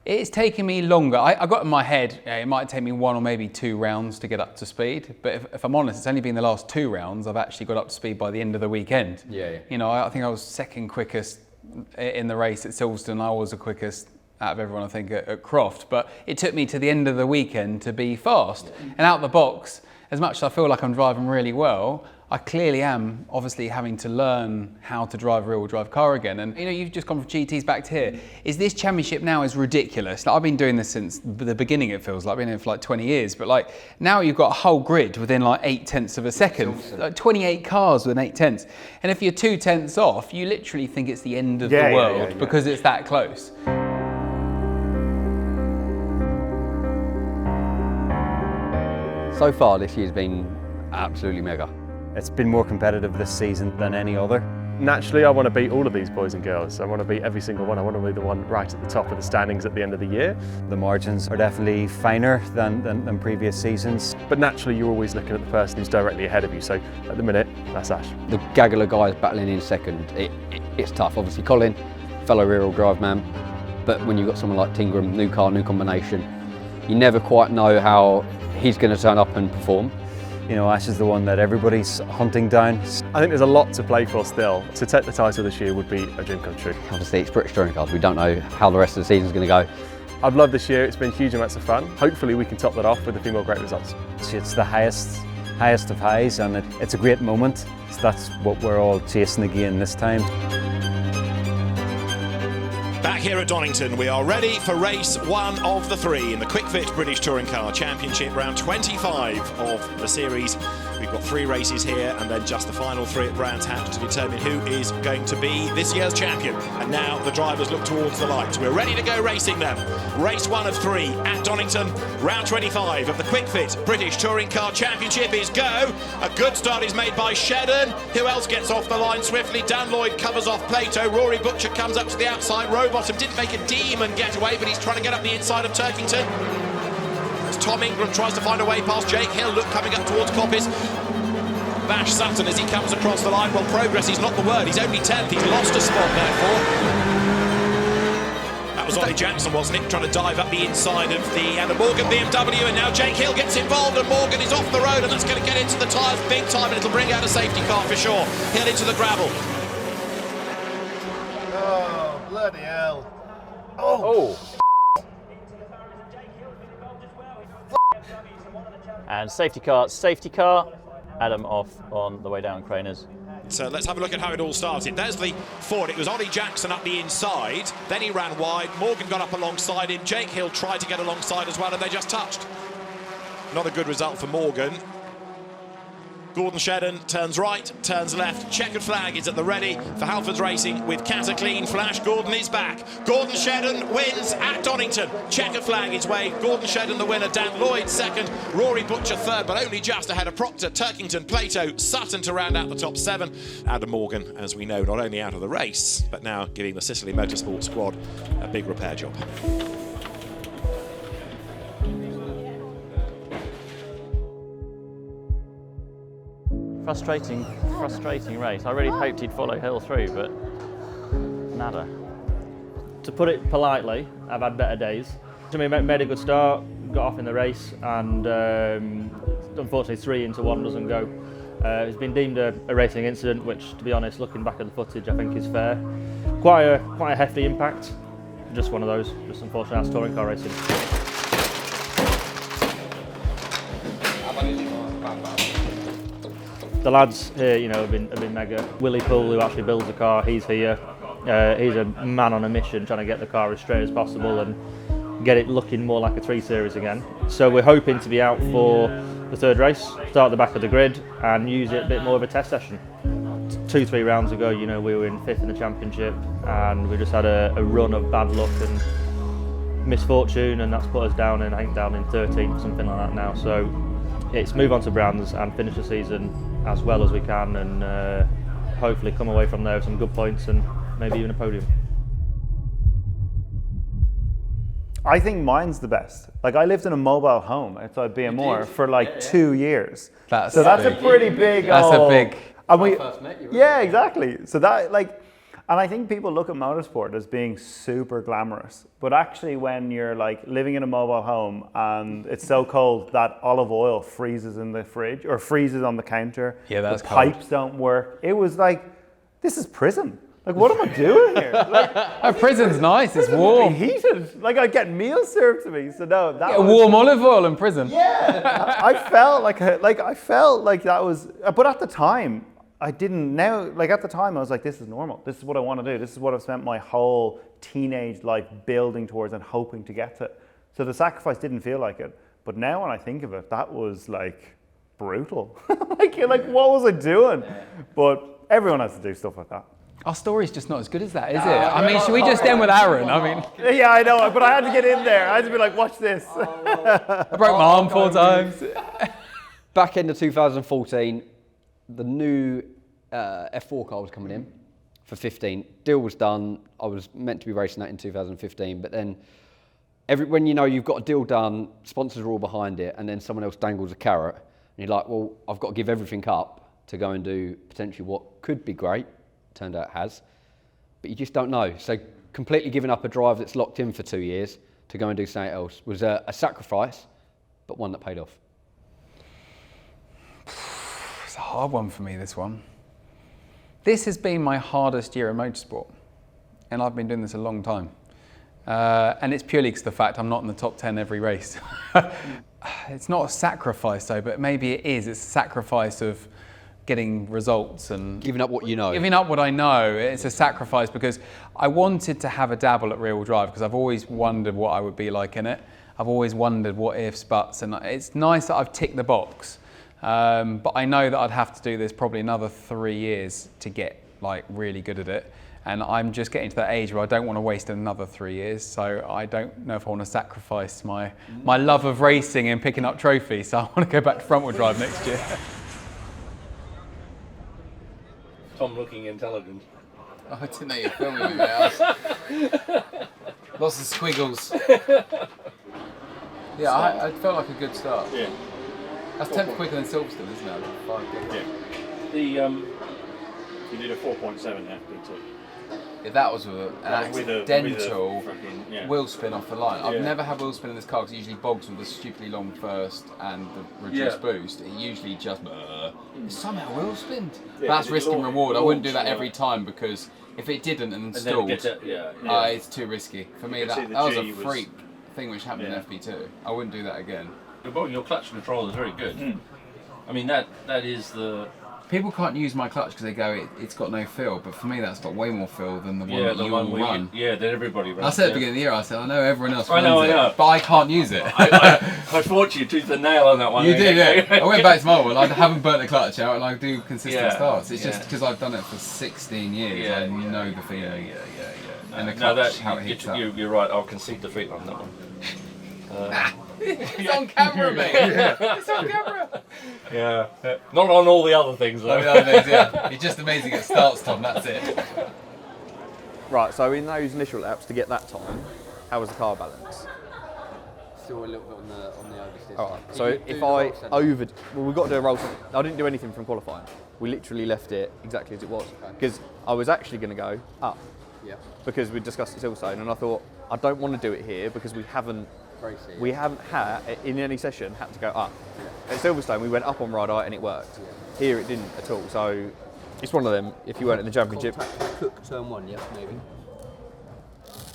Speaker 3: It's taken me longer. I got in my head, it might take me 1 or maybe 2 rounds to get up to speed. But if I'm honest, it's only been the last 2 rounds I've actually got up to speed by the end of the weekend.
Speaker 2: Yeah.
Speaker 3: You know, I think I was second quickest in the race at Silverstone. I was the quickest out of everyone, I think, at Croft. But it took me to the end of the weekend to be fast. And out the box, as much as I feel like I'm driving really well, I clearly am obviously having to learn how to drive a rear-wheel drive car again. And you know, you've just gone from GTs back to here. Is this championship now is ridiculous? Like, I've been doing this since the beginning, it feels like. I've been here for like 20 years. But like, now you've got a whole grid within like 0.8 of a second. Like 28 cars within 0.8. And if you're 0.2 off, you literally think it's the end of the world because it's that close.
Speaker 2: So far, this year's been absolutely mega.
Speaker 17: It's been more competitive this season than any other.
Speaker 11: Naturally, I want to beat all of these boys and girls. I want to beat every single one. I want to be the one right at the top of the standings at the end of the year.
Speaker 17: The margins are definitely finer than previous seasons.
Speaker 11: But naturally, you're always looking at the person who's directly ahead of you. So at the minute, that's Ash.
Speaker 2: The gaggle of guys battling in second, it's tough. Obviously, Colin, fellow rear-wheel drive man. But when you've got someone like Tingram, new car, new combination, you never quite know how he's going to turn up and perform.
Speaker 17: You know, Ash is the one that everybody's hunting down.
Speaker 11: I think there's a lot to play for still. To take the title this year would be a dream come true.
Speaker 2: Obviously, it's British Touring Cars. We don't know how the rest of the season's going to go.
Speaker 11: I've loved this year. It's been huge amounts of fun. Hopefully, we can top that off with a few more great results.
Speaker 17: It's the highest of highs, and it's a great moment. So that's what we're all chasing again this time.
Speaker 6: Back here at Donington, we are ready for race 1 of the 3 in the Quick Fit British Touring Car Championship, round 25 of the series. We've got 3 races here and then just the final 3 at Brands Hatch to determine who is going to be this year's champion. And now the drivers look towards the light. We're ready to go racing them. Race 1 of 3 at Donington, round 25 of the Quick Fit British Touring Car Championship is go. A good start is made by Shedden. Who else gets off the line swiftly? Dan Lloyd covers off Plato. Rory Butcher comes up to the outside. Rowbottom didn't make a demon getaway, but he's trying to get up the inside of Turkington. As Tom Ingram tries to find a way past Jake Hill, look coming up towards Coppice. Bash Sutton as he comes across the line. Well, progress is not the word. He's only 10th. He's lost a spot, therefore. That was Ollie Jackson, wasn't it? Trying to dive up the inside of the Anna Morgan BMW, and now Jake Hill gets involved, and Morgan is off the road, and that's going to get into the tyres big time, and it'll bring out a safety car for sure. Hill into the gravel.
Speaker 5: Oh, bloody hell. Oh.
Speaker 19: And safety car, Adam off on the way down Craners.
Speaker 6: But let's have a look at how it all started. There's the forward. It was Ollie Jackson up the inside. Then he ran wide. Morgan got up alongside him. Jake Hill tried to get alongside as well, and they just touched. Not a good result for Morgan. Gordon Shedden turns right, turns left. Checkered flag is at the ready for Halfords Racing with Cataclean Flash. Gordon is back. Gordon Shedden wins at Donington. Checkered flag is waved. Gordon Shedden the winner. Dan Lloyd second. Rory Butcher third, but only just ahead of Proctor, Turkington, Plato, Sutton to round out the top 7. Adam Morgan, as we know, not only out of the race, but now giving the Sicily Motorsport squad a big repair job.
Speaker 14: Frustrating race. I really hoped he'd follow Hill through, but nada. To put it politely, I've had better days. We made a good start, got off in the race, and unfortunately 3 into 1 doesn't go. It's been deemed a racing incident, which, to be honest, looking back at the footage, I think is fair. Quite a hefty impact. Just one of those. Just unfortunately, that's touring car racing. The lads here, you know, have been mega. Willie Poole, who actually builds the car, he's here. He's a man on a mission, trying to get the car as straight as possible and get it looking more like a 3 Series again. So we're hoping to be out for the 3rd race, start at the back of the grid, and use it a bit more of a test session. 2-3 rounds ago, you know, we were in 5th in the championship, and we just had a run of bad luck and misfortune, and that's put us down in 13th, something like that now. So it's move on to Brands and finish the season as well as we can, and hopefully come away from there with some good points and maybe even a podium.
Speaker 1: I think mine's the best. Like, I lived in a mobile home outside BMR for like 2 years.
Speaker 3: That's
Speaker 1: a pretty big.
Speaker 3: That's a big.
Speaker 1: And we, yeah, exactly. So that, like, and I think people look at motorsport as being super glamorous, but actually when you're like living in a mobile home and it's so cold that olive oil freezes in the fridge or freezes on the counter,
Speaker 3: yeah, that's
Speaker 1: the pipes don't work. It was like, this is prison. Like, what am I doing here? Like,
Speaker 3: prison's nice. It's warm.
Speaker 1: Heated. Like, I get meals served to me. So no, that was
Speaker 3: warm olive oil in prison.
Speaker 1: Yeah, I felt like that was. But at the time, I didn't. Now, like at the time, I was like, this is normal. This is what I want to do. This is what I've spent my whole teenage life building towards and hoping to get to. So the sacrifice didn't feel like it. But now, when I think of it, that was like brutal. like, what was I doing? But everyone has to do stuff like that.
Speaker 3: Our story's just not as good as that, is it? I mean, should we just end with Aaron? I mean,
Speaker 1: yeah, I know, but I had to get in there. I had to be like, watch this.
Speaker 3: I broke my arm 4 times.
Speaker 2: Back end of 2014, the new F4 car was coming in for 15. Deal was done. I was meant to be racing that in 2015, but then when you know you've got a deal done, sponsors are all behind it, and then someone else dangles a carrot, and you're like, well, I've got to give everything up to go and do potentially what could be great. Turned out it has, but you just don't know. So completely giving up a drive that's locked in for 2 years to go and do something else was a sacrifice, but one that paid off.
Speaker 3: It's a hard one for me, this one. This has been my hardest year in motorsport, and I've been doing this a long time. And it's purely because of the fact I'm not in the top 10 every race. It's not a sacrifice though, but maybe it is. It's a sacrifice of getting results and
Speaker 2: giving up what you know.
Speaker 3: Giving up what I know. It's a sacrifice because I wanted to have a dabble at rear-wheel drive because I've always wondered what I would be like in it. I've always wondered what ifs, buts, and it's nice that I've ticked the box. But I know that I'd have to do this probably another 3 years to get like really good at it. And I'm just getting to that age where I don't want to waste another 3 years. So I don't know if I want to sacrifice my love of racing and picking up trophies. So I want to go back to front-wheel drive next year.
Speaker 18: Tom looking intelligent.
Speaker 3: Oh, I didn't know you were filming me there. Lots of squiggles. Yeah, I felt like a good start.
Speaker 18: Yeah.
Speaker 3: That's 10th quicker than Silverstone, isn't it? 5
Speaker 18: Yeah. You did a 4.7 FP2.
Speaker 3: Yeah, that was an accidental wheel spin off the line. I've never had wheel spin in this car because it usually bogs with the stupidly long first and the reduced boost. It usually just somehow wheel spinned.
Speaker 18: Yeah,
Speaker 3: that's risk and reward. I wouldn't do that every time because if it didn't and installed, it's too risky. For me, that was a freak thing which happened in FP2. I wouldn't do that again.
Speaker 14: Your clutch control is very good. I mean, that is the
Speaker 3: People can't use my clutch because they go, it's got no feel, but for me that's got way more feel than the one
Speaker 8: Yeah,
Speaker 3: that
Speaker 8: the
Speaker 3: you
Speaker 8: one
Speaker 3: all
Speaker 8: we
Speaker 3: run.
Speaker 8: that everybody runs.
Speaker 3: I said at the
Speaker 8: yeah.
Speaker 3: beginning of the year, I said, I know everyone else
Speaker 8: I
Speaker 3: runs
Speaker 8: know,
Speaker 3: it, but I can't use it.
Speaker 8: I fought you tooth and nail on that one.
Speaker 3: You did, yeah. I went back to my one, I haven't burnt the clutch out and I do consistent
Speaker 8: Yeah,
Speaker 3: starts. It's
Speaker 8: yeah.
Speaker 3: just because I've done it for 16 years, I know the feeling. And the
Speaker 8: No,
Speaker 3: clutch, how it hits up.
Speaker 8: you're right, I'll concede defeat on that one.
Speaker 3: It's on camera, mate. It's on camera.
Speaker 8: Yeah, not on all the other things though.
Speaker 3: All the other things, yeah. You're just amazing at starts, Tom, that's it.
Speaker 13: Right, so in those initial laps to get that time, how was the car balance?
Speaker 2: Still a little bit on the oversteer.
Speaker 13: All right. So if I we've got to do a roll. I didn't do anything from qualifying. We literally left it exactly as it was because I was actually going to go up.
Speaker 2: Yeah.
Speaker 13: Because we discussed at Silverstone, and I thought I don't want to do it here because we haven't had in any session had to go up. Yeah. At Silverstone we went up on Ride-Eye and it worked. Yeah. Here it didn't at all. So it's one of them. If you weren't in the championship,
Speaker 2: Cook turn one, yeah, maybe.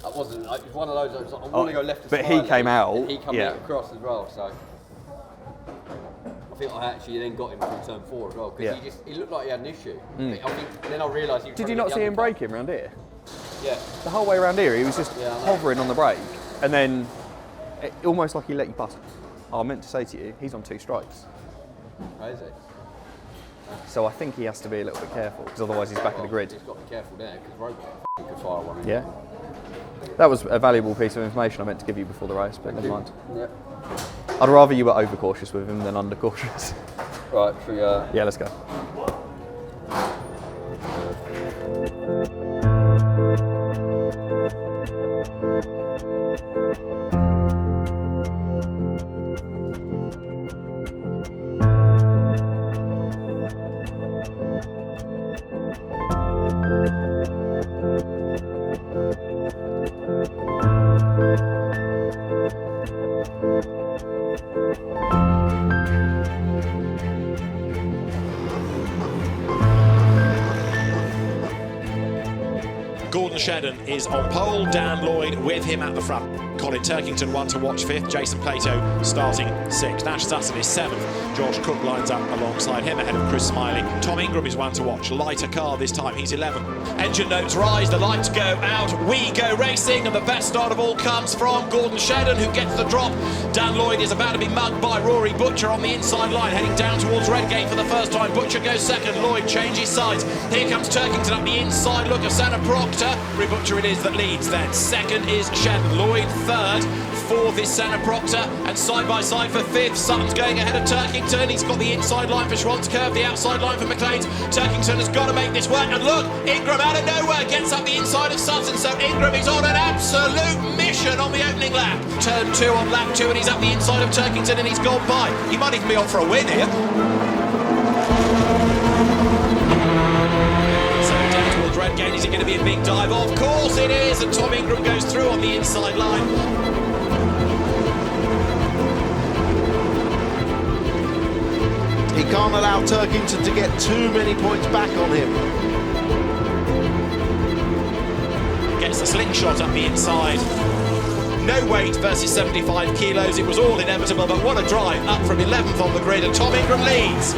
Speaker 2: That wasn't. It was one of those. I was like, I want to go left.
Speaker 13: But he came out.
Speaker 2: And he came
Speaker 13: yeah.
Speaker 2: across as well. So I think I actually then got him through turn 4 as well because he looked like he had an issue. I think then I realised he was.
Speaker 13: Did you not see him braking around here?
Speaker 2: Yeah.
Speaker 13: The whole way around here, he was just hovering on the brake, and then almost like he let you pass. I meant to say to you, he's on 2 strikes.
Speaker 2: Crazy.
Speaker 13: So I think he has to be a little bit careful because otherwise he's back in the grid.
Speaker 2: He's got to be careful there because Robot could fire one.
Speaker 13: Yeah. That was a valuable piece of information I meant to give you before the race, but never mind.
Speaker 2: Yep.
Speaker 13: I'd rather you were overcautious with him than undercautious.
Speaker 2: Right, should we
Speaker 13: Yeah, let's go.
Speaker 6: Shedden is on pole, Dan Lloyd with him at the front. Colin Turkington 1 to watch 5th, Jason Plato starting 6th, Ash Sutton is 7th, Josh Cook lines up alongside him ahead of Chris Smiley. Tom Ingram is 1 to watch, lighter car this time, he's 11th. Engine notes rise, the lights go out, we go racing, and the best start of all comes from Gordon Shedden, who gets the drop. Dan Lloyd is about to be mugged by Rory Butcher on the inside line, heading down towards Redgate for the first time. Butcher goes 2nd, Lloyd changes sides. Here comes Turkington up the inside, look at Santa Proctor. Rory Butcher it is that leads then. 2nd is Shedden, Lloyd 3rd. 4th is Santa Proctor, and side by side for 5th. Sutton's going ahead of Turkington. He's got the inside line for Schwantzkerve, the outside line for McLean's. Turkington has got to make this work, and look, Ingram out of nowhere gets up the inside of Sutton, so Ingram is on an absolute mission on the opening lap. Turn 2 on lap 2, and he's up the inside of Turkington, and he's gone by. He might even be on for a win here. So down towards Redgate, is it going to be a big dive? Of course it is, and Tom Ingram goes through on the inside line.
Speaker 5: He can't allow Turkington to get too many points back on him.
Speaker 6: Gets the slingshot up the inside. No weight versus 75 kilos. It was all inevitable, but what a drive up from 11th on the grid, and Tom Ingram leads.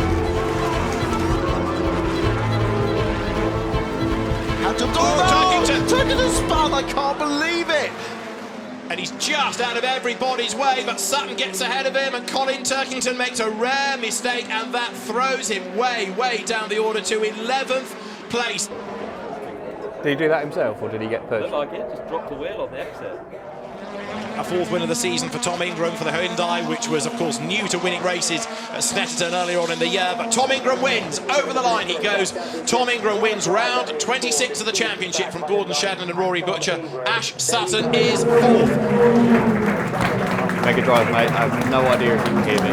Speaker 5: Turkington spun, I can't believe it.
Speaker 6: And he's just out of everybody's way, but Sutton gets ahead of him, and Colin Turkington makes a rare mistake, and that throws him way down the order to 11th place.
Speaker 13: Did he do that himself, or did he get pushed?
Speaker 14: Looked like it, just dropped the wheel on the exit.
Speaker 6: A 4th win of the season for Tom Ingram for the Hyundai, which was of course new to winning races at Snetterton earlier on in the year, but Tom Ingram wins. Over the line he goes. Tom Ingram wins round 26 of the championship from Gordon Shedden and Rory Butcher. Ash Sutton is 4th.
Speaker 13: Mega drive, mate. I have no idea if you can hear me.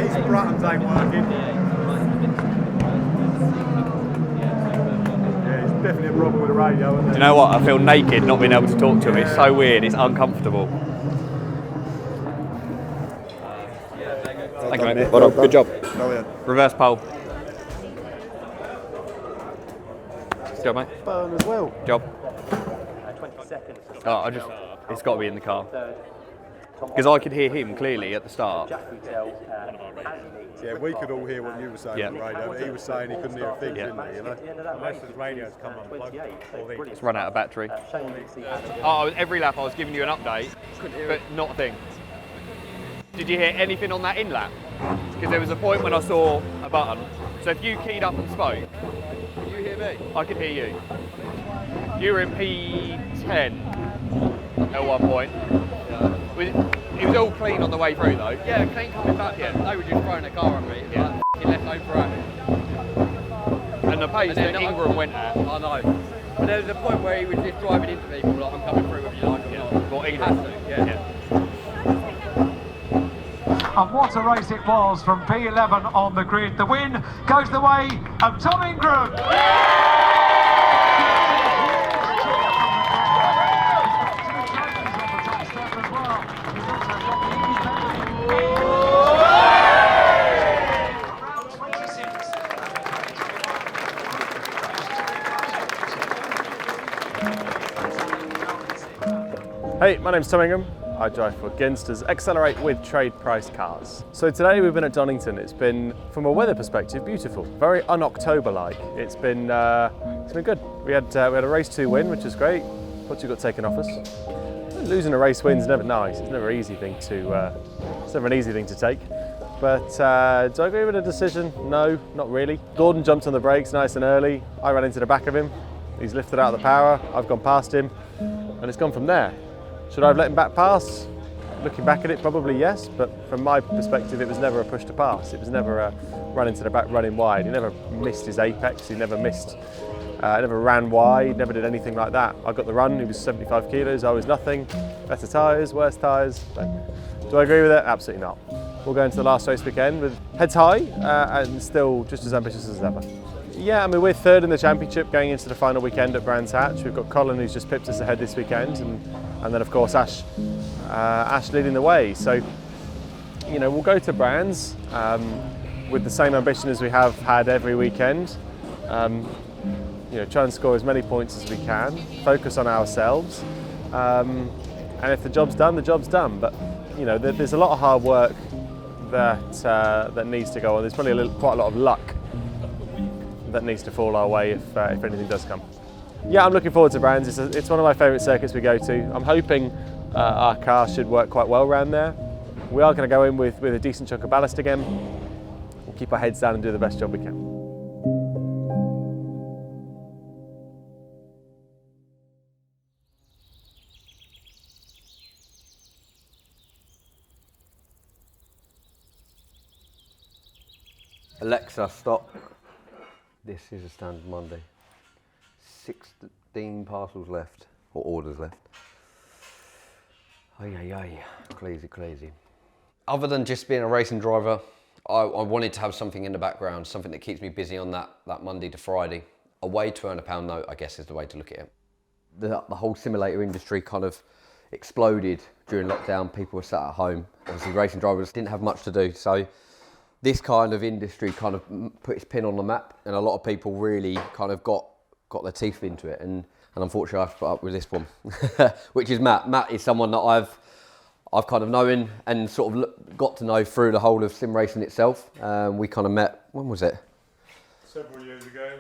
Speaker 10: These buttons ain't working. Definitely a problem with the radio, isn't
Speaker 13: Do you know what? I feel naked not being able to talk to him. It's so weird. It's uncomfortable. Thank you, mate. Well done. Good job. Reverse pole. Good job, mate.
Speaker 10: Burn as well.
Speaker 13: Job.
Speaker 14: 20 seconds.
Speaker 13: Oh, it's got to be in the car. Because I could hear him clearly at the start.
Speaker 19: Yeah, we could all hear what you were saying on the radio, but he was saying he couldn't hear a thing, didn't he, you know?
Speaker 18: Unless his radio's come unplugged.
Speaker 13: It's run out of battery. Oh, every lap I was giving you an update, but not a thing. Did you hear anything on that in lap? Because there was a point when I saw a button. So if you keyed up and spoke, could you hear me? I could hear you. You were in P10 at one point. It was all clean on the way through though. Yeah, clean coming back. Yeah, they were just throwing a car at me. Yeah, left over at me. And the pace that Ingram went at. I know. But there was a point where he was just driving into people like, I'm coming through with you like or not. Well, Ingram. Yeah.
Speaker 10: And what a race it was from P11 on the grid. The win goes the way of Tom Ingram.
Speaker 11: Hey, my name's Tom Ingram. I drive for Ginster's Accelerate with Trade Price cars. So today we've been at Donington. It's been, from a weather perspective, beautiful. Very un-October-like. It's been good. We had a race 2 win, which is great. What you got taken off us? Losing a race win's never nice. It's never an easy thing to. It's never an easy thing to take. But do I agree with the decision? No, not really. Gordon jumped on the brakes nice and early. I ran into the back of him. He's lifted out of the power. I've gone past him, and it's gone from there. Should I have let him back pass? Looking back at it, probably yes, but from my perspective, it was never a push to pass. It was never a run into the back, running wide. He never missed his apex. He never missed, never ran wide, never did anything like that. I got the run, he was 75 kilos, I was nothing. Better tyres, worse tyres. But do I agree with it? Absolutely not. We'll go into the last race weekend with heads high and still just as ambitious as ever. Yeah, I mean, we're third in the championship going into the final weekend at Brands Hatch. We've got Colin, who's just pipped us ahead this weekend, and then of course Ash leading the way. So, you know, we'll go to Brands with the same ambition as we have had every weekend. You know, try and score as many points as we can, focus on ourselves, and if the job's done, the job's done. But you know, there's a lot of hard work that needs to go on. There's probably quite a lot of luck that needs to fall our way if anything does come. Yeah, I'm looking forward to Brands. It's one of my favourite circuits we go to. I'm hoping our car should work quite well around there. We are going to go in with a decent chunk of ballast again. We'll keep our heads down and do the best job we can.
Speaker 2: Alexa, stop. This is a standard Monday. 16 parcels left, or orders left. Ay. Crazy. Other than just being a racing driver, I wanted to have something in the background, something that keeps me busy on that Monday to Friday. A way to earn a pound note, I guess, is the way to look at it. The whole simulator industry kind of exploded during lockdown. People were sat at home. Obviously, racing drivers didn't have much to do, so this kind of industry kind of put its pin on the map, and a lot of people really kind of got their teeth into it, and unfortunately I have to put up with this one, which is Matt. Matt is someone that I've kind of known and sort of got to know through the whole of sim racing itself. We kind of met, when was it?
Speaker 18: Several years ago.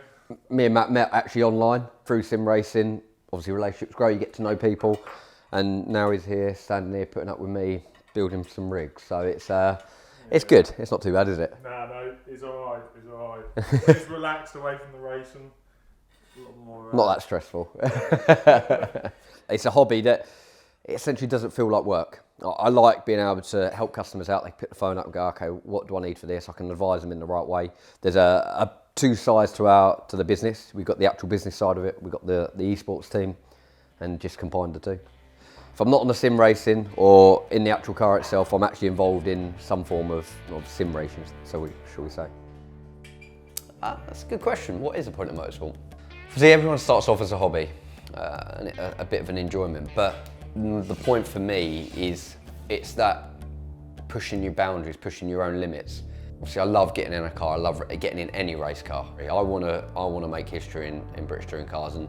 Speaker 2: Me and Matt met actually online through sim racing. Obviously relationships grow, you get to know people, and now he's here, standing here, putting up with me, building some rigs. So it's good. It's not too bad, is it?
Speaker 18: No, he's all right. He's relaxed away from the racing. A lot more,
Speaker 2: not that stressful. It's a hobby that essentially doesn't feel like work. I like being able to help customers out. They pick the phone up and go, okay, what do I need for this? I can advise them in the right way. There's two sides to the business. We've got the actual business side of it. We've got the esports team, and just combined the two. If I'm not on the sim racing or in the actual car itself, I'm actually involved in some form of sim racing, shall we say. That's a good question. What is the point of motorsport? See, everyone starts off as a hobby, and a bit of an enjoyment, but the point for me is it's that pushing your boundaries, pushing your own limits. Obviously, I love getting in a car. I love getting in any race car. I want to make history in British touring cars, and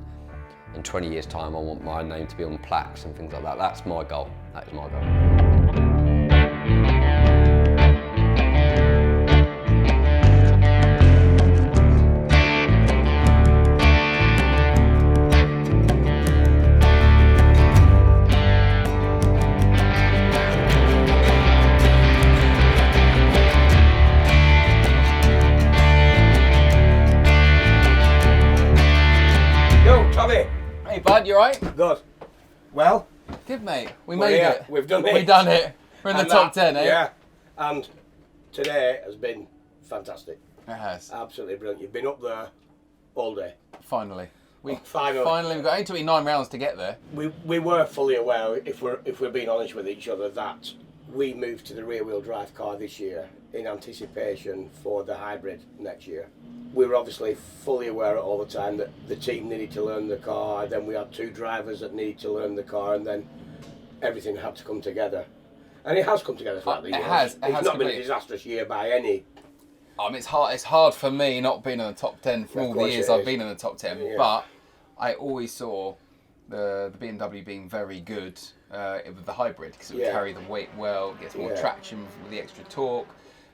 Speaker 2: in 20 years' time, I want my name to be on plaques and things like that. That's my goal. That is my goal.
Speaker 3: Hey bud, you alright?
Speaker 16: Good. Well?
Speaker 3: Good mate. We
Speaker 16: We're
Speaker 3: made
Speaker 16: here.
Speaker 3: it.
Speaker 16: We've done it.
Speaker 3: We've done it. We're in the
Speaker 16: And
Speaker 3: top 10, eh?
Speaker 16: Yeah. And today has been fantastic.
Speaker 3: It has.
Speaker 16: Absolutely brilliant. You've been up there all day.
Speaker 3: Finally.
Speaker 16: Finally.
Speaker 3: We've got 8 to 9 rounds to get there.
Speaker 16: We were fully aware, if we're being honest with each other, that we moved to the rear-wheel drive car this year in anticipation for the hybrid next year. We were obviously fully aware all the time that the team needed to learn the car, then we had 2 drivers that needed to learn the car, and then everything had to come together. And it has come together throughout the year.
Speaker 3: It has
Speaker 16: It's not been a
Speaker 3: completely.
Speaker 16: disastrous year by any.
Speaker 3: I mean, it's hard for me not being in the top 10 from
Speaker 16: Of
Speaker 3: all the
Speaker 16: course
Speaker 3: years
Speaker 16: it
Speaker 3: I've
Speaker 16: is.
Speaker 3: been in the top 10,
Speaker 16: Yeah.
Speaker 3: but I always saw the BMW being very good with the hybrid because it would
Speaker 16: Yeah.
Speaker 3: carry the weight well, gets more
Speaker 16: Yeah.
Speaker 3: traction with the extra torque.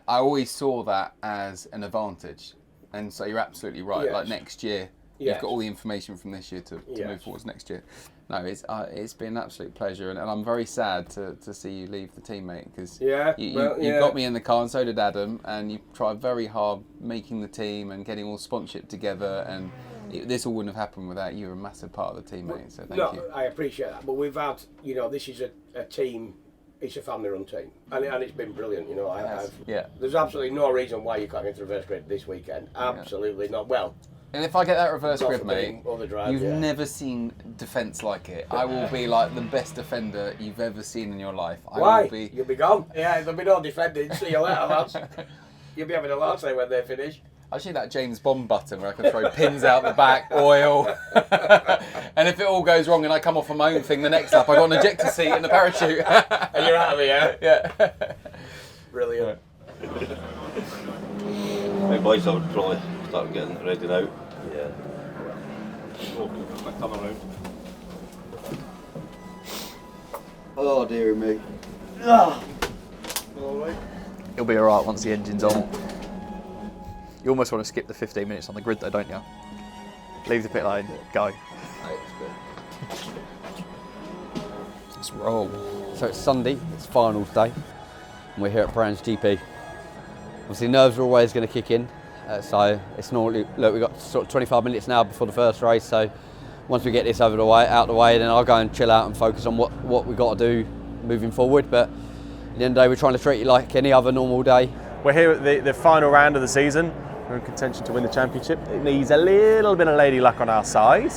Speaker 3: I always saw that as an advantage, and so you're absolutely right.
Speaker 16: Yes.
Speaker 3: Like next year, you've
Speaker 16: Yes.
Speaker 3: got all the information from this year to
Speaker 16: Yes.
Speaker 3: move forwards next year. No, it's been an absolute pleasure, and I'm very sad to see you leave the team, mate, because
Speaker 16: Yeah,
Speaker 3: you got me in the car, and so did Adam, and you tried very hard making the team and getting all sponsorship together, and this all wouldn't have happened without you. You're a massive part of the team, mate, so thank you.
Speaker 16: I appreciate that, but we've had, this is a team, it's a family-run team, and it's been brilliant,
Speaker 3: Yeah.
Speaker 16: There's absolutely no reason why you can't get to reverse grid this weekend, absolutely not. Well,
Speaker 3: And if I get that reverse
Speaker 16: God
Speaker 3: grid,
Speaker 16: forbid,
Speaker 3: mate,
Speaker 16: other drive,
Speaker 3: you've
Speaker 16: yeah.
Speaker 3: never seen defence like it. I will be like the best defender you've ever seen in your life.
Speaker 16: Why?
Speaker 3: Will be...
Speaker 16: You'll be gone. Yeah, there'll be no defending. See you later, lads. You'll be having a latte when they finish.
Speaker 3: I see that James Bond button where I can throw pins out the back, oil, and if it all goes wrong and I come off on my own thing the next lap, I got an ejector seat and a parachute.
Speaker 16: And you're out of the air.
Speaker 3: Yeah.
Speaker 16: Brilliant.
Speaker 20: Hey boys, I would probably start getting ready now. Yeah. Come around.
Speaker 9: Oh dear me.
Speaker 16: Alright.
Speaker 13: It'll be alright once the engine's on. You almost want to skip the 15 minutes on the grid though, don't you? Leave the pit lane, go.
Speaker 3: Let's roll.
Speaker 9: So it's Sunday, it's finals day, and we're here at Brands GP. Obviously nerves are always going to kick in, so it's normally, look, we've got sort of 25 minutes now before the first race, so once we get this out of the way, then I'll go and chill out and focus on what we've got to do moving forward. But at the end of the day, we're trying to treat it like any other normal day.
Speaker 11: We're here at the final round of the season. We're in contention to win the championship. It needs a little bit of lady luck on our side.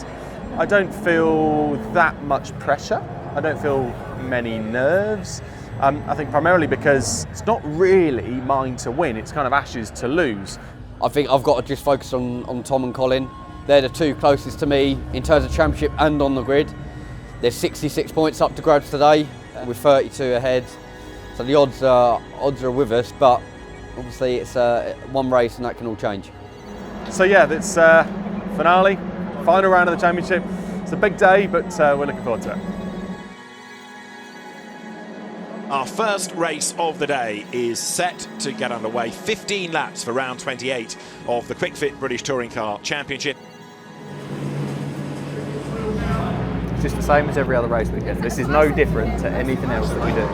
Speaker 11: I don't feel that much pressure. I don't feel many nerves. I think primarily because it's not really mine to win, it's kind of Ash's to lose.
Speaker 9: I think I've got to just focus on Tom and Colin. They're the 2 closest to me in terms of championship and on the grid. There's 66 points up to grabs today, with 32 ahead. So the odds are with us, but obviously it's one race and that can all change.
Speaker 11: So yeah, it's finale, final round of the championship. It's a big day, but we're looking forward to it.
Speaker 6: Our first race of the day is set to get underway. 15 laps for round 28 of the Quick Fit British Touring Car Championship.
Speaker 13: It's just the same as every other race weekend. This is no different to anything else that we do.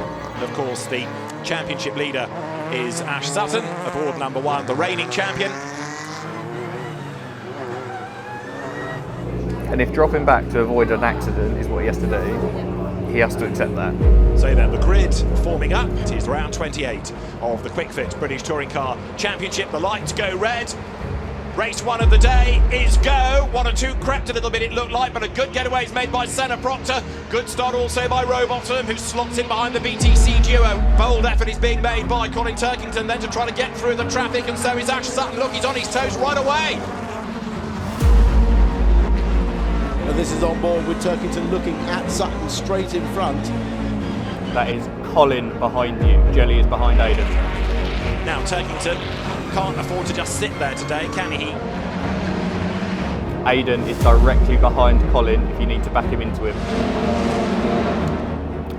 Speaker 6: Of course, the championship leader is Ash Sutton, aboard number 1, the reigning champion.
Speaker 13: And if dropping back to avoid an accident is what he has to do, he has to accept that.
Speaker 6: So then the grid forming up. It is round 28 of the Quick Fit British Touring Car Championship. The lights go red. Race 1 of the day is go. 1 or 2 crept a little bit, it looked like, but a good getaway is made by Senna Proctor. Good start also by Rowbottom, who slots in behind the BTC duo. Bold effort is being made by Colin Turkington then to try to get through the traffic, and so is Ash Sutton. Look, he's on his toes right away.
Speaker 5: And this is on board with Turkington looking at Sutton straight in front.
Speaker 13: That is Colin behind you. Jelly is behind Aidan.
Speaker 6: Now Turkington can't afford to just sit there today, can he?
Speaker 13: Aidan is directly behind Colin if you need to back him into him.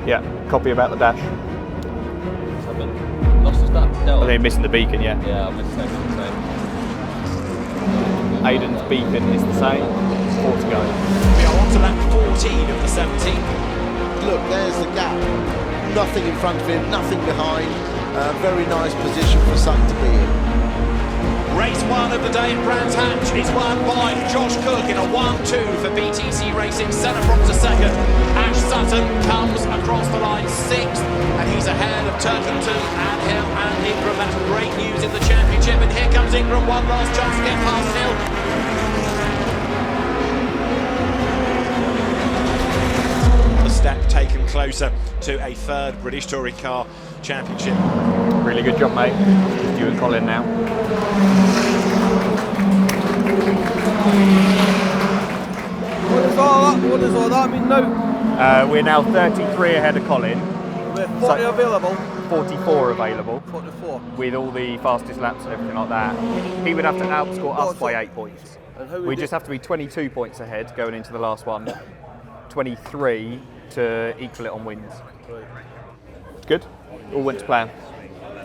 Speaker 13: Yeah, copy about the dash. Lost the start.
Speaker 14: I think missing the beacon, yeah.
Speaker 13: Yeah, I missed the same.
Speaker 14: Aiden's beacon is the same. 4 to go.
Speaker 6: We are on to lap 14 of the 17.
Speaker 5: Look, there's the gap. Nothing in front of him, nothing behind. Very nice position for Sutton to be in.
Speaker 6: Race 1 of the day at Brands Hatch is won by Josh Cook in a 1-2 for BTC Racing. Snetterton to second. Ash Sutton comes across the line 6th, and he's ahead of Turkington and Hill and Ingram. That's great news in the championship. And here comes Ingram, one last chance to get past Hill. A step taken closer to a 3rd British Touring Car Championship.
Speaker 14: Really good job, mate. You and Colin now.
Speaker 13: What does all that mean now?
Speaker 14: We're now 33 ahead of Colin.
Speaker 13: We're 40 available.
Speaker 14: 44 available.
Speaker 13: 44.
Speaker 14: With all the fastest laps and everything like that. He would have to outscore us by 8 points. We just have to be 22 points ahead going into the last one. 23 to equal it on wins. Good. All went to plan.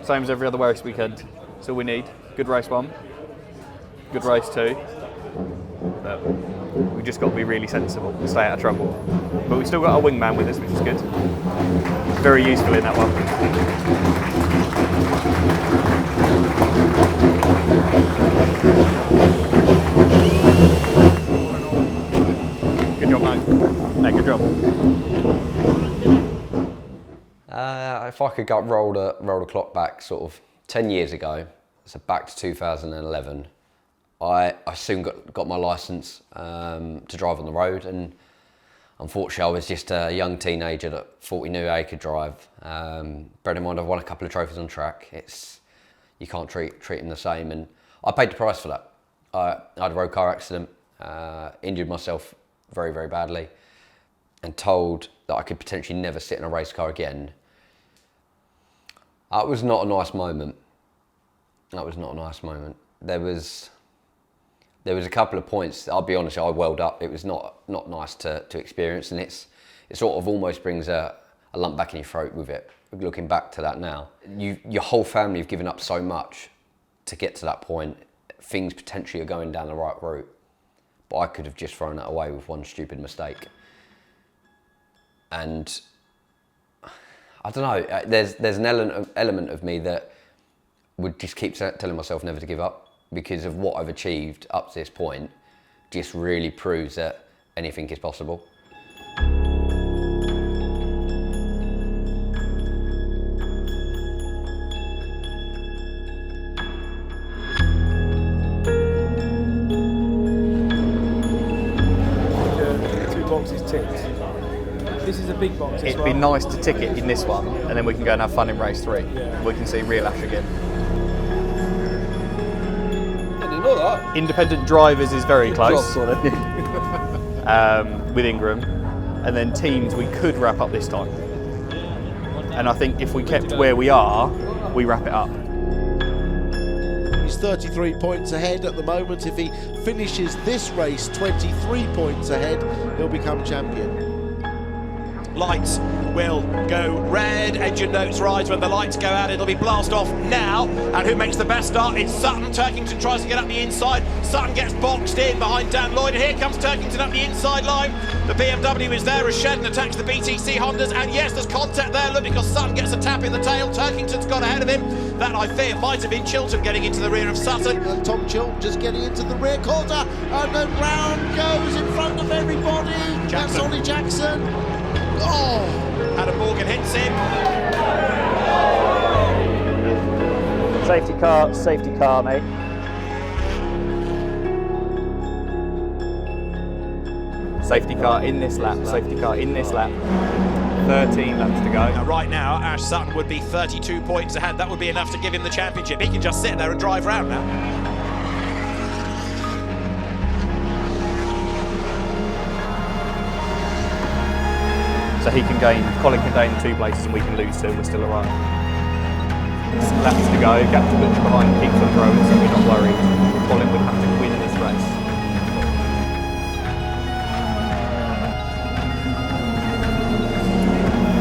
Speaker 14: Same as every other race weekend. So we need good race 1, good race 2. But we just got to be really sensible and stay out of trouble. But we've still got our wingman with us, which is good. Very useful in that one. Good job, mate. Hey, good job.
Speaker 2: If I could roll the clock back sort of 10 years ago, so back to 2011, I soon got my licence to drive on the road, and unfortunately I was just a young teenager that thought he knew how he could drive. Bear in mind I've won a couple of trophies on track. You can't treat him the same, and I paid the price for that. I had a road car accident, injured myself very, very badly, and told that I could potentially never sit in a race car again. That was not a nice moment. That was not a nice moment. There was a couple of points, I'll be honest, I welled up. It was not nice to experience, and it sort of almost brings a lump back in your throat with it, looking back to that now. Your whole family have given up so much to get to that point. Things potentially are going down the right route, but I could have just thrown that away with one stupid mistake. And I don't know, there's an element of me that would just keep telling myself never to give up, because of what I've achieved up to this point just really proves that anything is possible.
Speaker 11: Two boxes ticked. This is a big box as
Speaker 14: It'd
Speaker 11: well.
Speaker 14: be nice to tick it in this one, and then we can go and have fun in race 3.
Speaker 11: Yeah.
Speaker 14: We can see real Ash again.
Speaker 13: I didn't know that.
Speaker 14: Independent drivers is very
Speaker 13: Good
Speaker 14: close.
Speaker 13: job,
Speaker 14: With Ingram. And then teams we could wrap up this time. And I think if we kept where we are, we wrap it up.
Speaker 5: He's 33 points ahead at the moment. If he finishes this race 23 points ahead, he'll become champion.
Speaker 6: Lights will go red, engine notes rise. When the lights go out, it'll be blast off now. And who makes the best start? It's Sutton. Turkington tries to get up the inside. Sutton gets boxed in behind Dan Lloyd, and here comes Turkington up the inside line. The BMW is there as Shedden attacks the BTC Hondas, and yes, there's contact there, look, because Sutton gets a tap in the tail. Turkington's got ahead of him. That, I fear, might have been Chilton getting into the rear of Sutton.
Speaker 5: And Tom Chilton just getting into the rear quarter, and then round goes in front of everybody. That's Ollie Jackson. Oh!
Speaker 6: Adam Morgan hits him.
Speaker 14: Safety car, mate. Safety car in this lap, safety car in this lap. 13 laps to go.
Speaker 6: Now, right now, Ash Sutton would be 32 points ahead. That would be enough to give him the championship. He can just sit there and drive round now.
Speaker 14: So Colin can gain 2 places and we can lose 2, we're still alright. Laps to go, Captain Butcher behind keeps on growing, so we're not worried. Colin would have to win this race.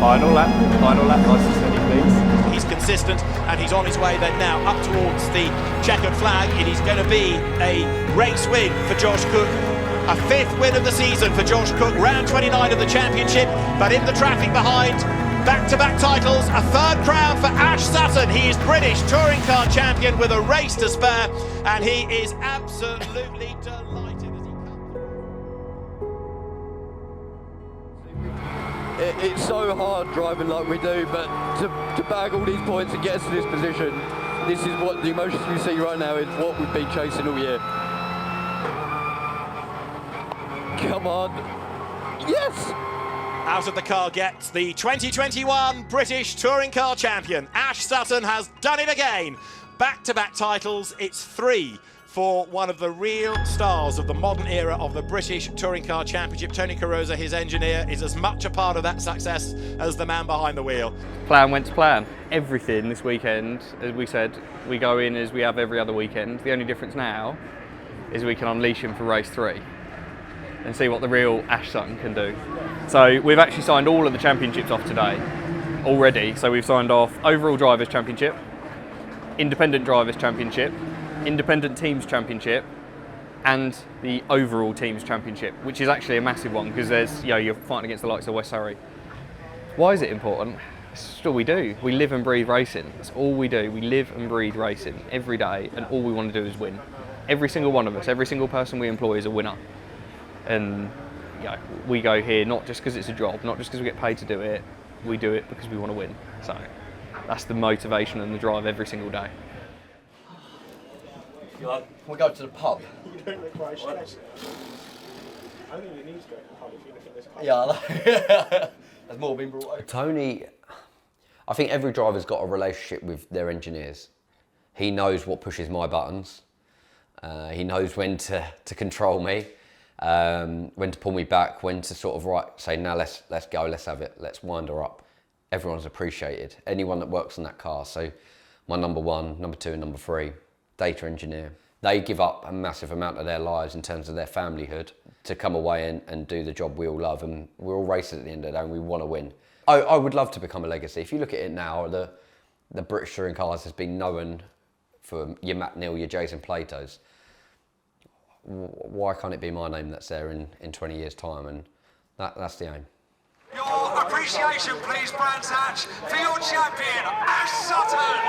Speaker 14: Final lap, nice and steady please.
Speaker 6: he's consistent, and he's on his way then now up towards the checkered flag. It is going to be a race win for Josh Cook. A 5th win of the season for Josh Cook, round 29 of the championship, but in the traffic behind, back-to-back titles, a 3rd crown for Ash Sutton. He is British touring car champion with a race to spare, and he is absolutely delighted as he comes.
Speaker 9: It's so hard driving like we do, but to bag all these points and get us to this position, this is what the emotions we see right now is what we've been chasing all year. Come on. Yes!
Speaker 6: Out of the car gets the 2021 British Touring Car Champion. Ash Sutton has done it again. Back-to-back titles. It's 3 for one of the real stars of the modern era of the British Touring Car Championship. Tony Carosa, his engineer, is as much a part of that success as the man behind the wheel.
Speaker 13: Plan went to plan. Everything this weekend, as we said, we go in as we have every other weekend. The only difference now is we can unleash him for race 3 and see what the real Ash Sutton can do. So we've actually signed all of the championships off today already. So we've signed off Overall Drivers' Championship, Independent Drivers' Championship, Independent Teams' Championship, and the Overall Teams' Championship, which is actually a massive one because there's, you're fighting against the likes of West Surrey. Why is it important? It's all we do. We live and breathe racing. That's all we do. We live and breathe racing every day, and all we want to do is win. Every single one of us, every single person we employ is a winner. And we go here not just because it's a job, not just because we get paid to do it, we do it because we want to win. So that's the motivation and the drive every single day.
Speaker 9: We go to the pub.
Speaker 19: You don't look quite stressed. I think you need to go to the pub if you look at this car.
Speaker 9: Yeah, there's more being brought over.
Speaker 2: Tony, I think every driver's got a relationship with their engineers. He knows what pushes my buttons. He knows when to control me. When to pull me back, when to sort of say, now let's go, let's have it, let's wind her up. Everyone's appreciated. Anyone that works on that car. So my number 1, number 2 and number 3, data engineer. They give up a massive amount of their lives in terms of their familyhood to come away and do the job we all love, and we're all racers at the end of the day and we want to win. I would love to become a legacy. If you look at it now, the British touring cars has been known for your Matt Neal, your Jason Platos. Why can't it be my name that's there in 20 years' time? And that's the aim.
Speaker 10: Your appreciation, please, Brands Hatch, for your champion, Ash Sutton.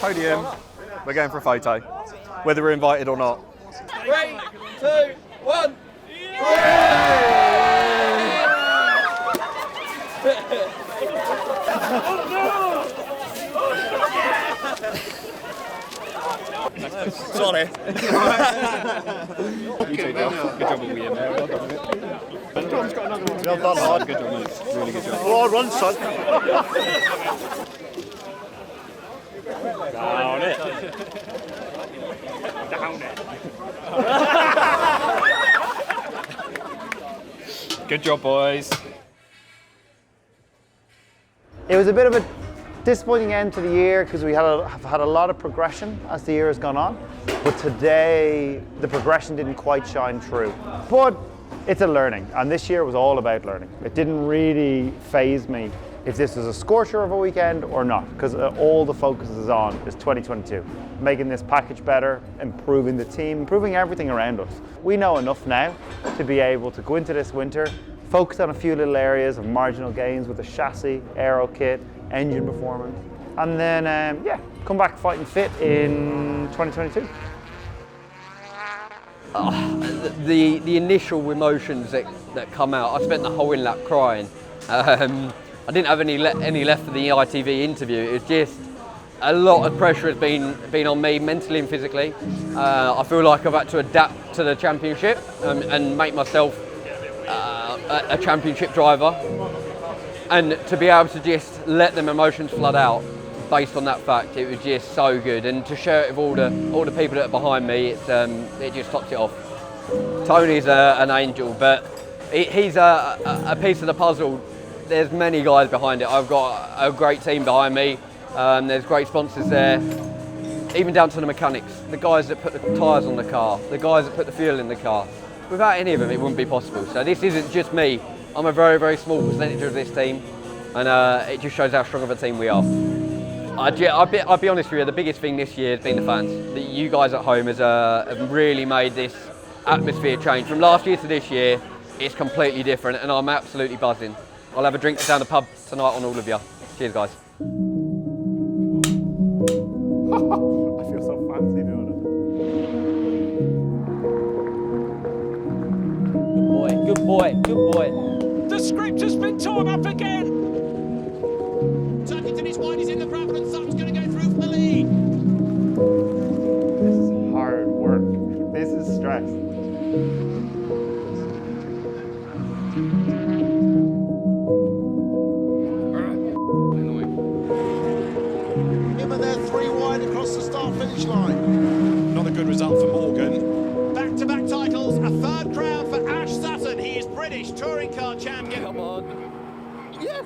Speaker 13: Podium, we're going for a photo, whether we're invited or not.
Speaker 9: 3, 2, 1.
Speaker 13: Sorry.
Speaker 19: You take off. Good job with you, mate. Well done, mate. Tom's got another one. Well done, hard. Good job, mate. Really good job. Well, run, son. Down it. Down it.
Speaker 13: Good job, boys.
Speaker 1: It was a bit of a disappointing end to the year because we have had a lot of progression as the year has gone on, but today the progression didn't quite shine through. But it's a learning, and this year was all about learning. It didn't really faze me if this was a scorcher of a weekend or not, because all the focus is on is 2022. Making this package better, improving the team, improving everything around us. We know enough now to be able to go into this winter, focus on a few little areas of marginal gains with the chassis, aero kit, engine performance, and then come back fighting fit in 2022.
Speaker 9: The initial emotions that come out, I spent the whole in-lap crying. I didn't have any left for the ITV interview. It was just a lot of pressure has been on me mentally and physically. I feel like I've had to adapt to the championship and make myself a championship driver, and to be able to just let them emotions flood out based on that fact, it was just so good. And to share it with all the people that are behind me, it just tops it off. Tony's an angel, but He's a piece of the puzzle. There's many guys behind it. I've got a great team behind me. There's great sponsors there, even down to the mechanics, the guys that put the tyres on the car, the guys that put the fuel in the car. Without any of them, it wouldn't be possible. So this isn't just me. I'm a very, very small percentage of this team, and it just shows how strong of a team we are. I'll be honest with you, the biggest thing this year has been the fans. You guys at home have really made this atmosphere change. From last year to this year, it's completely different, and I'm absolutely buzzing. I'll have a drink down the pub tonight on all of you. Cheers, guys.
Speaker 1: I feel so fancy doing
Speaker 9: it. Good boy, good boy.
Speaker 6: The script has been torn up again. Turkington is wide, he's in the front, and Sutton's going to go through for the lead.
Speaker 1: This is hard work. This is stress.
Speaker 5: Him and they're 3 wide across the start-finish line.
Speaker 6: Not a good result for Morgan. Back-to-back titles, a third crown for Ash Sutton. He is British Touring Car Champion.
Speaker 5: Come on. Yes!